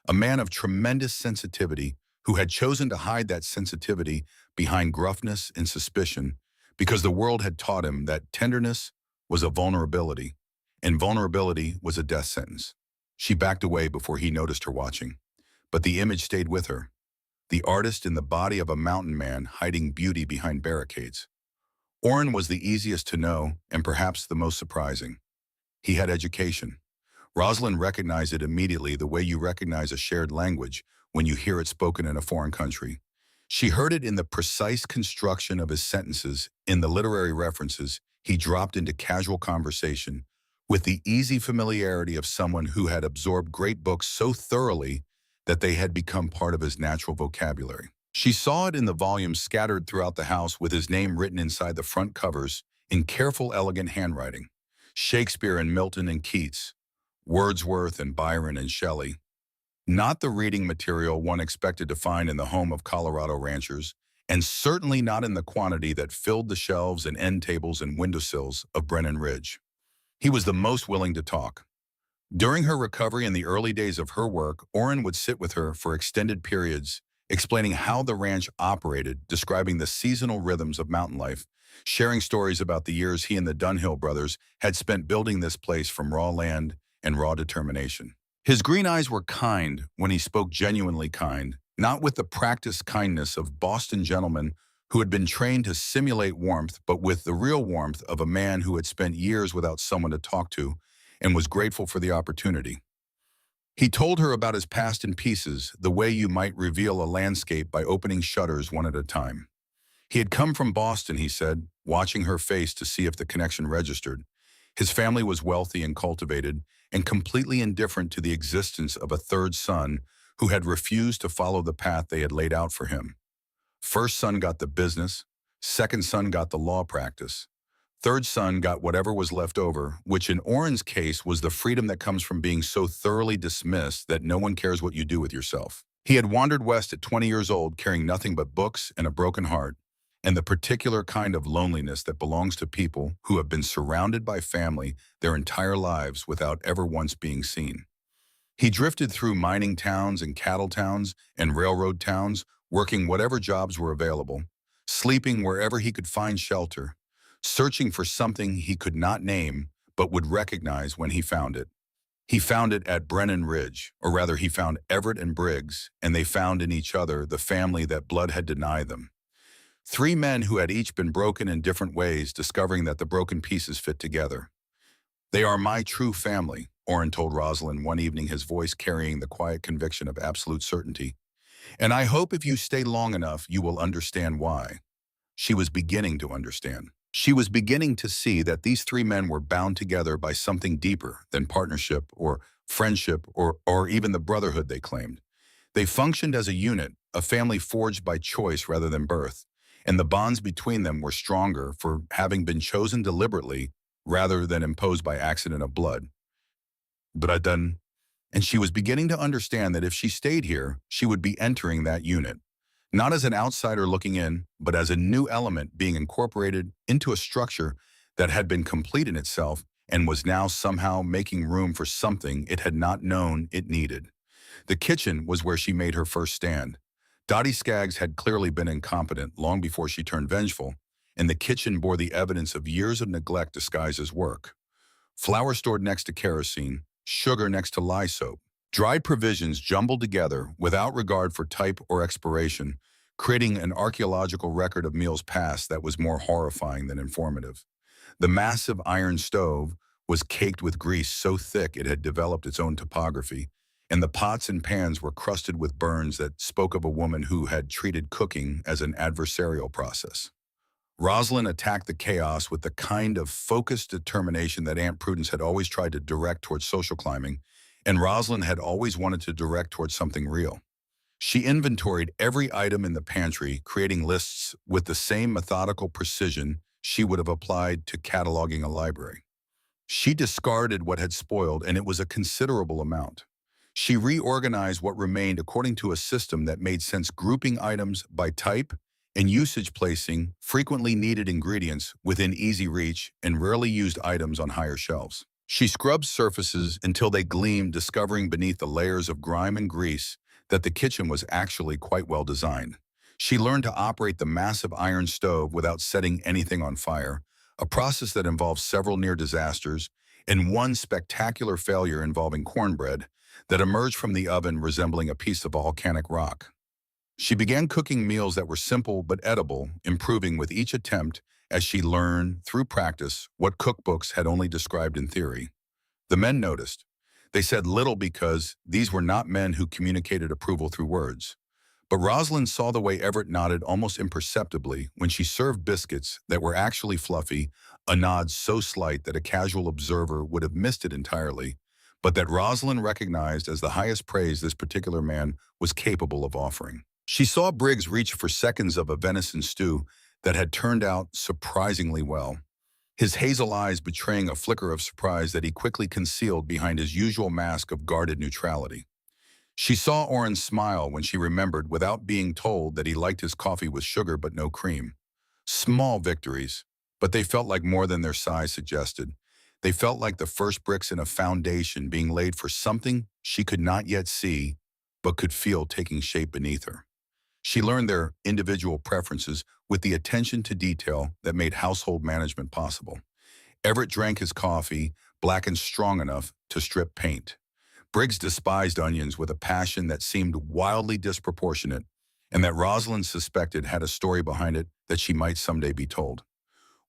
Speaker 1: a man of tremendous sensitivity who had chosen to hide that sensitivity behind gruffness and suspicion because the world had taught him that tenderness was a vulnerability, and vulnerability was a death sentence. She backed away before he noticed her watching, but the image stayed with her, the artist in the body of a mountain man hiding beauty behind barricades. Orrin was the easiest to know and perhaps the most surprising. He had education. Rosalind recognized it immediately the way you recognize a shared language when you hear it spoken in a foreign country. She heard it in the precise construction of his sentences, in the literary references he dropped into casual conversation, with the easy familiarity of someone who had absorbed great books so thoroughly that they had become part of his natural vocabulary. She saw it in the volumes scattered throughout the house with his name written inside the front covers in careful, elegant handwriting. Shakespeare and Milton and Keats, Wordsworth and Byron and Shelley. Not the reading material one expected to find in the home of Colorado ranchers, and certainly not in the quantity that filled the shelves and end tables and windowsills of Brennan Ridge. He was the most willing to talk. During her recovery in the early days of her work, Orrin would sit with her for extended periods, explaining how the ranch operated, describing the seasonal rhythms of mountain life, sharing stories about the years he and the Dunhill brothers had spent building this place from raw land and raw determination. His green eyes were kind when he spoke, genuinely kind, not with the practiced kindness of Boston gentlemen who had been trained to simulate warmth, but with the real warmth of a man who had spent years without someone to talk to and was grateful for the opportunity. He told her about his past in pieces, the way you might reveal a landscape by opening shutters one at a time. He had come from Boston, he said, watching her face to see if the connection registered. His family was wealthy and cultivated, and completely indifferent to the existence of a third son who had refused to follow the path they had laid out for him. First son got the business, second son got the law practice. Third son got whatever was left over, which in Orrin's case was the freedom that comes from being so thoroughly dismissed that no one cares what you do with yourself. He had wandered west at 20 years old, carrying nothing but books and a broken heart, and the particular kind of loneliness that belongs to people who have been surrounded by family their entire lives without ever once being seen. He drifted through mining towns and cattle towns and railroad towns, working whatever jobs were available, sleeping wherever he could find shelter, searching for something he could not name but would recognize when he found it. He found it at Brennan Ridge, or rather he found Everett and Briggs, and they found in each other the family that blood had denied them. Three men who had each been broken in different ways, discovering that the broken pieces fit together. "They are my true family," Orrin told Rosalind one evening, his voice carrying the quiet conviction of absolute certainty. "And I hope if you stay long enough, you will understand why." She was beginning to understand. She was beginning to see that these three men were bound together by something deeper than partnership or friendship or even the brotherhood they claimed. They functioned as a unit, a family forged by choice rather than birth, and the bonds between them were stronger for having been chosen deliberately rather than imposed by accident of blood. And she was beginning to understand that if she stayed here, she would be entering that unit, not as an outsider looking in, but as a new element being incorporated into a structure that had been complete in itself and was now somehow making room for something it had not known it needed. The kitchen was where she made her first stand. Dottie Skaggs had clearly been incompetent long before she turned vengeful, and the kitchen bore the evidence of years of neglect disguised as work. Flour stored next to kerosene, sugar next to lye soap, dried provisions jumbled together without regard for type or expiration, creating an archaeological record of meals past that was more horrifying than informative. The massive iron stove was caked with grease so thick it had developed its own topography, and the pots and pans were crusted with burns that spoke of a woman who had treated cooking as an adversarial process. Rosalind attacked the chaos with the kind of focused determination that Aunt Prudence had always tried to direct towards social climbing, and Rosalind had always wanted to direct towards something real. She inventoried every item in the pantry, creating lists with the same methodical precision she would have applied to cataloging a library. She discarded what had spoiled, and it was a considerable amount. She reorganized what remained according to a system that made sense, grouping items by type and usage, placing frequently needed ingredients within easy reach and rarely used items on higher shelves. She scrubbed surfaces until they gleamed, discovering beneath the layers of grime and grease that the kitchen was actually quite well designed. She learned to operate the massive iron stove without setting anything on fire, a process that involved several near disasters and one spectacular failure involving cornbread that emerged from the oven resembling a piece of volcanic rock. She began cooking meals that were simple but edible, improving with each attempt as she learned through practice what cookbooks had only described in theory. The men noticed. They said little because these were not men who communicated approval through words. But Rosalind saw the way Everett nodded almost imperceptibly when she served biscuits that were actually fluffy, a nod so slight that a casual observer would have missed it entirely, but that Rosalind recognized as the highest praise this particular man was capable of offering. She saw Briggs reach for seconds of a venison stew that had turned out surprisingly well, his hazel eyes betraying a flicker of surprise that he quickly concealed behind his usual mask of guarded neutrality. She saw Orrin smile when she remembered, without being told, that he liked his coffee with sugar but no cream. Small victories, but they felt like more than their size suggested. They felt like the first bricks in a foundation being laid for something she could not yet see, but could feel taking shape beneath her. She learned their individual preferences with the attention to detail that made household management possible. Everett drank his coffee, black and strong enough to strip paint. Briggs despised onions with a passion that seemed wildly disproportionate, and that Rosalind suspected had a story behind it that she might someday be told.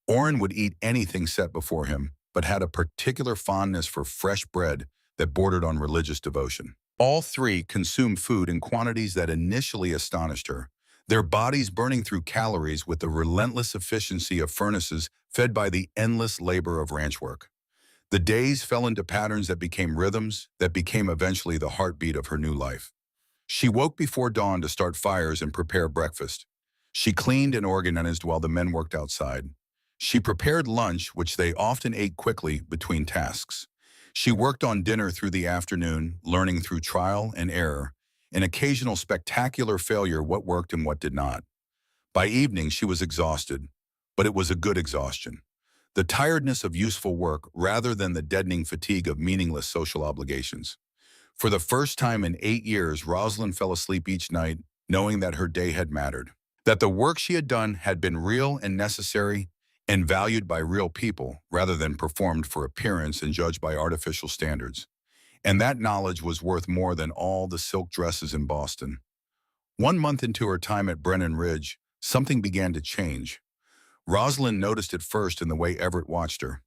Speaker 1: Orrin would eat anything set before him, but had a particular fondness for fresh bread that bordered on religious devotion. All three consumed food in quantities that initially astonished her, their bodies burning through calories with the relentless efficiency of furnaces fed by the endless labor of ranch work. The days fell into patterns that became rhythms, that became eventually the heartbeat of her new life. She woke before dawn to start fires and prepare breakfast. She cleaned and organized while the men worked outside. She prepared lunch, which they often ate quickly between tasks. She worked on dinner through the afternoon, learning through trial and error, an occasional spectacular failure what worked and what did not. By evening, she was exhausted, but it was a good exhaustion. The tiredness of useful work rather than the deadening fatigue of meaningless social obligations. For the first time in 8 years, Rosalind fell asleep each night, knowing that her day had mattered, that the work she had done had been real and necessary and valued by real people rather than performed for appearance and judged by artificial standards. And that knowledge was worth more than all the silk dresses in Boston. 1 month into her time at Brennan Ridge, something began to change. Rosalind noticed it first in the way Everett watched her.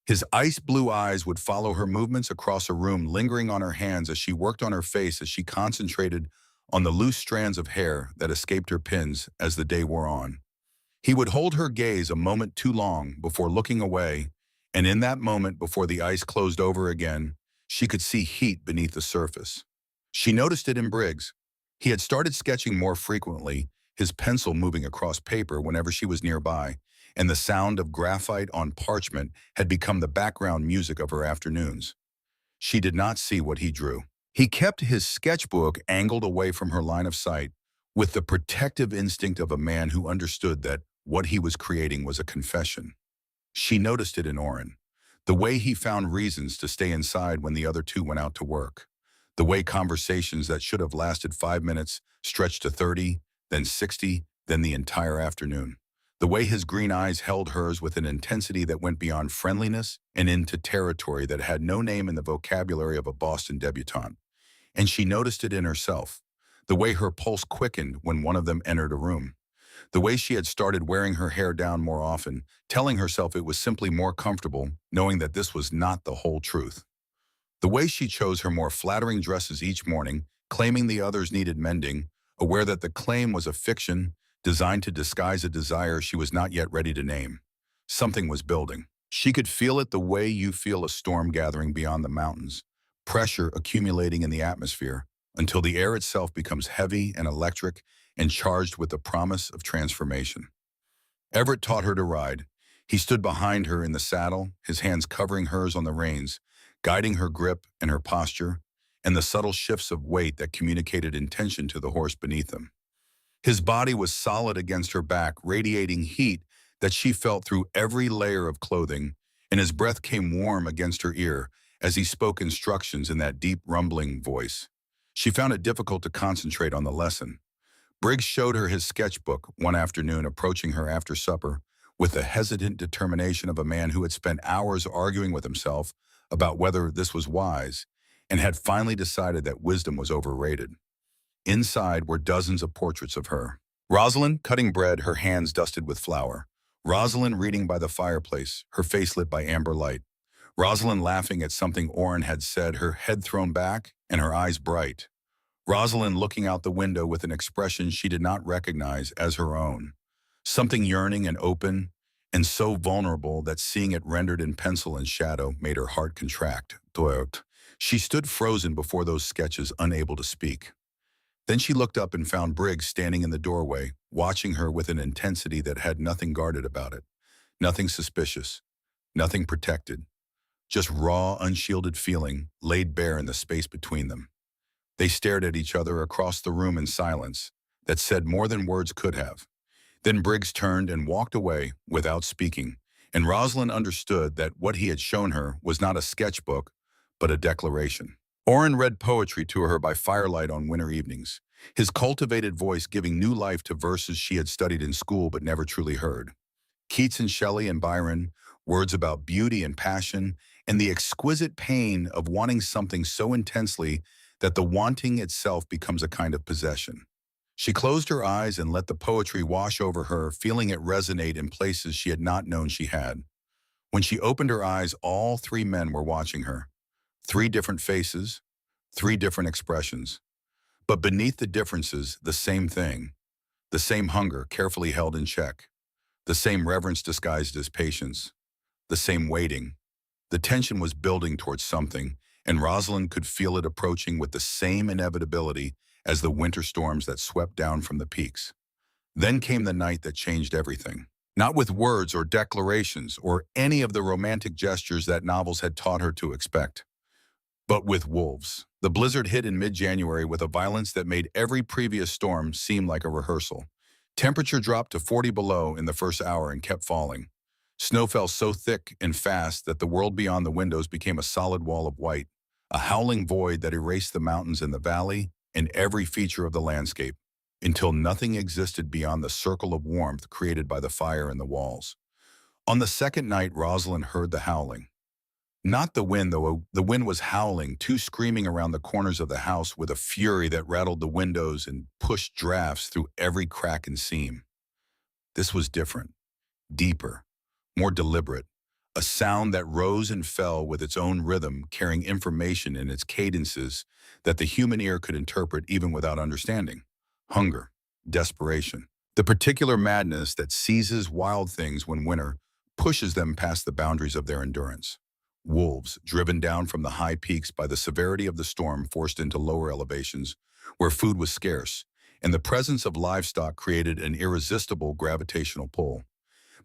Speaker 1: His ice-blue eyes would follow her movements across a room, lingering on her hands as she worked on her face, as she concentrated on the loose strands of hair that escaped her pins as the day wore on. He would hold her gaze a moment too long before looking away, and in that moment before the ice closed over again, she could see heat beneath the surface. She noticed it in Briggs. He had started sketching more frequently, his pencil moving across paper whenever she was nearby, and the sound of graphite on parchment had become the background music of her afternoons. She did not see what he drew. He kept his sketchbook angled away from her line of sight, with the protective instinct of a man who understood that what he was creating was a confession. She noticed it in Orrin, the way he found reasons to stay inside when the other two went out to work, The way conversations that should have lasted 5 minutes stretched to 30, then 60, then the entire afternoon. The way his green eyes held hers with an intensity that went beyond friendliness and into territory that had no name in the vocabulary of a Boston debutante. And she noticed it in herself. The way her pulse quickened when one of them entered a room. The way she had started wearing her hair down more often, telling herself it was simply more comfortable, knowing that this was not the whole truth. The way she chose her more flattering dresses each morning, claiming the others needed mending, aware that the claim was a fiction designed to disguise a desire she was not yet ready to name. Something was building. She could feel it the way you feel a storm gathering beyond the mountains, pressure accumulating in the atmosphere until the air itself becomes heavy and electric and charged with the promise of transformation. Everett taught her to ride. He stood behind her in the saddle, his hands covering hers on the reins, guiding her grip and her posture, and the subtle shifts of weight that communicated intention to the horse beneath him. His body was solid against her back, radiating heat that she felt through every layer of clothing, and his breath came warm against her ear as he spoke instructions in that deep, rumbling voice. She found it difficult to concentrate on the lesson. Briggs showed her his sketchbook one afternoon, approaching her after supper with the hesitant determination of a man who had spent hours arguing with himself about whether this was wise and had finally decided that wisdom was overrated. Inside were dozens of portraits of her. Rosalind cutting bread, her hands dusted with flour. Rosalind reading by the fireplace, her face lit by amber light. Rosalind laughing at something Orrin had said, her head thrown back and her eyes bright. Rosalind looking out the window with an expression she did not recognize as her own. Something yearning and open, and so vulnerable that seeing it rendered in pencil and shadow made her heart contract. She stood frozen before those sketches, unable to speak. Then she looked up and found Briggs standing in the doorway, watching her with an intensity that had nothing guarded about it, nothing suspicious, nothing protected, just raw, unshielded feeling laid bare in the space between them. They stared at each other across the room in silence that said more than words could have. Then Briggs turned and walked away without speaking, and Rosalind understood that what he had shown her was not a sketchbook, but a declaration. Orrin read poetry to her by firelight on winter evenings, his cultivated voice giving new life to verses she had studied in school but never truly heard. Keats and Shelley and Byron, words about beauty and passion, and the exquisite pain of wanting something so intensely that the wanting itself becomes a kind of possession. She closed her eyes and let the poetry wash over her, feeling it resonate in places she had not known she had. When she opened her eyes, all three men were watching her. Three different faces, three different expressions. But beneath the differences, the same thing. The same hunger carefully held in check. The same reverence disguised as patience. The same waiting. The tension was building towards something, and Rosalind could feel it approaching with the same inevitability as the winter storms that swept down from the peaks. Then came the night that changed everything. Not with words or declarations or any of the romantic gestures that novels had taught her to expect, but with wolves. The blizzard hit in mid-January with a violence that made every previous storm seem like a rehearsal. Temperature dropped to 40 below in the first hour and kept falling. Snow fell so thick and fast that the world beyond the windows became a solid wall of white, a howling void that erased the mountains and the valley and every feature of the landscape, until nothing existed beyond the circle of warmth created by the fire in the walls. On the second night, Rosalind heard the howling. Not the wind, though. The wind was howling, too, screaming around the corners of the house with a fury that rattled the windows and pushed drafts through every crack and seam. This was different, deeper, more deliberate, a sound that rose and fell with its own rhythm, carrying information in its cadences that the human ear could interpret even without understanding. Hunger, desperation, the particular madness that seizes wild things when winter pushes them past the boundaries of their endurance. Wolves, driven down from the high peaks by the severity of the storm, forced into lower elevations where food was scarce, and the presence of livestock created an irresistible gravitational pull.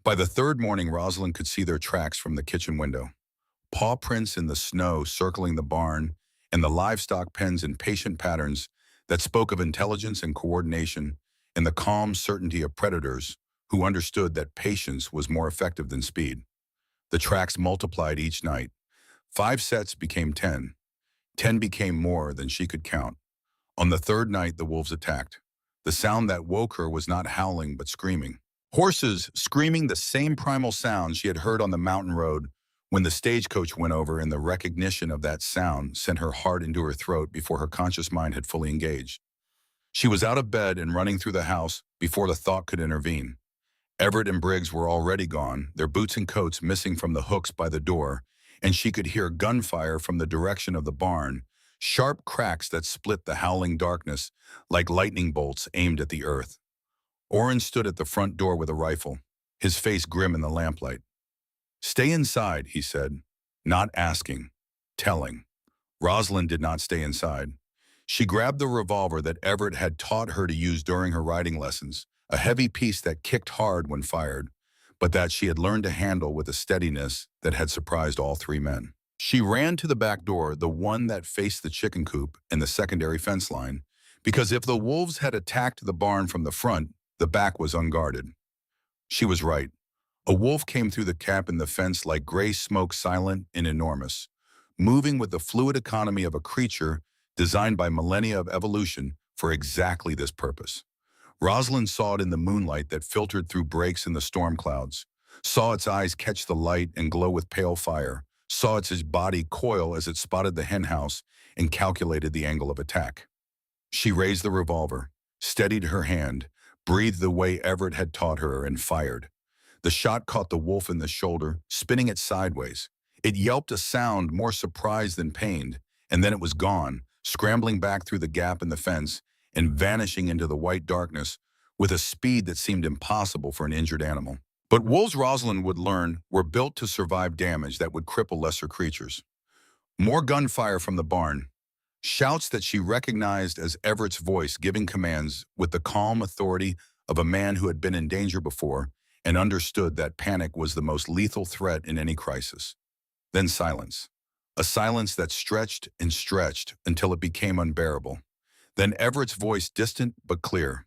Speaker 1: By the third morning, Rosalind could see their tracks from the kitchen window. Paw prints in the snow circling the barn, and the livestock pens in patient patterns that spoke of intelligence and coordination and the calm certainty of predators who understood that patience was more effective than speed. The tracks multiplied each night. 5 sets became 10. 10 became more than she could count. On the third night, the wolves attacked. The sound that woke her was not howling but screaming. Horses screaming the same primal sound she had heard on the mountain road when the stagecoach went over, and the recognition of that sound sent her heart into her throat before her conscious mind had fully engaged. She was out of bed and running through the house before the thought could intervene. Everett and Briggs were already gone, their boots and coats missing from the hooks by the door, and she could hear gunfire from the direction of the barn, sharp cracks that split the howling darkness like lightning bolts aimed at the earth. Oren stood at the front door with a rifle, his face grim in the lamplight. "Stay inside," he said, not asking, telling. Rosalind did not stay inside. She grabbed the revolver that Everett had taught her to use during her riding lessons, a heavy piece that kicked hard when fired, but that she had learned to handle with a steadiness that had surprised all three men. She ran to the back door, the one that faced the chicken coop and the secondary fence line, because if the wolves had attacked the barn from the front, the back was unguarded. She was right. A wolf came through the gap in the fence like gray smoke, silent and enormous, moving with the fluid economy of a creature designed by millennia of evolution for exactly this purpose. Rosalind saw it in the moonlight that filtered through breaks in the storm clouds, saw its eyes catch the light and glow with pale fire, saw its body coil as it spotted the henhouse and calculated the angle of attack. She raised the revolver, steadied her hand, breathed the way Everett had taught her, and fired. The shot caught the wolf in the shoulder, spinning it sideways. It yelped a sound more surprised than pained, and then it was gone, scrambling back through the gap in the fence and vanishing into the white darkness with a speed that seemed impossible for an injured animal. But wolves, Rosalind would learn, were built to survive damage that would cripple lesser creatures. More gunfire from the barn, shouts that she recognized as Everett's voice giving commands with the calm authority of a man who had been in danger before and understood that panic was the most lethal threat in any crisis. Then silence. A silence that stretched and stretched until it became unbearable. Then Everett's voice, distant but clear.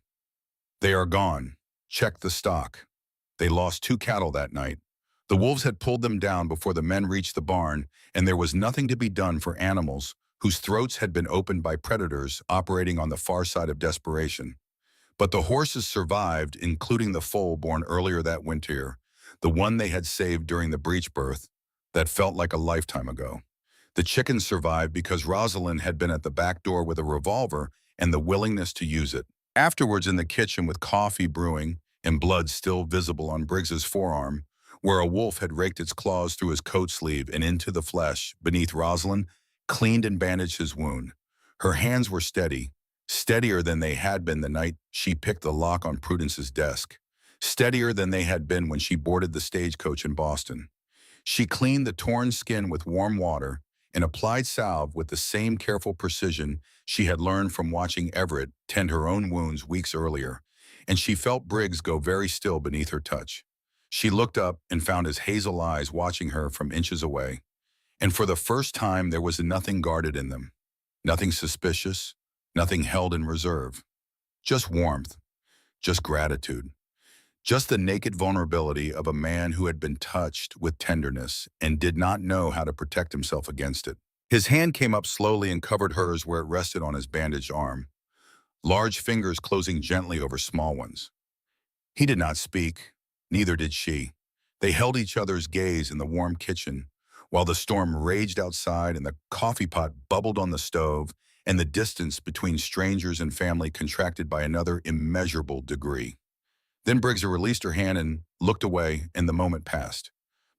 Speaker 1: "They are gone. Check the stock." They lost 2 cattle that night. The wolves had pulled them down before the men reached the barn, and there was nothing to be done for animals whose throats had been opened by predators operating on the far side of desperation. But the horses survived, including the foal born earlier that winter, the one they had saved during the breech birth that felt like a lifetime ago. The chickens survived because Rosalind had been at the back door with a revolver and the willingness to use it. Afterwards, in the kitchen with coffee brewing and blood still visible on Briggs's forearm, where a wolf had raked its claws through his coat sleeve and into the flesh beneath, Rosalind cleaned and bandaged his wound. Her hands were steady, steadier than they had been the night she picked the lock on Prudence's desk, steadier than they had been when she boarded the stagecoach in Boston. She cleaned the torn skin with warm water and applied salve with the same careful precision she had learned from watching Everett tend her own wounds weeks earlier, and she felt Briggs go very still beneath her touch. She looked up and found his hazel eyes watching her from inches away, and for the first time there was nothing guarded in them, nothing suspicious, nothing held in reserve. Just warmth, just gratitude, just the naked vulnerability of a man who had been touched with tenderness and did not know how to protect himself against it. His hand came up slowly and covered hers where it rested on his bandaged arm, large fingers closing gently over small ones. He did not speak, neither did she. They held each other's gaze in the warm kitchen, while the storm raged outside and the coffee pot bubbled on the stove, and the distance between strangers and family contracted by another immeasurable degree. Then Briggs released her hand and looked away, and the moment passed.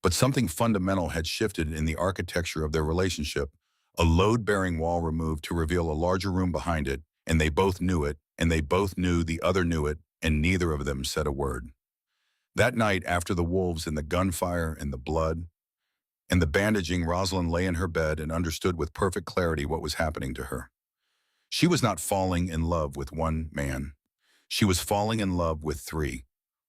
Speaker 1: But something fundamental had shifted in the architecture of their relationship, a load-bearing wall removed to reveal a larger room behind it, and they both knew it, and they both knew the other knew it, and neither of them said a word. That night, after the wolves and the gunfire and the blood and the bandaging, Rosalind lay in her bed and understood with perfect clarity what was happening to her. She was not falling in love with one man. She was falling in love with 3,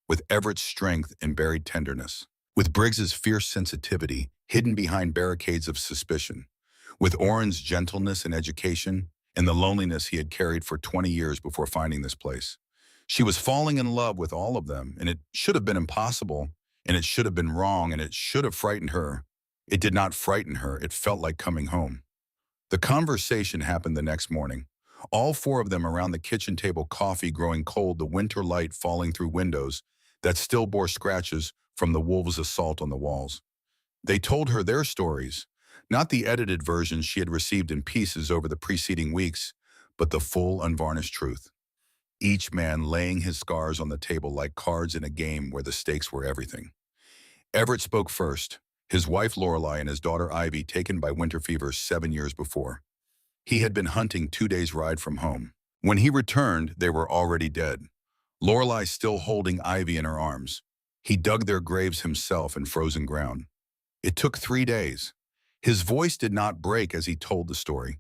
Speaker 1: with Everett's strength and buried tenderness, with Briggs's fierce sensitivity hidden behind barricades of suspicion, with Oren's gentleness and education, and the loneliness he had carried for 20 years before finding this place. She was falling in love with all of them, and it should have been impossible, and it should have been wrong, and it should have frightened her. It did not frighten her. It felt like coming home. The conversation happened the next morning. All four of them around the kitchen table, coffee growing cold, the winter light falling through windows that still bore scratches from the wolves' assault on the walls. They told her their stories, not the edited versions she had received in pieces over the preceding weeks, but the full, unvarnished truth. Each man laying his scars on the table like cards in a game where the stakes were everything. Everett spoke first, his wife Lorelei and his daughter Ivy taken by winter fever 7 years before. He had been hunting 2 days' ride from home. When he returned, they were already dead. Lorelei still holding Ivy in her arms. He dug their graves himself in frozen ground. It took 3 days. His voice did not break as he told the story.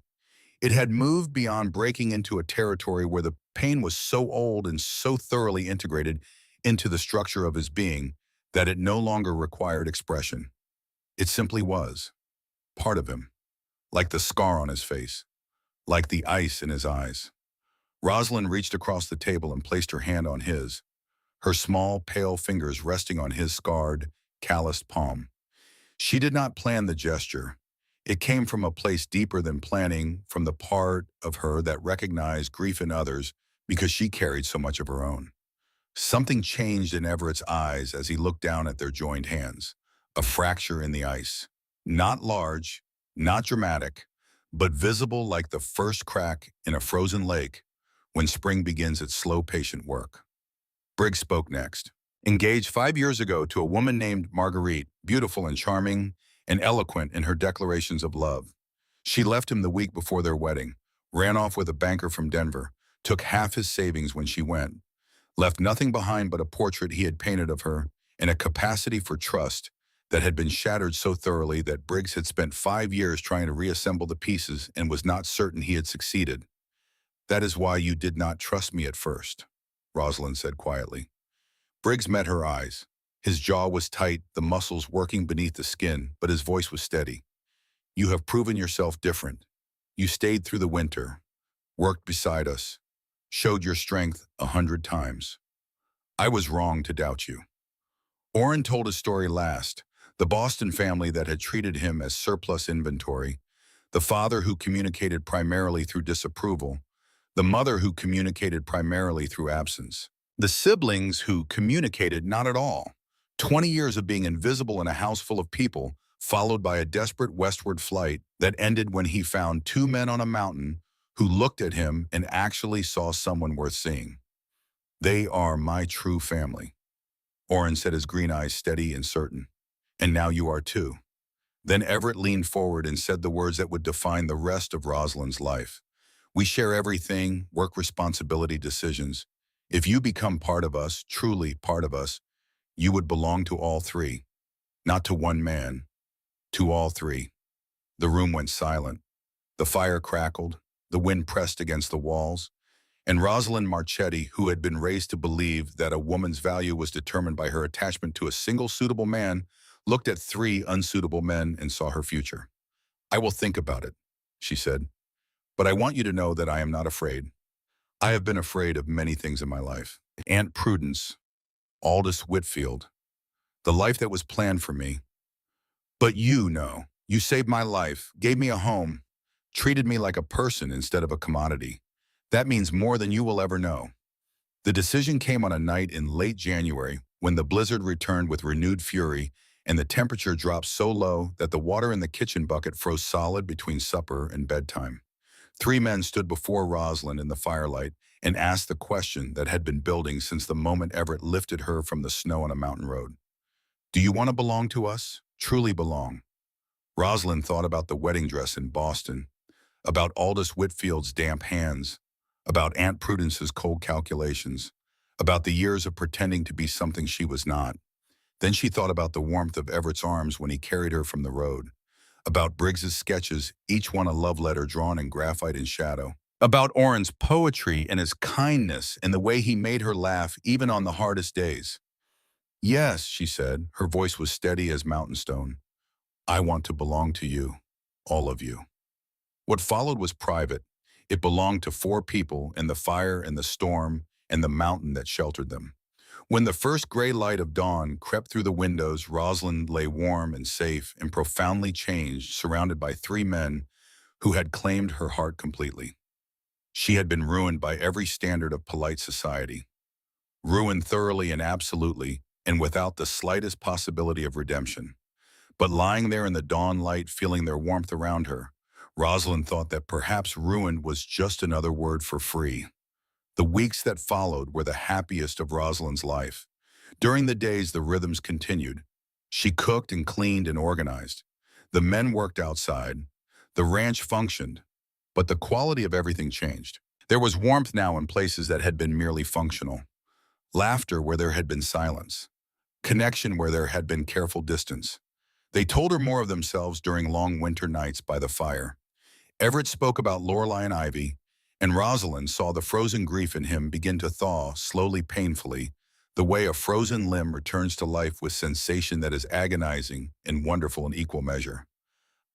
Speaker 1: It had moved beyond breaking into a territory where the pain was so old and so thoroughly integrated into the structure of his being that it no longer required expression. It simply was, part of him, like the scar on his face, like the ice in his eyes. Rosalind reached across the table and placed her hand on his, her small, pale fingers resting on his scarred, calloused palm. She did not plan the gesture. It came from a place deeper than planning, from the part of her that recognized grief in others because she carried so much of her own. Something changed in Everett's eyes as he looked down at their joined hands. A fracture in the ice. Not large, not dramatic, but visible like the first crack in a frozen lake when spring begins its slow, patient work. Briggs spoke next. Engaged 5 years ago to a woman named Marguerite, beautiful and charming and eloquent in her declarations of love. She left him the week before their wedding, ran off with a banker from Denver, took half his savings when she went, left nothing behind but a portrait he had painted of her and a capacity for trust that had been shattered so thoroughly that Briggs had spent 5 years trying to reassemble the pieces and was not certain he had succeeded. "That is why you did not trust me at first," Rosalind said quietly. Briggs met her eyes. His jaw was tight, the muscles working beneath the skin, but his voice was steady. "You have proven yourself different. You stayed through the winter, worked beside us, showed your strength 100 times. I was wrong to doubt you." Orrin told his story last, the Boston family that had treated him as surplus inventory, the father who communicated primarily through disapproval, the mother who communicated primarily through absence, the siblings who communicated not at all. 20 years of being invisible in a house full of people, followed by a desperate westward flight that ended when he found two men on a mountain who looked at him and actually saw someone worth seeing. "They are my true family," Orrin said, his green eyes steady and certain. "And now you are too." Then Everett leaned forward and said the words that would define the rest of Rosalind's life. "We share everything, work, responsibility, decisions. If you become part of us, truly part of us, you would belong to all three. Not to one man, to all three." The room went silent. The fire crackled, the wind pressed against the walls, and Rosalind Marchetti, who had been raised to believe that a woman's value was determined by her attachment to a single suitable man, looked at three unsuitable men and saw her future. "I will think about it," she said, "but I want you to know that I am not afraid. I have been afraid of many things in my life. Aunt Prudence, Aldous Whitfield, the life that was planned for me. But you know, you saved my life, gave me a home, treated me like a person instead of a commodity. That means more than you will ever know." The decision came on a night in late January when the blizzard returned with renewed fury and the temperature dropped so low that the water in the kitchen bucket froze solid between supper and bedtime. Three men stood before Rosalind in the firelight and asked the question that had been building since the moment Everett lifted her from the snow on a mountain road. "Do you want to belong to us? Truly belong?" Rosalind thought about the wedding dress in Boston, about Aldous Whitfield's damp hands, about Aunt Prudence's cold calculations, about the years of pretending to be something she was not. Then she thought about the warmth of Everett's arms when he carried her from the road, about Briggs's sketches, each one a love letter drawn in graphite and shadow, about Orrin's poetry and his kindness and the way he made her laugh even on the hardest days. "Yes," she said, her voice was steady as mountain stone. "I want to belong to you, all of you." What followed was private. It belonged to four people and the fire and the storm and the mountain that sheltered them. When the first gray light of dawn crept through the windows, Rosalind lay warm and safe and profoundly changed, surrounded by three men who had claimed her heart completely. She had been ruined by every standard of polite society, ruined thoroughly and absolutely, and without the slightest possibility of redemption. But lying there in the dawn light, feeling their warmth around her, Rosalind thought that perhaps ruined was just another word for free. The weeks that followed were the happiest of Rosalind's life. During the days, the rhythms continued. She cooked and cleaned and organized. The men worked outside. The ranch functioned. But the quality of everything changed. There was warmth now in places that had been merely functional. Laughter where there had been silence. Connection where there had been careful distance. They told her more of themselves during long winter nights by the fire. Everett spoke about Lorelei and Ivy, and Rosalind saw the frozen grief in him begin to thaw, slowly, painfully, the way a frozen limb returns to life with sensation that is agonizing and wonderful in equal measure.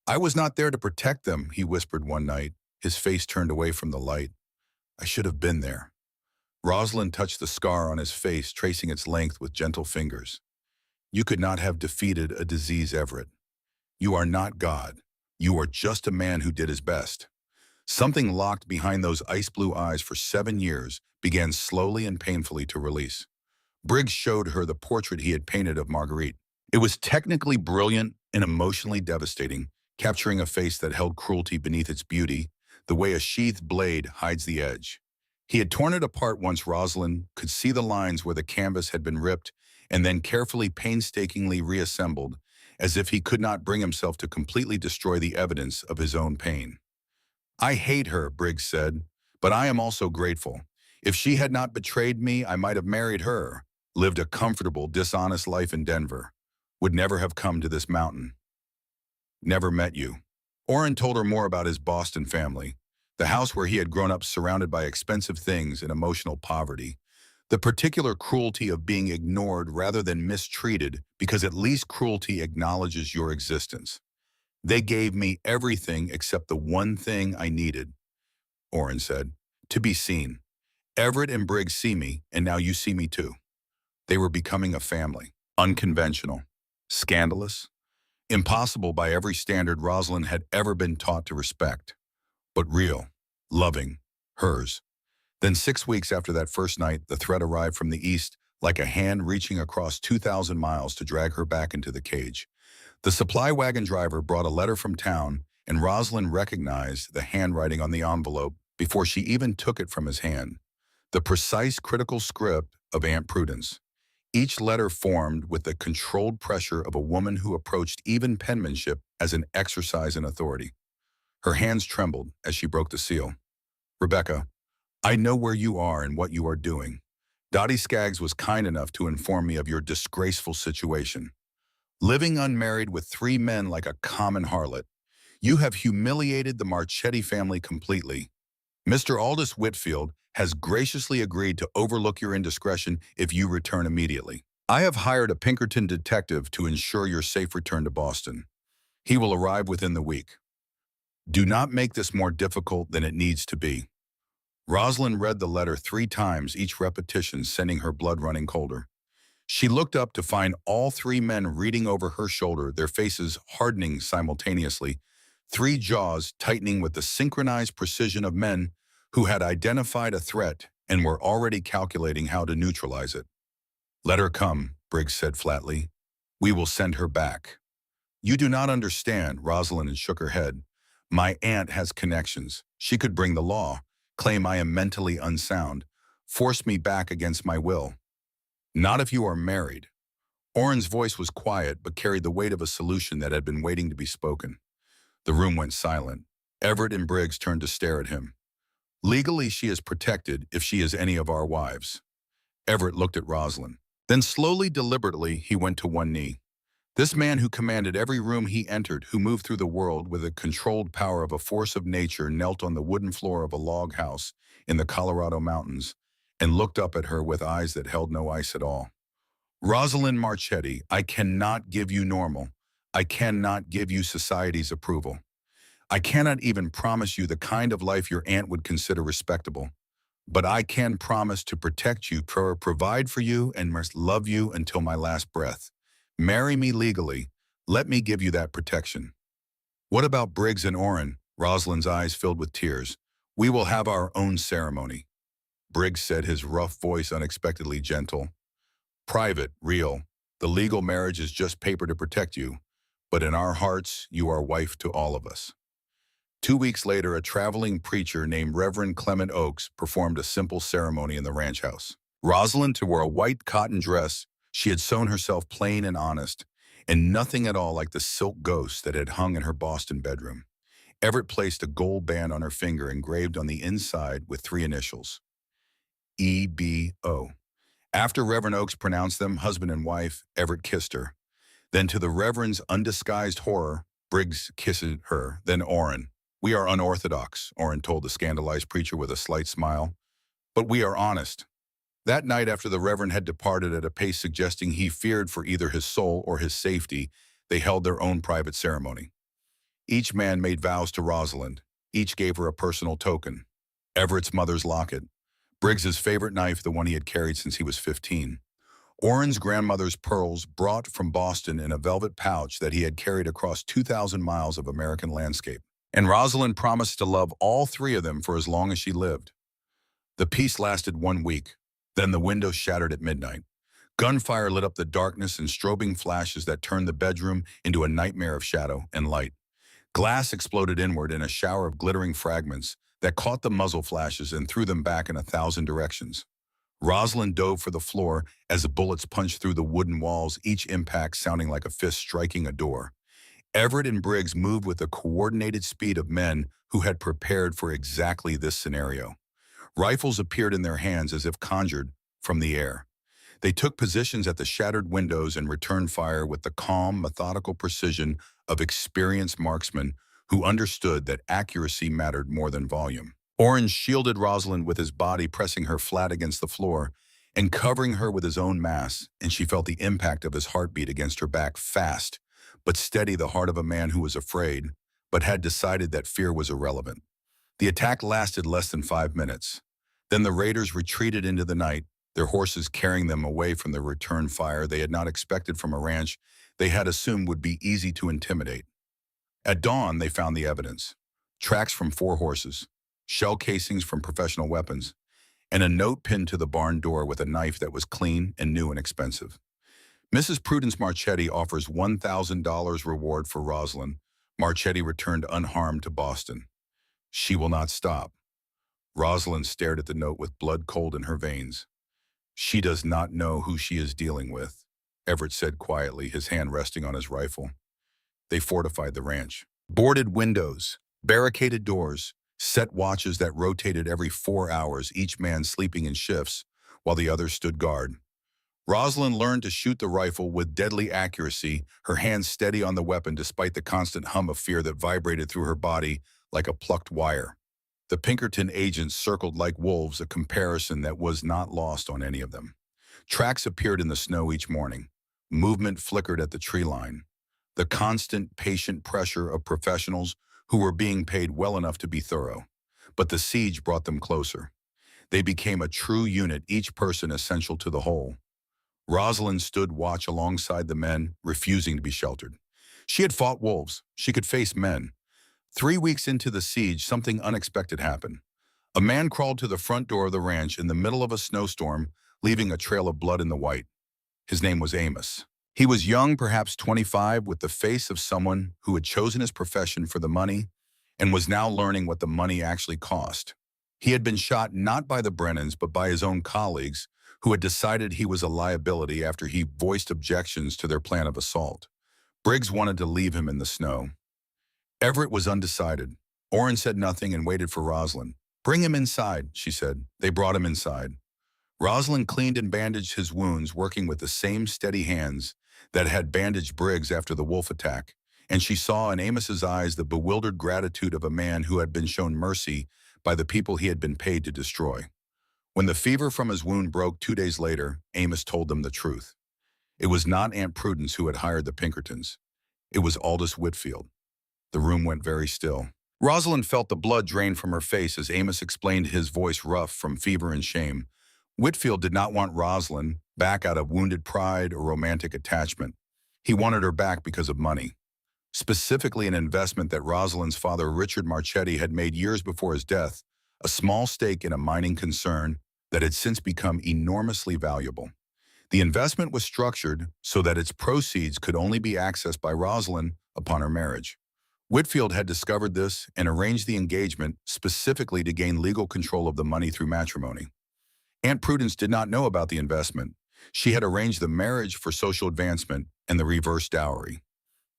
Speaker 1: "I was not there to protect them," he whispered one night, his face turned away from the light. "I should have been there." Rosalind touched the scar on his face, tracing its length with gentle fingers. "You could not have defeated a disease, Everett. You are not God. You are just a man who did his best." Something locked behind those ice-blue eyes for 7 years began slowly and painfully to release. Briggs showed her the portrait he had painted of Marguerite. It was technically brilliant and emotionally devastating, capturing a face that held cruelty beneath its beauty, the way a sheathed blade hides the edge. He had torn it apart once Rosalind could see the lines where the canvas had been ripped and then carefully, painstakingly reassembled, as if he could not bring himself to completely destroy the evidence of his own pain. "I hate her," Briggs said, "but I am also grateful. If she had not betrayed me, I might have married her, lived a comfortable, dishonest life in Denver, would never have come to this mountain. Never met you." Orrin told her more about his Boston family, the house where he had grown up surrounded by expensive things and emotional poverty, the particular cruelty of being ignored rather than mistreated, because at least cruelty acknowledges your existence. "They gave me everything except the one thing I needed," Orrin said, "to be seen. Everett and Briggs see me, and now you see me too." They were becoming a family. Unconventional. Scandalous. Impossible by every standard Rosalind had ever been taught to respect. But real. Loving. Hers. Then 6 weeks after that first night, the threat arrived from the east, like a hand reaching across 2,000 miles to drag her back into the cage. The supply wagon driver brought a letter from town, and Rosalind recognized the handwriting on the envelope before she even took it from his hand. The precise, critical script of Aunt Prudence. Each letter formed with the controlled pressure of a woman who approached even penmanship as an exercise in authority. Her hands trembled as she broke the seal. "Rebecca, I know where you are and what you are doing. Dottie Skaggs was kind enough to inform me of your disgraceful situation. Living unmarried with 3 men like a common harlot, you have humiliated the Marchetti family completely. Mr. Aldous Whitfield has graciously agreed to overlook your indiscretion if you return immediately. I have hired a Pinkerton detective to ensure your safe return to Boston. He will arrive within the week. Do not make this more difficult than it needs to be." Rosalind read the letter 3 times, each repetition sending her blood running colder. She looked up to find all 3 men reading over her shoulder, their faces hardening simultaneously, 3 jaws tightening with the synchronized precision of men who had identified a threat and were already calculating how to neutralize it. "Let her come," Briggs said flatly. "We will send her back." "You do not understand," Rosalind shook her head. "My aunt has connections. She could bring the law, claim I am mentally unsound, force me back against my will. Not if you are married." Orrin's voice was quiet but carried the weight of a solution that had been waiting to be spoken. The room went silent. Everett and Briggs turned to stare at him. "Legally, she is protected if she is any of our wives." Everett looked at Rosalind. Then slowly, deliberately, he went to one knee. This man who commanded every room he entered, who moved through the world with the controlled power of a force of nature, knelt on the wooden floor of a log house in the Colorado mountains and looked up at her with eyes that held no ice at all. "Rosalind Marchetti, I cannot give you normal. I cannot give you society's approval. I cannot even promise you the kind of life your aunt would consider respectable. But I can promise to protect you, provide for you, and must love you until my last breath. Marry me legally. Let me give you that protection." "What about Briggs and Orrin?" Rosalind's eyes filled with tears. "We will have our own ceremony," Briggs said, his rough voice unexpectedly gentle. "Private, real. The legal marriage is just paper to protect you, but in our hearts, you are wife to all of us." 2 weeks later, a traveling preacher named Reverend Clement Oakes performed a simple ceremony in the ranch house. Rosalind wore a white cotton dress she had sewn herself, plain and honest, and nothing at all like the silk ghost that had hung in her Boston bedroom. Everett placed a gold band on her finger engraved on the inside with 3 initials, EBO. After Reverend Oakes pronounced them husband and wife, Everett kissed her. Then, to the Reverend's undisguised horror, Briggs kissed her, then Orrin. "We are unorthodox," Orrin told the scandalized preacher with a slight smile, "but we are honest." That night, after the Reverend had departed at a pace suggesting he feared for either his soul or his safety, they held their own private ceremony. Each man made vows to Rosalind. Each gave her a personal token. Everett's mother's locket, Briggs's favorite knife, the one he had carried since he was 15. Orrin's grandmother's pearls, brought from Boston in a velvet pouch that he had carried across 2,000 miles of American landscape. And Rosalind promised to love all 3 of them for as long as she lived. The peace lasted 1 week. Then the window shattered at midnight. Gunfire lit up the darkness and strobing flashes that turned the bedroom into a nightmare of shadow and light. Glass exploded inward in a shower of glittering fragments that caught the muzzle flashes and threw them back in 1,000 directions. Rosalind dove for the floor as the bullets punched through the wooden walls, each impact sounding like a fist striking a door. Everett and Briggs moved with the coordinated speed of men who had prepared for exactly this scenario. Rifles appeared in their hands as if conjured from the air. They took positions at the shattered windows and returned fire with the calm, methodical precision of experienced marksmen who understood that accuracy mattered more than volume. Orrin shielded Rosalind with his body, pressing her flat against the floor and covering her with his own mass, and she felt the impact of his heartbeat against her back, fast but steady, the heart of a man who was afraid but had decided that fear was irrelevant. The attack lasted less than 5 minutes. Then the raiders retreated into the night, their horses carrying them away from the return fire they had not expected from a ranch they had assumed would be easy to intimidate. At dawn, they found the evidence: tracks from 4 horses, shell casings from professional weapons, and a note pinned to the barn door with a knife that was clean and new and expensive. Mrs. Prudence Marchetti offers $1,000 reward for Rosalind. Marchetti returned unharmed to Boston. She will not stop. Rosalind stared at the note with blood cold in her veins. She does not know who she is dealing with, Everett said quietly, his hand resting on his rifle. They fortified the ranch. Boarded windows, barricaded doors, set watches that rotated every 4 hours, each man sleeping in shifts while the others stood guard. Rosalind learned to shoot the rifle with deadly accuracy, her hands steady on the weapon despite the constant hum of fear that vibrated through her body like a plucked wire. The Pinkerton agents circled like wolves, a comparison that was not lost on any of them. Tracks appeared in the snow each morning. Movement flickered at the tree line. The constant, patient pressure of professionals who were being paid well enough to be thorough. But the siege brought them closer. They became a true unit, each person essential to the whole. Rosalind stood watch alongside the men, refusing to be sheltered. She had fought wolves. She could face men. 3 weeks into the siege, something unexpected happened. A man crawled to the front door of the ranch in the middle of a snowstorm, leaving a trail of blood in the white. His name was Amos. He was young, perhaps 25, with the face of someone who had chosen his profession for the money and was now learning what the money actually cost. He had been shot not by the Brennans, but by his own colleagues, who had decided he was a liability after he voiced objections to their plan of assault. Briggs wanted to leave him in the snow. Everett was undecided. Orrin said nothing and waited for Rosalind. "Bring him inside," she said. They brought him inside. Rosalind cleaned and bandaged his wounds, working with the same steady hands that had bandaged Briggs after the wolf attack, and she saw in Amos's eyes the bewildered gratitude of a man who had been shown mercy by the people he had been paid to destroy. When the fever from his wound broke 2 days later, Amos told them the truth. It was not Aunt Prudence who had hired the Pinkertons. It was Aldous Whitfield. The room went very still. Rosalind felt the blood drain from her face as Amos explained, his voice rough from fever and shame. Whitfield did not want Rosalind back out of wounded pride or romantic attachment. He wanted her back because of money. specifically an investment that Rosalind's father, Richard Marchetti, had made years before his death, a small stake in a mining concern that had since become enormously valuable. The investment was structured so that its proceeds could only be accessed by Rosalind upon her marriage. Whitfield had discovered this and arranged the engagement specifically to gain legal control of the money through matrimony. Aunt Prudence did not know about the investment. She had arranged the marriage for social advancement and the reverse dowry,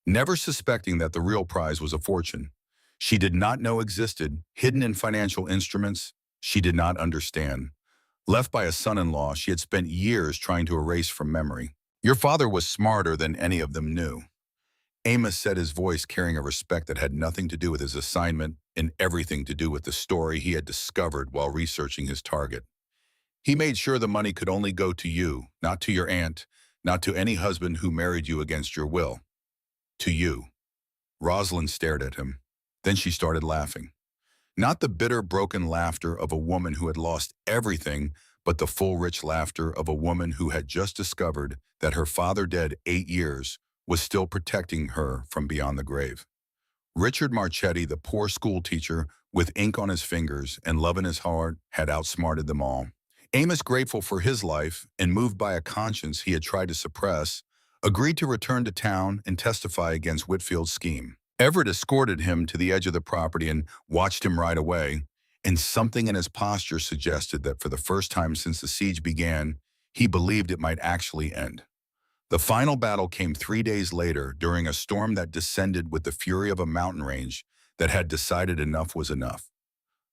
Speaker 1: never suspecting that the real prize was a fortune she did not know existed, hidden in financial instruments she did not understand. Left by a son-in-law she had spent years trying to erase from memory. Your father was smarter than any of them knew. Amos said, his voice carrying a respect that had nothing to do with his assignment and everything to do with the story he had discovered while researching his target. He made sure the money could only go to you, not to your aunt, not to any husband who married you against your will. To you. Rosalind stared at him. Then she started laughing. Not the bitter, broken laughter of a woman who had lost everything, but the full, rich laughter of a woman who had just discovered that her father, dead 8 years, was still protecting her from beyond the grave. Richard Marchetti, the poor school teacher, with ink on his fingers and love in his heart, had outsmarted them all. Amos, grateful for his life and moved by a conscience he had tried to suppress, agreed to return to town and testify against Whitfield's scheme. Everett escorted him to the edge of the property and watched him ride away, and something in his posture suggested that for the first time since the siege began, he believed it might actually end. The final battle came 3 days later during a storm that descended with the fury of a mountain range that had decided enough was enough.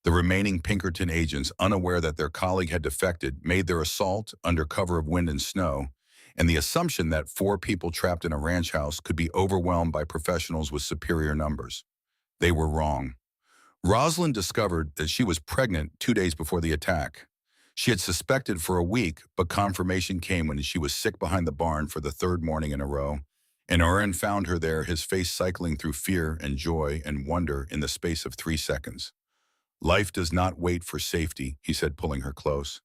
Speaker 1: The remaining Pinkerton agents, unaware that their colleague had defected, made their assault under cover of wind and snow, and the assumption that 4 people trapped in a ranch house could be overwhelmed by professionals with superior numbers. They were wrong. Rosalind discovered that she was pregnant 2 days before the attack. She had suspected for a week, but confirmation came when she was sick behind the barn for the 3rd morning in a row, and Oren found her there, his face cycling through fear and joy and wonder in the space of 3 seconds. Life does not wait for safety, he said, pulling her close.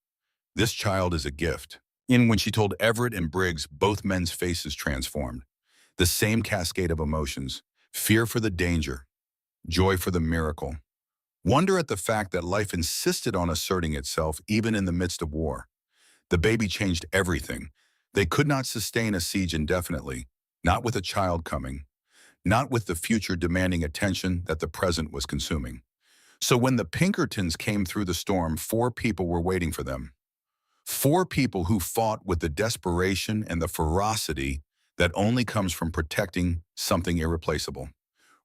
Speaker 1: This child is a gift. And when she told Everett and Briggs, both men's faces transformed. The same cascade of emotions: fear for the danger, joy for the miracle, wonder at the fact that life insisted on asserting itself even in the midst of war. The baby changed everything. They could not sustain a siege indefinitely, not with a child coming, not with the future demanding attention that the present was consuming. So when the Pinkertons came through the storm, 4 people were waiting for them. 4 people who fought with the desperation and the ferocity that only comes from protecting something irreplaceable.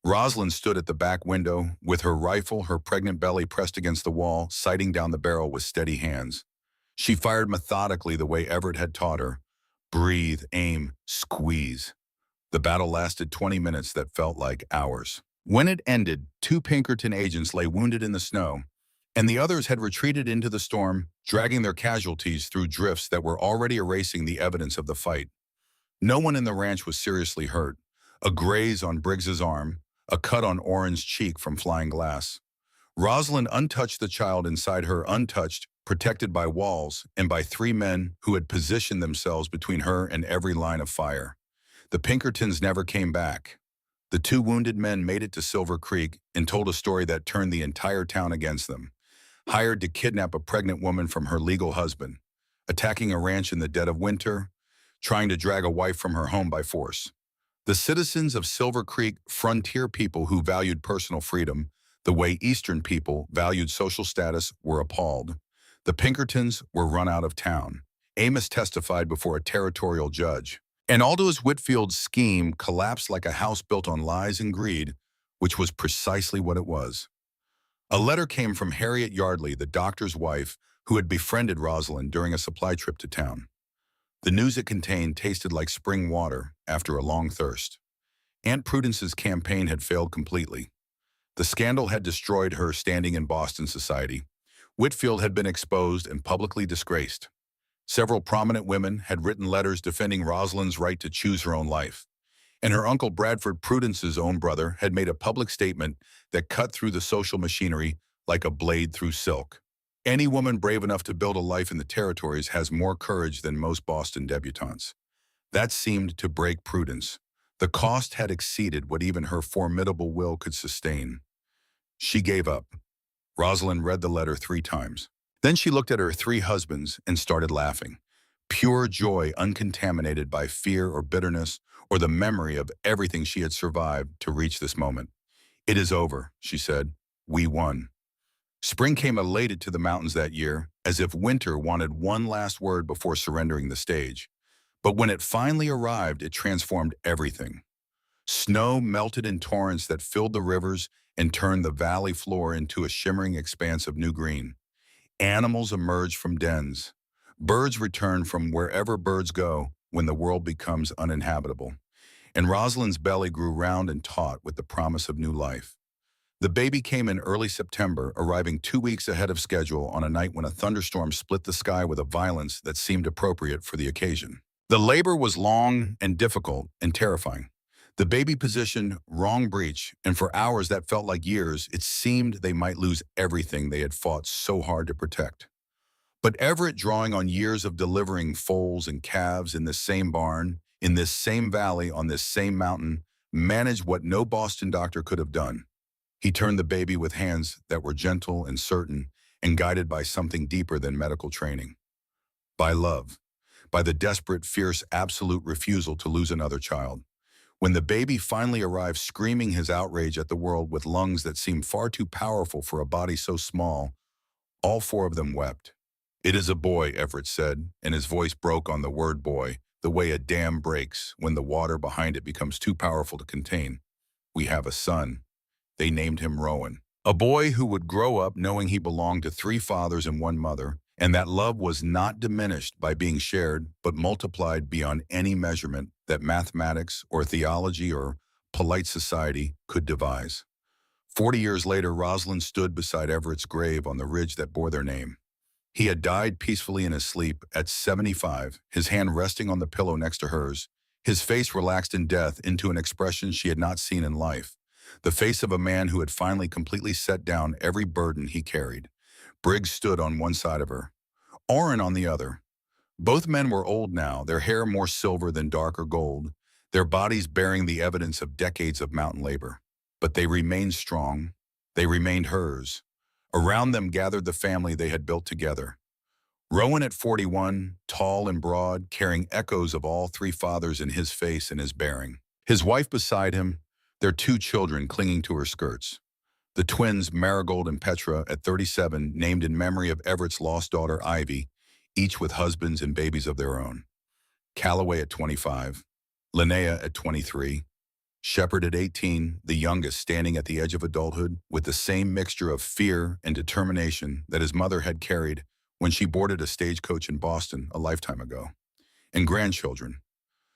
Speaker 1: Rosalind stood at the back window with her rifle, her pregnant belly pressed against the wall, sighting down the barrel with steady hands. She fired methodically the way Everett had taught her. Breathe, aim, squeeze. The battle lasted 20 minutes that felt like hours. When it ended, 2 Pinkerton agents lay wounded in the snow, and the others had retreated into the storm, dragging their casualties through drifts that were already erasing the evidence of the fight. No one in the ranch was seriously hurt. A graze on Briggs's arm, a cut on Oren's cheek from flying glass. Rosalind untouched the child inside her, untouched, protected by walls and by 3 men who had positioned themselves between her and every line of fire. The Pinkertons never came back. The 2 wounded men made it to Silver Creek and told a story that turned the entire town against them. Hired to kidnap a pregnant woman from her legal husband, attacking a ranch in the dead of winter, trying to drag a wife from her home by force. The citizens of Silver Creek, frontier people who valued personal freedom, the way Eastern people valued social status, were appalled. The Pinkertons were run out of town. Amos testified before a territorial judge. And Aldous Whitfield's scheme collapsed like a house built on lies and greed, which was precisely what it was. A letter came from Harriet Yardley, the doctor's wife, who had befriended Rosalind during a supply trip to town. The news it contained tasted like spring water after a long thirst. Aunt Prudence's campaign had failed completely. The scandal had destroyed her standing in Boston society. Whitfield had been exposed and publicly disgraced. Several prominent women had written letters defending Rosalind's right to choose her own life. And her uncle Bradford, Prudence's own brother, had made a public statement that cut through the social machinery like a blade through silk. Any woman brave enough to build a life in the territories has more courage than most Boston debutantes. That seemed to break Prudence. The cost had exceeded what even her formidable will could sustain. She gave up. Rosalind read the letter 3 times. Then she looked at her 3 husbands and started laughing. Pure joy uncontaminated by fear or bitterness or the memory of everything she had survived to reach this moment. "It is over," she said. "We won." Spring came elated to the mountains that year, as if winter wanted one last word before surrendering the stage. But when it finally arrived, it transformed everything. Snow melted in torrents that filled the rivers and turned the valley floor into a shimmering expanse of new green. Animals emerged from dens. Birds returned from wherever birds go when the world becomes uninhabitable. And Rosalind's belly grew round and taut with the promise of new life. The baby came in early September, arriving 2 weeks ahead of schedule on a night when a thunderstorm split the sky with a violence that seemed appropriate for the occasion. The labor was long and difficult and terrifying. The baby positioned wrong breech, and for hours that felt like years, it seemed they might lose everything they had fought so hard to protect. But Everett, drawing on years of delivering foals and calves in this same barn, in this same valley, on this same mountain, managed what no Boston doctor could have done. He turned the baby with hands that were gentle and certain and guided by something deeper than medical training. By love. By the desperate, fierce, absolute refusal to lose another child. When the baby finally arrived screaming his outrage at the world with lungs that seemed far too powerful for a body so small, all 4 of them wept. "It is a boy," Everett said, and his voice broke on the word boy, the way a dam breaks when the water behind it becomes too powerful to contain. "We have a son." They named him Rowan. A boy who would grow up knowing he belonged to 3 fathers and 1 mother, and that love was not diminished by being shared, but multiplied beyond any measurement that mathematics or theology or polite society could devise. 40 years later, Rosalind stood beside Everett's grave on the ridge that bore their name. He had died peacefully in his sleep at 75, his hand resting on the pillow next to hers, his face relaxed in death into an expression she had not seen in life, the face of a man who had finally completely set down every burden he carried. Briggs stood on one side of her, Orrin on the other. Both men were old now, their hair more silver than dark or gold, their bodies bearing the evidence of decades of mountain labor. But they remained strong. They remained hers. Around them gathered the family they had built together. Rowan at 41, tall and broad, carrying echoes of all 3 fathers in his face and his bearing. His wife beside him, their 2 children clinging to her skirts. The twins, Marigold and Petra, at 37, named in memory of Everett's lost daughter, Ivy, each with husbands and babies of their own. Calloway at 25, Linnea at 23, Shepard at 18, the youngest, standing at the edge of adulthood with the same mixture of fear and determination that his mother had carried when she boarded a stagecoach in Boston a lifetime ago. And grandchildren.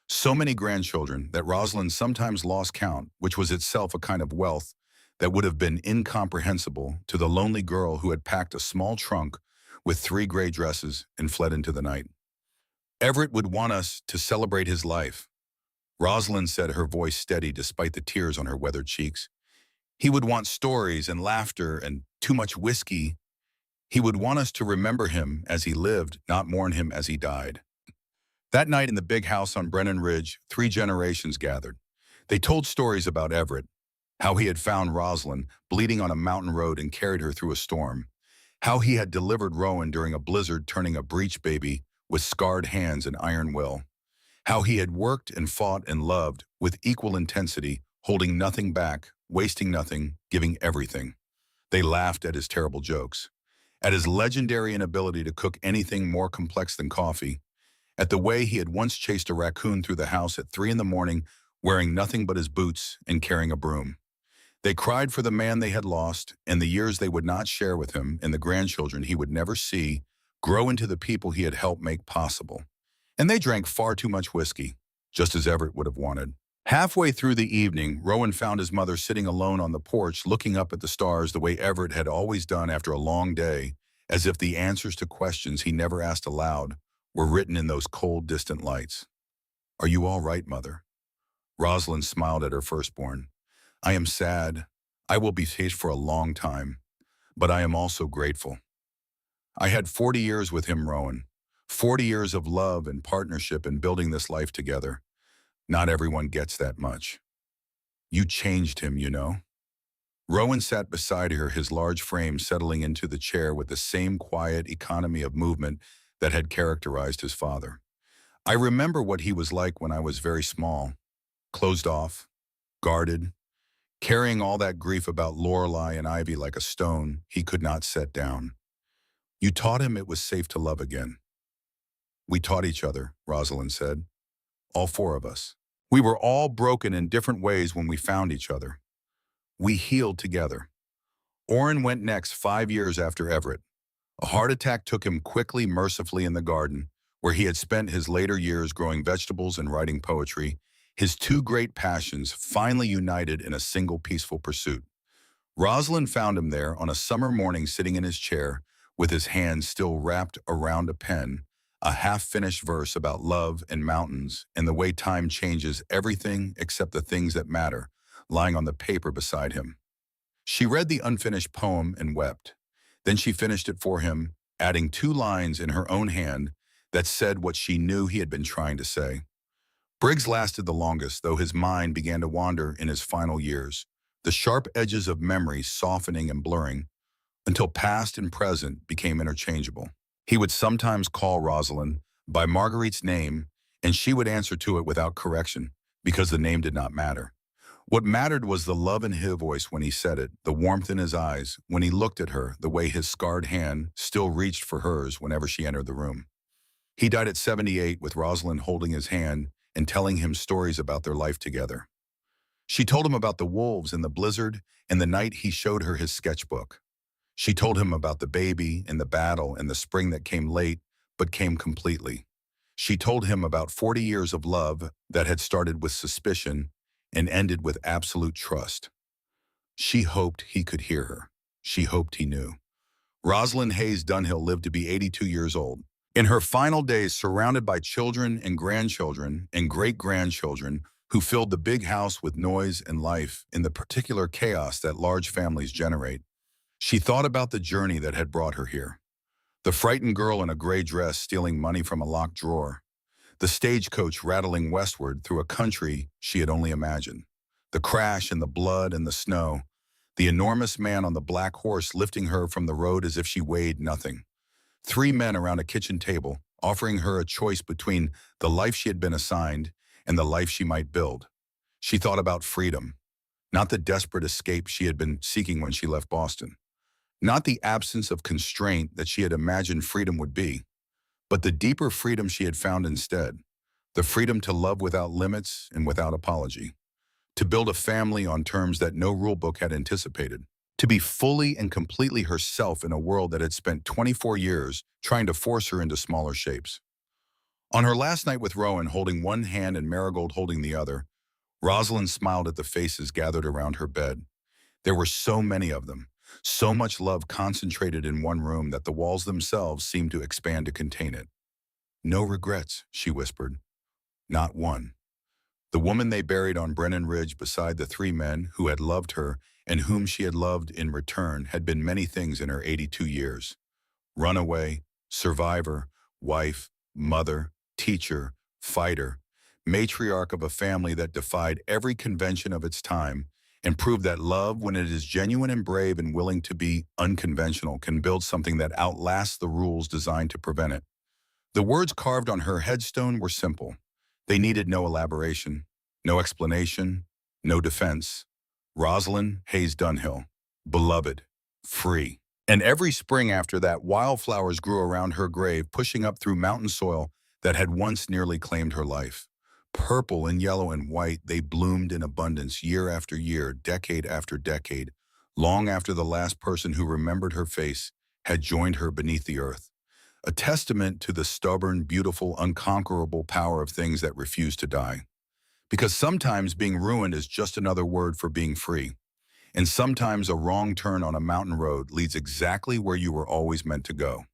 Speaker 1: So many grandchildren that Rosalind sometimes lost count, which was itself a kind of wealth that would have been incomprehensible to the lonely girl who had packed a small trunk with 3 gray dresses and fled into the night. "Everett would want us to celebrate his life," Rosalind said, her voice steady despite the tears on her weathered cheeks. "He would want stories and laughter and too much whiskey. He would want us to remember him as he lived, not mourn him as he died." That night in the big house on Brennan Ridge, 3 generations gathered. They told stories about Everett, how he had found Rosalind bleeding on a mountain road and carried her through a storm, how he had delivered Rowan during a blizzard, turning a breech baby with scarred hands and iron will, how he had worked and fought and loved with equal intensity, holding nothing back, wasting nothing, giving everything. They laughed at his terrible jokes, at his legendary inability to cook anything more complex than coffee, at the way he had once chased a raccoon through the house at 3 in the morning, wearing nothing but his boots and carrying a broom. They cried for the man they had lost and the years they would not share with him, and the grandchildren he would never see grow into the people he had helped make possible. And they drank far too much whiskey, just as Everett would have wanted. Halfway through the evening, Rowan found his mother sitting alone on the porch, looking up at the stars the way Everett had always done after a long day, as if the answers to questions he never asked aloud were written in those cold, distant lights. "Are you all right, Mother?" Rosalind smiled at her firstborn. "I am sad. I will be sad for a long time. But I am also grateful. I had 40 years with him, Rowan. 40 years of love and partnership in building this life together. Not everyone gets that much. You changed him, you know. Rowan sat beside her, his large frame settling into the chair with the same quiet economy of movement that had characterized his father. I remember what he was like when I was very small, closed off, guarded, carrying all that grief about Lorelei and Ivy like a stone he could not set down. You taught him it was safe to love again. We taught each other, Rosalind said. All four of us. We were all broken in different ways when we found each other. We healed together. Orrin went next 5 years after Everett. A heart attack took him quickly, mercifully in the garden, where he had spent his later years growing vegetables and writing poetry, his two great passions finally united in a single peaceful pursuit. Rosalind found him there on a summer morning sitting in his chair, with his hands still wrapped around a pen, a half-finished verse about love and mountains and the way time changes everything except the things that matter, lying on the paper beside him. She read the unfinished poem and wept. Then she finished it for him, adding 2 lines in her own hand that said what she knew he had been trying to say. Briggs lasted the longest, though his mind began to wander in his final years, the sharp edges of memory softening and blurring, until past and present became interchangeable. He would sometimes call Rosalind by Marguerite's name, and she would answer to it without correction, because the name did not matter. What mattered was the love in his voice when he said it, the warmth in his eyes when he looked at her, the way his scarred hand still reached for hers whenever she entered the room. He died at 78 with Rosalind holding his hand and telling him stories about their life together. She told him about the wolves and the blizzard and the night he showed her his sketchbook. She told him about the baby and the battle and the spring that came late but came completely. She told him about 40 years of love that had started with suspicion and ended with absolute trust. She hoped he could hear her. She hoped he knew. Rosalind Hayes Dunhill lived to be 82 years old. In her final days, surrounded by children and grandchildren and great-grandchildren who filled the big house with noise and life in the particular chaos that large families generate, she thought about the journey that had brought her here. The frightened girl in a gray dress stealing money from a locked drawer. The stagecoach rattling westward through a country she had only imagined. The crash and the blood and the snow. The enormous man on the black horse lifting her from the road as if she weighed nothing. 3 men around a kitchen table, offering her a choice between the life she had been assigned and the life she might build. She thought about freedom, not the desperate escape she had been seeking when she left Boston. Not the absence of constraint that she had imagined freedom would be, but the deeper freedom she had found instead, the freedom to love without limits and without apology, to build a family on terms that no rulebook had anticipated, to be fully and completely herself in a world that had spent 24 years trying to force her into smaller shapes. On her last night with Rowan holding one hand and Marigold holding the other, Rosalind smiled at the faces gathered around her bed. There were so many of them, so much love concentrated in one room that the walls themselves seemed to expand to contain it. No regrets, she whispered. Not one. The woman they buried on Brennan Ridge beside the 3 men who had loved her and whom she had loved in return had been many things in her 82 years. Runaway, survivor, wife, mother, teacher, fighter, matriarch of a family that defied every convention of its time and proved that love, when it is genuine and brave and willing to be unconventional, can build something that outlasts the rules designed to prevent it. The words carved on her headstone were simple. They needed no elaboration, no explanation, no defense. Rosalind Hayes Dunhill, beloved, free. And every spring after that, wildflowers grew around her grave, pushing up through mountain soil that had once nearly claimed her life. Purple and yellow and white, they bloomed in abundance year after year, decade after decade, long after the last person who remembered her face had joined her beneath the earth. A testament to the stubborn, beautiful, unconquerable power of things that refuse to die. Because sometimes being ruined is just another word for being free. And sometimes a wrong turn on a mountain road leads exactly where you were always meant to go.